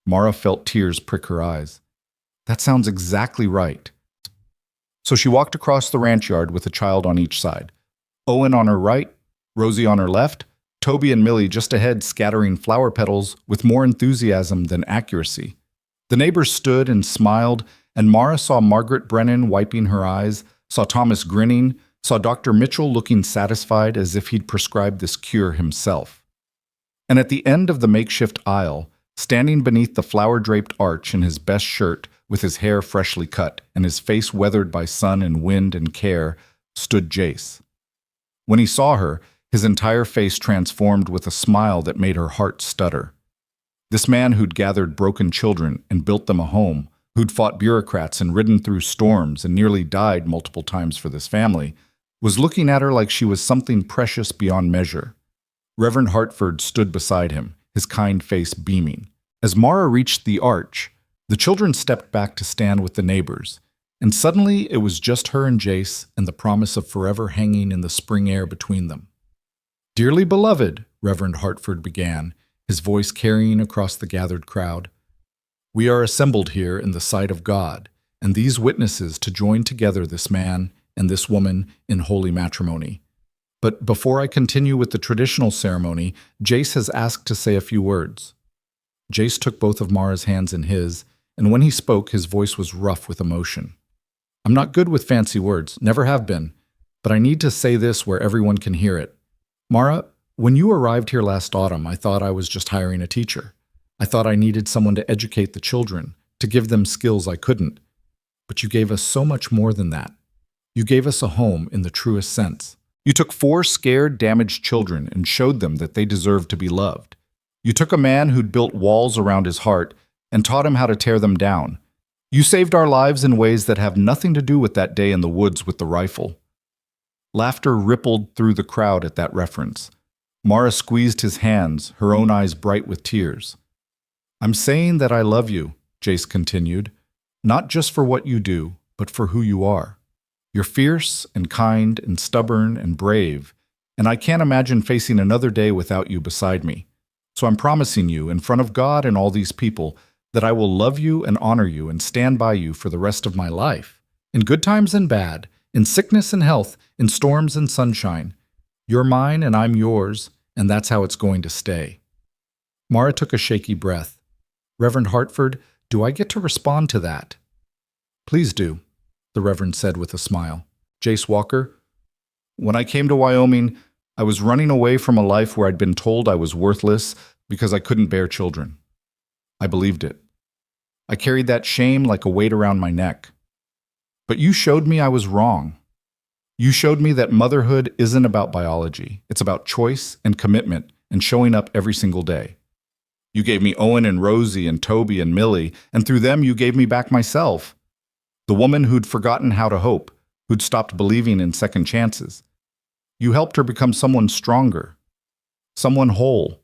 Mara felt tears prick her eyes. That sounds exactly right. So she walked across the ranch yard with a child on each side. Owen on her right, Rosie on her left, Toby and Millie just ahead scattering flower petals with more enthusiasm than accuracy. The neighbors stood and smiled, and Mara saw Margaret Brennan wiping her eyes, saw Thomas grinning, saw Dr. Mitchell looking satisfied as if he'd prescribed this cure himself. And at the end of the makeshift aisle, standing beneath the flower-draped arch in his best shirt, with his hair freshly cut and his face weathered by sun and wind and care, stood Jace. When he saw her, his entire face transformed with a smile that made her heart stutter. This man who'd gathered broken children and built them a home, who'd fought bureaucrats and ridden through storms and nearly died multiple times for this family, was looking at her like she was something precious beyond measure. Reverend Hartford stood beside him, his kind face beaming. As Mara reached the arch, the children stepped back to stand with the neighbors, and suddenly it was just her and Jace and the promise of forever hanging in the spring air between them. Dearly beloved, Reverend Hartford began, his voice carrying across the gathered crowd, we are assembled here in the sight of God, and these witnesses to join together this man and this woman in holy matrimony. But before I continue with the traditional ceremony, Jace has asked to say a few words. Jace took both of Mara's hands in his, and when he spoke, his voice was rough with emotion. I'm not good with fancy words, never have been, but I need to say this where everyone can hear it. Mara, when you arrived here last autumn, I thought I was just hiring a teacher. I thought I needed someone to educate the children, to give them skills I couldn't. But you gave us so much more than that. You gave us a home in the truest sense. You took 4 scared, damaged children and showed them that they deserved to be loved. You took a man who'd built walls around his heart and taught him how to tear them down. You saved our lives in ways that have nothing to do with that day in the woods with the rifle. Laughter rippled through the crowd at that reference. Mara squeezed his hands, her own eyes bright with tears. I'm saying that I love you, Jace continued, not just for what you do, but for who you are. You're fierce and kind and stubborn and brave, and I can't imagine facing another day without you beside me. So I'm promising you, in front of God and all these people, that I will love you and honor you and stand by you for the rest of my life, in good times and bad, in sickness and health, in storms and sunshine. You're mine and I'm yours, and that's how it's going to stay. Mara took a shaky breath. Reverend Hartford, do I get to respond to that? Please do, the Reverend said with a smile. Jace Walker, when I came to Wyoming, I was running away from a life where I'd been told I was worthless because I couldn't bear children. I believed it. I carried that shame like a weight around my neck. But you showed me I was wrong. You showed me that motherhood isn't about biology. It's about choice and commitment and showing up every single day. You gave me Owen and Rosie and Toby and Millie, and through them you gave me back myself. The woman who'd forgotten how to hope, who'd stopped believing in second chances. You helped her become someone stronger, someone whole.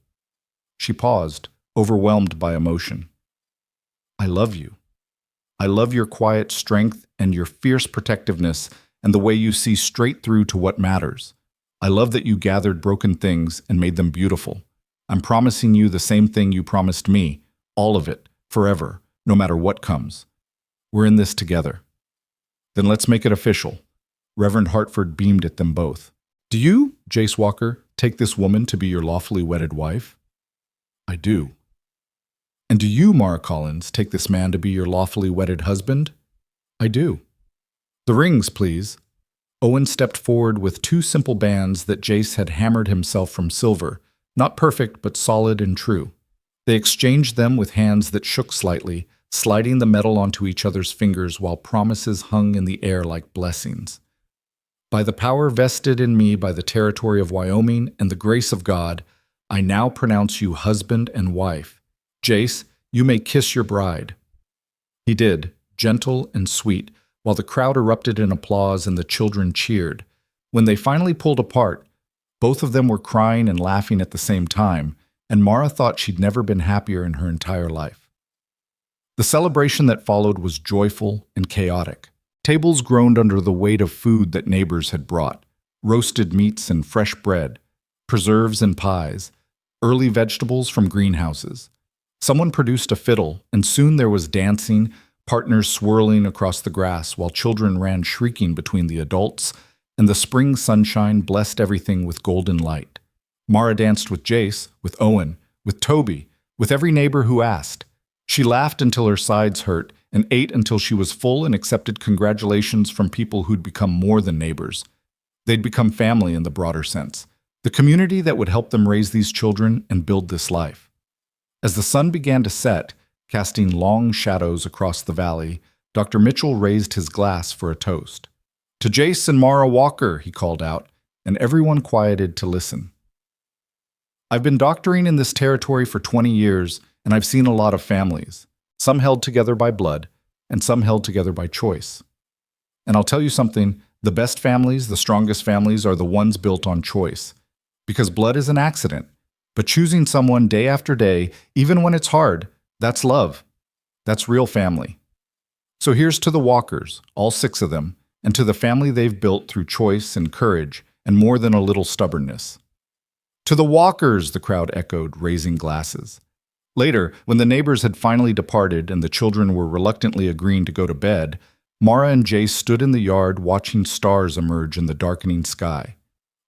She paused, overwhelmed by emotion. I love you. I love your quiet strength and your fierce protectiveness and the way you see straight through to what matters. I love that you gathered broken things and made them beautiful. I'm promising you the same thing you promised me, all of it, forever, no matter what comes. We're in this together. Then let's make it official. Reverend Hartford beamed at them both. Do you, Jace Walker, take this woman to be your lawfully wedded wife? I do. And do you, Mara Collins, take this man to be your lawfully wedded husband? I do. The rings, please. Owen stepped forward with two simple bands that Jace had hammered himself from silver, not perfect but solid and true. They exchanged them with hands that shook slightly, sliding the metal onto each other's fingers while promises hung in the air like blessings. By the power vested in me by the territory of Wyoming and the grace of God, I now pronounce you husband and wife. Jace, you may kiss your bride. He did, gentle and sweet, while the crowd erupted in applause and the children cheered. When they finally pulled apart, both of them were crying and laughing at the same time, and Mara thought she'd never been happier in her entire life. The celebration that followed was joyful and chaotic. Tables groaned under the weight of food that neighbors had brought, roasted meats and fresh bread, preserves and pies, early vegetables from greenhouses. Someone produced a fiddle, and soon there was dancing, partners swirling across the grass while children ran shrieking between the adults, and the spring sunshine blessed everything with golden light. Mara danced with Jace, with Owen, with Toby, with every neighbor who asked. She laughed until her sides hurt and ate until she was full and accepted congratulations from people who'd become more than neighbors. They'd become family in the broader sense, the community that would help them raise these children and build this life. As the sun began to set, casting long shadows across the valley, Dr. Mitchell raised his glass for a toast. To Jace and Mara Walker, he called out, and everyone quieted to listen. I've been doctoring in this territory for 20 years, and I've seen a lot of families, some held together by blood, and some held together by choice. And I'll tell you something, the best families, the strongest families are the ones built on choice. Because blood is an accident, but choosing someone day after day, even when it's hard, that's love. That's real family. So here's to the Walkers, all 6 of them, and to the family they've built through choice and courage and more than a little stubbornness. To the Walkers, the crowd echoed, raising glasses. Later, when the neighbors had finally departed and the children were reluctantly agreeing to go to bed, Mara and Jace stood in the yard watching stars emerge in the darkening sky.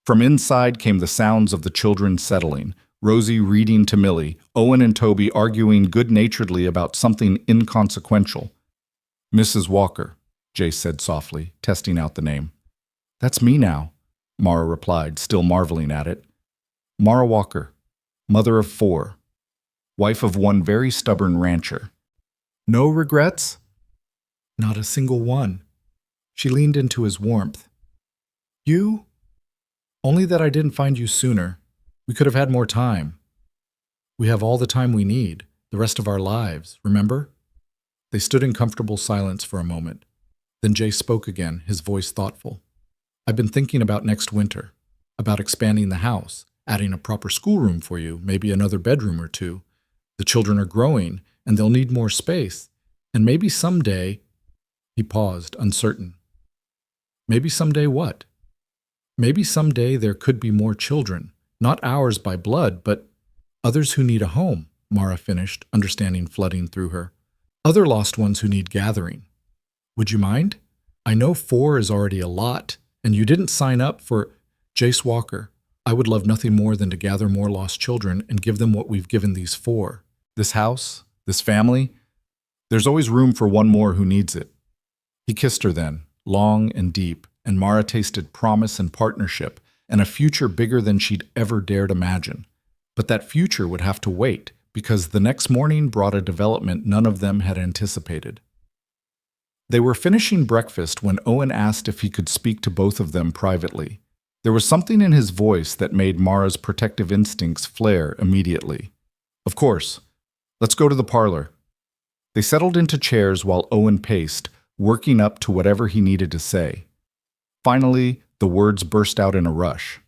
From inside came the sounds of the children settling, Rosie reading to Millie, Owen and Toby arguing good-naturedly about something inconsequential. Mrs. Walker, Jace said softly, testing out the name. That's me now, Mara replied, still marveling at it. Mara Walker, mother of 4, wife of one very stubborn rancher. No regrets? Not a single one. She leaned into his warmth. You? Only that I didn't find you sooner. We could have had more time. We have all the time we need, the rest of our lives, remember? They stood in comfortable silence for a moment. Then Jay spoke again, his voice thoughtful. I've been thinking about next winter, about expanding the house, adding a proper schoolroom for you, maybe another bedroom or 2. The The children are growing, and they'll need more space. And maybe someday, he paused, uncertain. Maybe someday what? Maybe someday there could be more children, not ours by blood, but others who need a home, Mara finished, understanding flooding through her. Other lost ones who need gathering. Would you mind? I know 4 is already a lot, and you didn't sign up for Jace Walker. I would love nothing more than to gather more lost children and give them what we've given these 4. This house, this family, there's always room for one more who needs it. He kissed her then, long and deep, and Mara tasted promise and partnership and a future bigger than she'd ever dared imagine. But that future would have to wait, because the next morning brought a development none of them had anticipated. They were finishing breakfast when Owen asked if he could speak to both of them privately. There was something in his voice that made Mara's protective instincts flare immediately. Of course. Let's go to the parlor. They settled into chairs while Owen paced, working up to whatever he needed to say. Finally, the words burst out in a rush.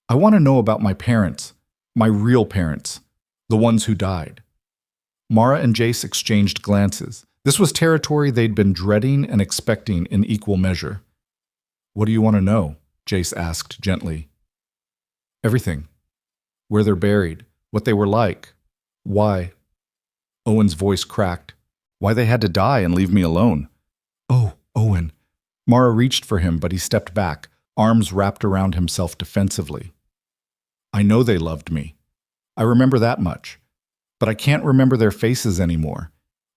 I want to know about my parents, my real parents, the ones who died. Mara and Jace exchanged glances. This was territory they'd been dreading and expecting in equal measure. What do you want to know? Jace asked gently. Everything. Where they're buried, what they were like, why. Owen's voice cracked. Why they had to die and leave me alone. Oh, Owen. Mara reached for him, but he stepped back, arms wrapped around himself defensively. I know they loved me. I remember that much. But I can't remember their faces anymore.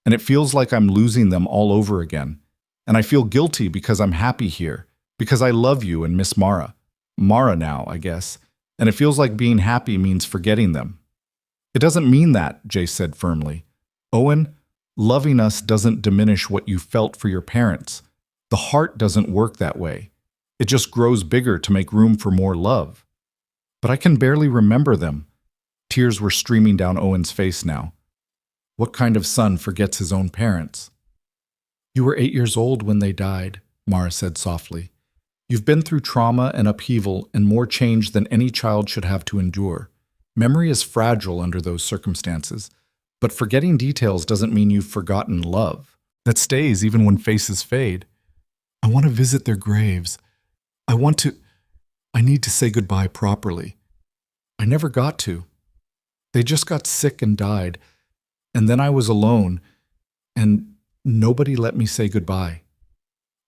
And it feels like I'm losing them all over again. And I feel guilty because I'm happy here, because I love you and miss Mara. Mara now, I guess. And it feels like being happy means forgetting them. It doesn't mean that, Jace said firmly. Owen, loving us doesn't diminish what you felt for your parents. The heart doesn't work that way. It just grows bigger to make room for more love. But I can barely remember them. Tears were streaming down Owen's face now. What kind of son forgets his own parents? You were 8 years old when they died, Mara said softly. You've been through trauma and upheaval and more change than any child should have to endure. Memory is fragile under those circumstances, but forgetting details doesn't mean you've forgotten love. That stays even when faces fade. I want to visit their graves. I need to say goodbye properly. I never got to. They just got sick and died, and then I was alone, and nobody let me say goodbye.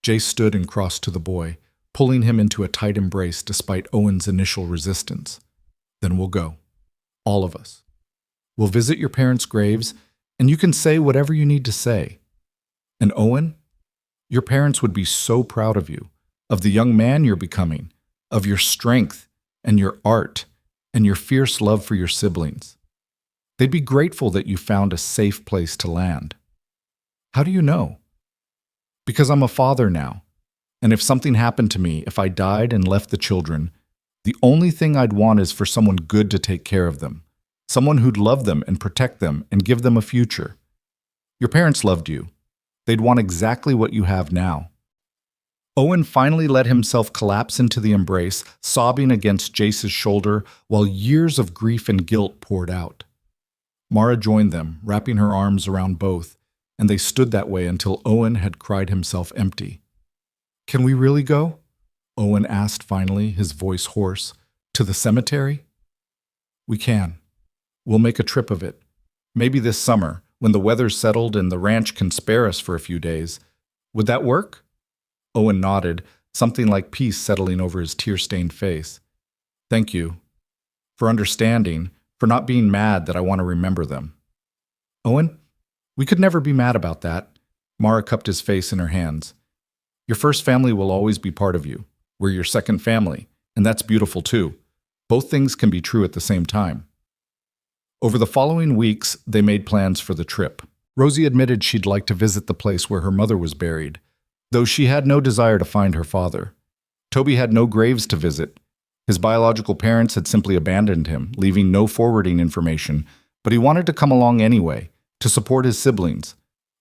Jace stood and crossed to the boy, pulling him into a tight embrace despite Owen's initial resistance. Then we'll go. All of us. We'll visit your parents' graves, and you can say whatever you need to say. And Owen, your parents would be so proud of you, of the young man you're becoming, of your strength and your art and your fierce love for your siblings. They'd be grateful that you found a safe place to land. How do you know? Because I'm a father now, and if something happened to me, if I died and left the children, the only thing I'd want is for someone good to take care of them, someone who'd love them and protect them and give them a future. Your parents loved you. They'd want exactly what you have now. Owen finally let himself collapse into the embrace, sobbing against Jace's shoulder while years of grief and guilt poured out. Mara joined them, wrapping her arms around both, and they stood that way until Owen had cried himself empty. Can we really go? Owen asked finally, his voice hoarse. To the cemetery? We can. We'll make a trip of it. Maybe this summer, when the weather's settled and the ranch can spare us for a few days. Would that work? Owen nodded, something like peace settling over his tear-stained face. Thank you. For understanding, for not being mad that I want to remember them. Owen, we could never be mad about that. Mara cupped his face in her hands. Your first family will always be part of you. We're your second family, and that's beautiful too. Both things can be true at the same time. Over the following weeks, they made plans for the trip. Rosie admitted she'd like to visit the place where her mother was buried, though she had no desire to find her father. Toby had no graves to visit. His biological parents had simply abandoned him, leaving no forwarding information, but he wanted to come along anyway, to support his siblings.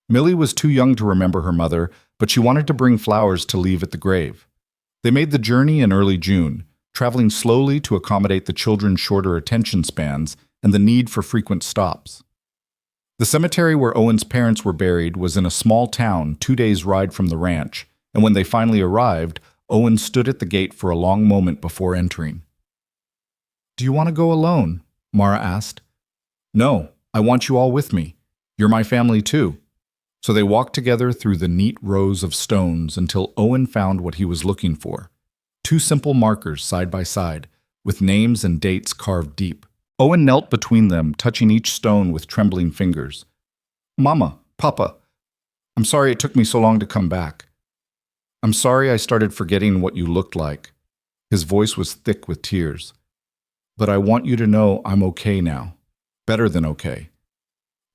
Millie was too young to remember her mother, but she wanted to bring flowers to leave at the grave. They made the journey in early June, traveling slowly to accommodate the children's shorter attention spans and the need for frequent stops. The cemetery where Owen's parents were buried was in a small town 2 days' ride from the ranch, and when they finally arrived, Owen stood at the gate for a long moment before entering. "Do you want to go alone?" Mara asked. "No, I want you all with me. You're my family too." So they walked together through the neat rows of stones until Owen found what he was looking for. Two simple markers side by side, with names and dates carved deep. Owen knelt between them, touching each stone with trembling fingers. "Mama, Papa, I'm sorry it took me so long to come back. I'm sorry I started forgetting what you looked like." His voice was thick with tears. "But I want you to know I'm okay now. Better than okay.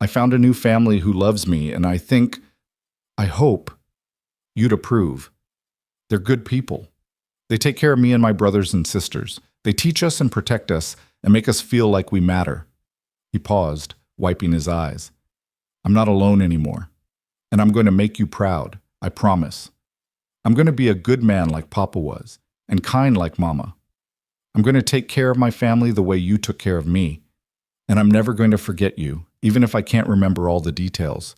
I found a new family who loves me, and I hope, you'd approve. They're good people. They take care of me and my brothers and sisters. They teach us and protect us and make us feel like we matter." He paused, wiping his eyes. "I'm not alone anymore. And I'm going to make you proud, I promise. I'm going to be a good man like Papa was, and kind like Mama. I'm going to take care of my family the way you took care of me. And I'm never going to forget you, even if I can't remember all the details.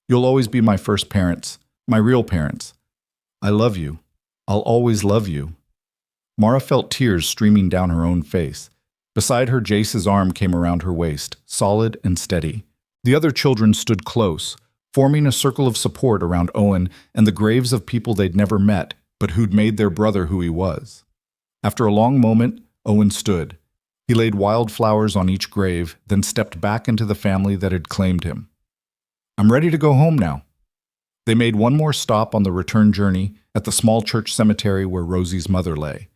You'll always be my first parents, my real parents. I love you. I'll always love you." Mara felt tears streaming down her own face. Beside her, Jace's arm came around her waist, solid and steady. The other children stood close, forming a circle of support around Owen and the graves of people they'd never met, but who'd made their brother who he was. After a long moment, Owen stood. He laid wildflowers on each grave, then stepped back into the family that had claimed him. "I'm ready to go home now." They made one more stop on the return journey at the small church cemetery where Rosie's mother lay.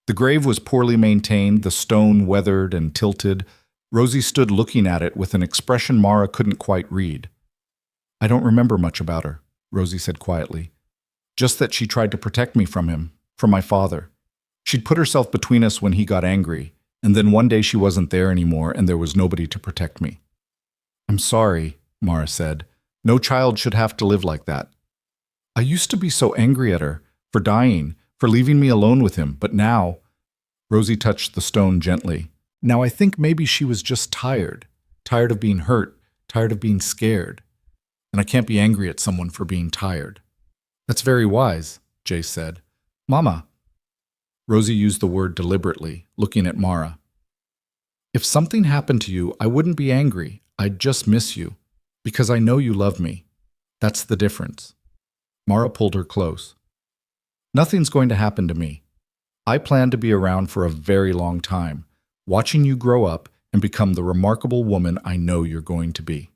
The grave was poorly maintained, the stone weathered and tilted. Rosie stood looking at it with an expression Mara couldn't quite read. "I don't remember much about her," Rosie said quietly. "Just that she tried to protect me from him, from my father. She'd put herself between us when he got angry, and then one day she wasn't there anymore and there was nobody to protect me." "I'm sorry," Mara said. "No child should have to live like that. I used to be so angry at her, for dying, for leaving me alone with him, but now—" Rosie touched the stone gently. "Now I think maybe she was just tired. Tired of being hurt, tired of being scared. And I can't be angry at someone for being tired." "That's very wise," Jace said. "Mama." Rosie used the word deliberately, looking at Mara. "If something happened to you, I wouldn't be angry. I'd just miss you. Because I know you love me. That's the difference." Mara pulled her close. "Nothing's going to happen to me. I plan to be around for a very long time, watching you grow up and become the remarkable woman I know you're going to be.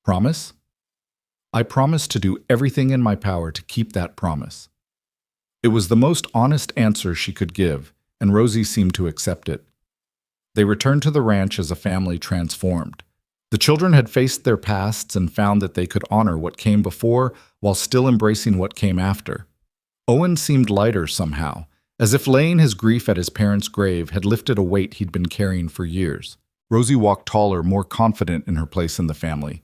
Promise?" "I promise to do everything in my power to keep that promise." It was the most honest answer she could give, and Rosie seemed to accept it. They returned to the ranch as a family transformed. The children had faced their pasts and found that they could honor what came before while still embracing what came after. Owen seemed lighter somehow, as if laying his grief at his parents' grave had lifted a weight he'd been carrying for years. Rosie walked taller, more confident in her place in the family.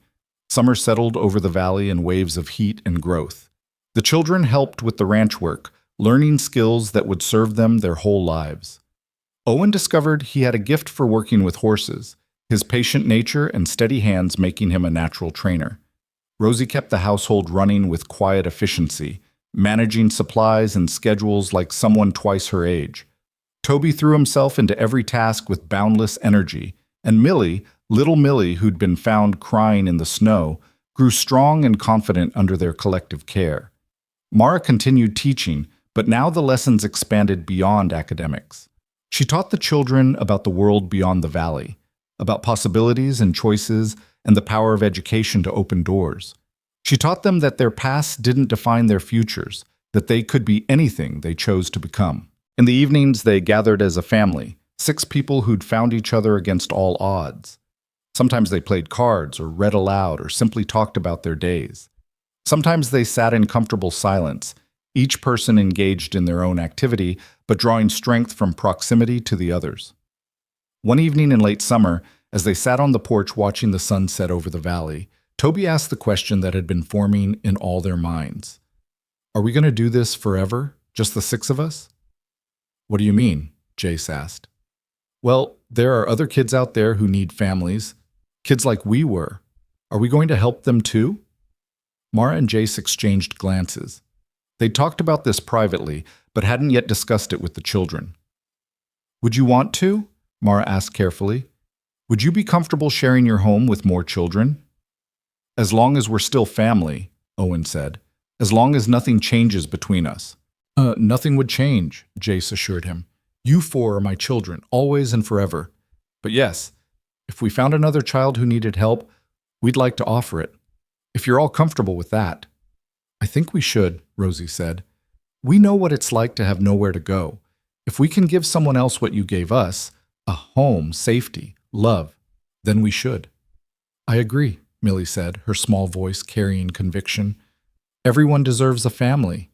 Summer settled over the valley in waves of heat and growth. The children helped with the ranch work, learning skills that would serve them their whole lives. Owen discovered he had a gift for working with horses, his patient nature and steady hands making him a natural trainer. Rosie kept the household running with quiet efficiency, managing supplies and schedules like someone twice her age. Toby threw himself into every task with boundless energy, and Millie, little Millie who'd been found crying in the snow, grew strong and confident under their collective care. Mara continued teaching, but now the lessons expanded beyond academics. She taught the children about the world beyond the valley, about possibilities and choices and the power of education to open doors. She taught them that their pasts didn't define their futures, that they could be anything they chose to become. In the evenings, they gathered as a family, 6 people who'd found each other against all odds. Sometimes they played cards or read aloud or simply talked about their days. Sometimes they sat in comfortable silence, each person engaged in their own activity, but drawing strength from proximity to the others. One evening in late summer, as they sat on the porch watching the sun set over the valley, Toby asked the question that had been forming in all their minds. "Are we going to do this forever, just the 6 of us?" "What do you mean?" Jace asked. "Well, there are other kids out there who need families, kids like we were. Are we going to help them too? Mara and Jace exchanged glances. They'd talked about this privately, but hadn't yet discussed it with the children. Would you want to? Mara asked carefully. Would you be comfortable sharing your home with more children? As long as we're still family, Owen said. As long as nothing changes between us. Nothing would change, Jace assured him. You four are my children, always and forever. But yes, if we found another child who needed help, we'd like to offer it. If you're all comfortable with that. I think we should, Rosie said. We know what it's like to have nowhere to go. If we can give someone else what you gave us, a home, safety, love, then we should. I agree, Millie said, her small voice carrying conviction. Everyone deserves a family.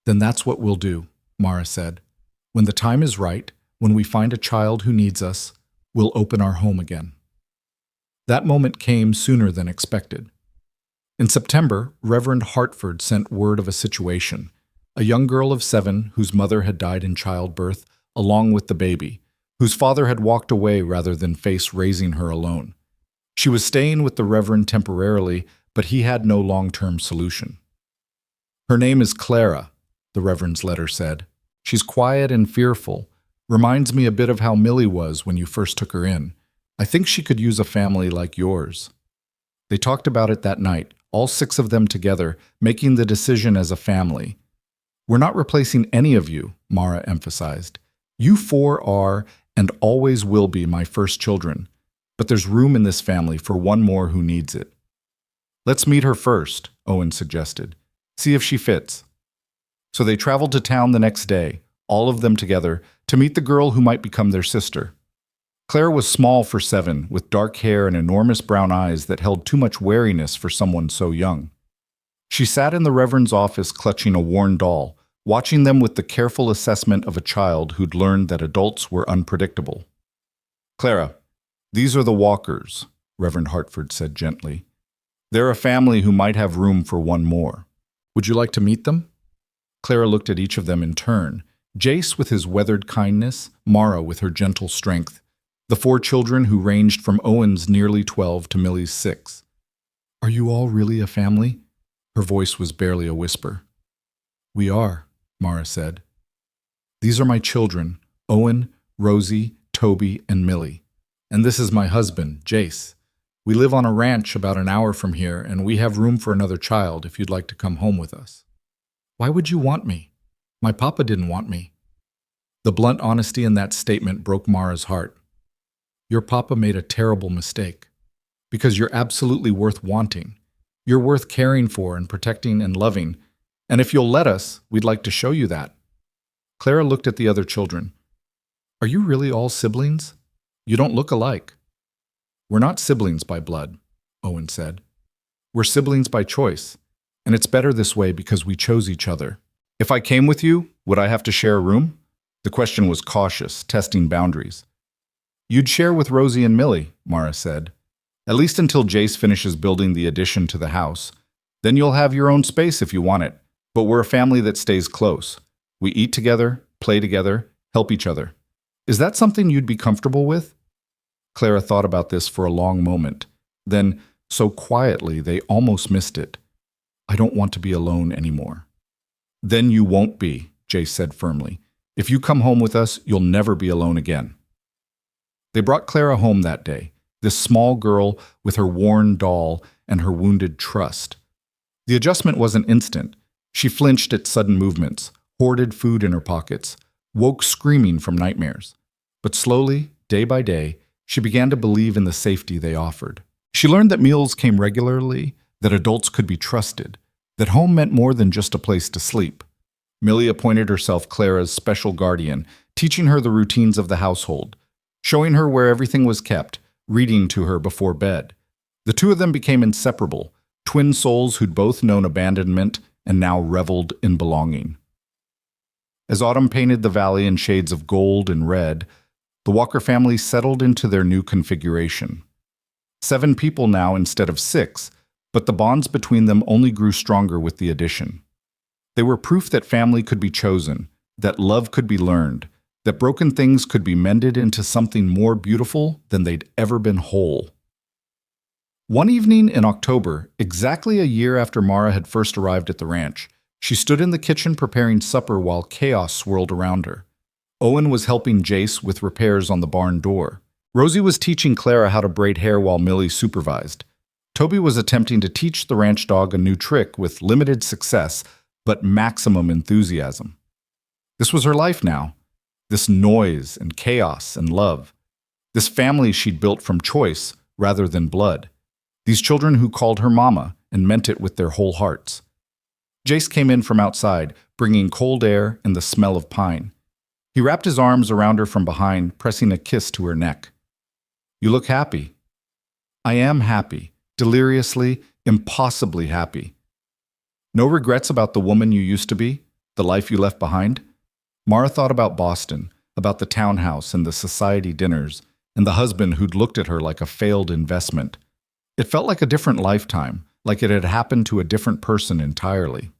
Then that's what we'll do, Mara said. When the time is right, when we find a child who needs us, we'll open our home again. That moment came sooner than expected. In September, Reverend Hartford sent word of a situation. A young girl of 7 whose mother had died in childbirth, along with the baby, whose father had walked away rather than face raising her alone. She was staying with the Reverend temporarily, but he had no long-term solution. Her name is Clara, the Reverend's letter said. She's quiet and fearful. Reminds me a bit of how Millie was when you first took her in. I think she could use a family like yours. They talked about it that night, all 6 of them together, making the decision as a family. We're not replacing any of you, Mara emphasized. You 4 are and always will be my first children, but there's room in this family for one more who needs it. Let's meet her first, Owen suggested. See if she fits. So they traveled to town the next day, all of them together, to meet the girl who might become their sister. Claire was small for 7, with dark hair and enormous brown eyes that held too much wariness for someone so young. She sat in the Reverend's office clutching a worn doll, watching them with the careful assessment of a child who'd learned that adults were unpredictable. Clara, these are the Walkers, Reverend Hartford said gently. They're a family who might have room for one more. Would you like to meet them? Clara looked at each of them in turn, Jace with his weathered kindness, Mara with her gentle strength, the 4 children who ranged from Owen's nearly 12 to Millie's 6. Are you all really a family? Her voice was barely a whisper. We are, Mara said. These are my children, Owen, Rosie, Toby, and Millie. And this is my husband, Jace. We live on a ranch about an hour from here, and we have room for another child if you'd like to come home with us. Why would you want me? My papa didn't want me. The blunt honesty in that statement broke Mara's heart. Your papa made a terrible mistake. Because you're absolutely worth wanting. You're worth caring for and protecting and loving. And if you'll let us, we'd like to show you that. Clara looked at the other children. Are you really all siblings? You don't look alike. We're not siblings by blood, Owen said. We're siblings by choice. And it's better this way because we chose each other. If I came with you, would I have to share a room? The question was cautious, testing boundaries. You'd share with Rosie and Millie, Mara said. At least until Jace finishes building the addition to the house. Then you'll have your own space if you want it. But we're a family that stays close. We eat together, play together, help each other. Is that something you'd be comfortable with? Clara thought about this for a long moment. Then, so quietly, they almost missed it. I don't want to be alone anymore. Then you won't be, Jace said firmly. If you come home with us, you'll never be alone again. They brought Clara home that day, this small girl with her worn doll and her wounded trust. The adjustment wasn't instant. She flinched at sudden movements, hoarded food in her pockets, woke screaming from nightmares. But slowly, day by day, she began to believe in the safety they offered. She learned that meals came regularly, that adults could be trusted, that home meant more than just a place to sleep. Millie appointed herself Clara's special guardian, teaching her the routines of the household, showing her where everything was kept, reading to her before bed. The 2 of them became inseparable, twin souls who'd both known abandonment and now reveled in belonging. As autumn painted the valley in shades of gold and red, the Walker family settled into their new configuration. 7 people now instead of 6, but the bonds between them only grew stronger with the addition. They were proof that family could be chosen, that love could be learned, that broken things could be mended into something more beautiful than they'd ever been whole. One evening in October, exactly a year after Mara had first arrived at the ranch, she stood in the kitchen preparing supper while chaos swirled around her. Owen was helping Jace with repairs on the barn door. Rosie was teaching Clara how to braid hair while Millie supervised. Toby was attempting to teach the ranch dog a new trick with limited success, but maximum enthusiasm. This was her life now. This noise and chaos and love. This family she'd built from choice rather than blood. These children who called her mama and meant it with their whole hearts. Jace came in from outside, bringing cold air and the smell of pine. He wrapped his arms around her from behind, pressing a kiss to her neck. "You look happy." "I am happy, deliriously, impossibly happy." "No regrets about the woman you used to be, the life you left behind?" Mara thought about Boston, about the townhouse and the society dinners, and the husband who'd looked at her like a failed investment. It felt like a different lifetime, like it had happened to a different person entirely.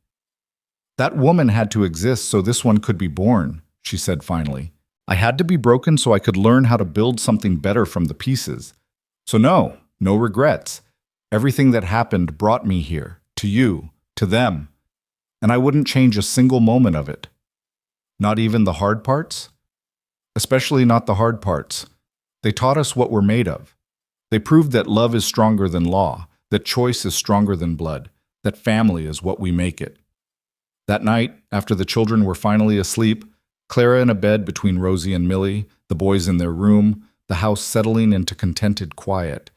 "That woman had to exist so this one could be born," she said finally. "I had to be broken so I could learn how to build something better from the pieces. So no regrets. Everything that happened brought me here, to you, to them, and I wouldn't change a single moment of it." "Not even the hard parts?" "Especially not the hard parts. They taught us what we're made of. They proved that love is stronger than law, that choice is stronger than blood, that family is what we make it." That night, after the children were finally asleep, Clara in a bed between Rosie and Millie, the boys in their room, the house settling into contented quiet,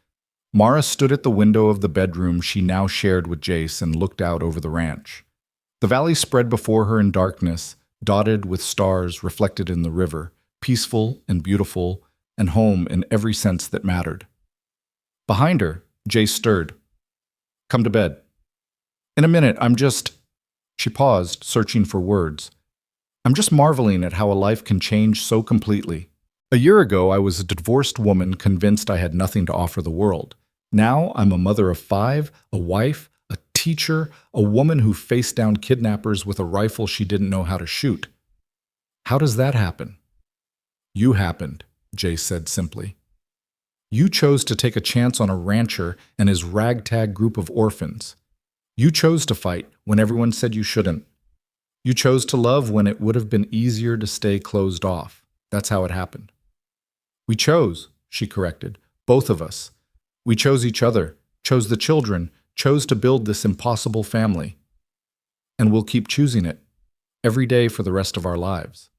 Mara stood at the window of the bedroom she now shared with Jace and looked out over the ranch. The valley spread before her in darkness, dotted with stars reflected in the river, peaceful and beautiful, and home in every sense that mattered. Behind her, Jace stirred. "Come to bed." "In a minute, She paused, searching for words. "I'm just marveling at how a life can change so completely. A year ago, I was a divorced woman convinced I had nothing to offer the world. Now, I'm a mother of 5, a wife, a teacher, a woman who faced down kidnappers with a rifle she didn't know how to shoot. How does that happen?" "You happened," Jace said simply. "You chose to take a chance on a rancher and his ragtag group of orphans. You chose to fight when everyone said you shouldn't. You chose to love when it would have been easier to stay closed off. That's how it happened." "We chose," she corrected, "both of us. We chose each other, chose the children, chose to build this impossible family. And we'll keep choosing it, every day for the rest of our lives."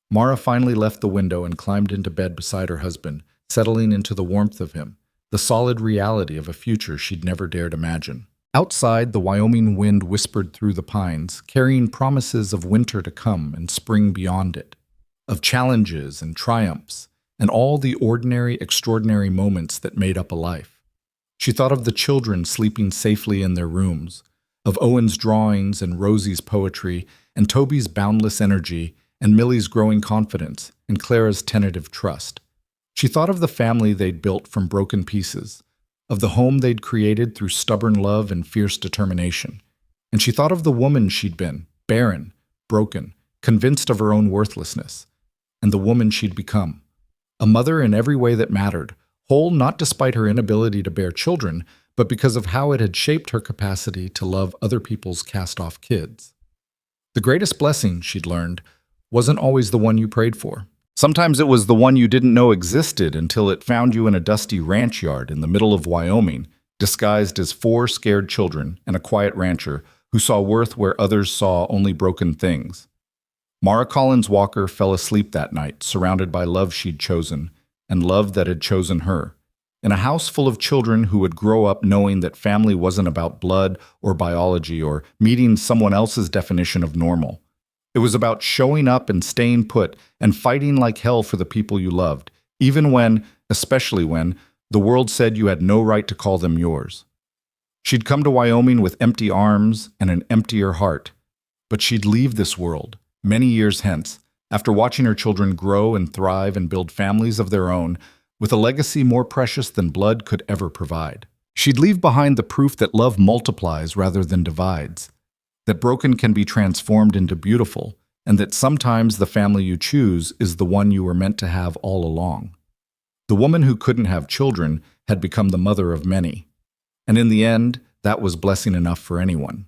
Mara finally left the window and climbed into bed beside her husband, settling into the warmth of him, the solid reality of a future she'd never dared imagine. Outside, the Wyoming wind whispered through the pines, carrying promises of winter to come and spring beyond it, of challenges and triumphs, and all the ordinary, extraordinary moments that made up a life. She thought of the children sleeping safely in their rooms, of Owen's drawings and Rosie's poetry, and Toby's boundless energy, and Millie's growing confidence, and Clara's tentative trust. She thought of the family they'd built from broken pieces, of the home they'd created through stubborn love and fierce determination. And she thought of the woman she'd been, barren, broken, convinced of her own worthlessness, and the woman she'd become. A mother in every way that mattered, whole not despite her inability to bear children, but because of how it had shaped her capacity to love other people's cast-off kids. The greatest blessing, she'd learned, wasn't always the one you prayed for. Sometimes it was the one you didn't know existed until it found you in a dusty ranch yard in the middle of Wyoming, disguised as 4 scared children and a quiet rancher who saw worth where others saw only broken things. Mara Collins Walker fell asleep that night, surrounded by love she'd chosen, and love that had chosen her, in a house full of children who would grow up knowing that family wasn't about blood or biology or meeting someone else's definition of normal. It was about showing up and staying put and fighting like hell for the people you loved, even when, especially when, the world said you had no right to call them yours. She'd come to Wyoming with empty arms and an emptier heart, but she'd leave this world, many years hence, after watching her children grow and thrive and build families of their own, with a legacy more precious than blood could ever provide. She'd leave behind the proof that love multiplies rather than divides, that broken can be transformed into beautiful, and that sometimes the family you choose is the one you were meant to have all along. The woman who couldn't have children had become the mother of many. And in the end, that was blessing enough for anyone.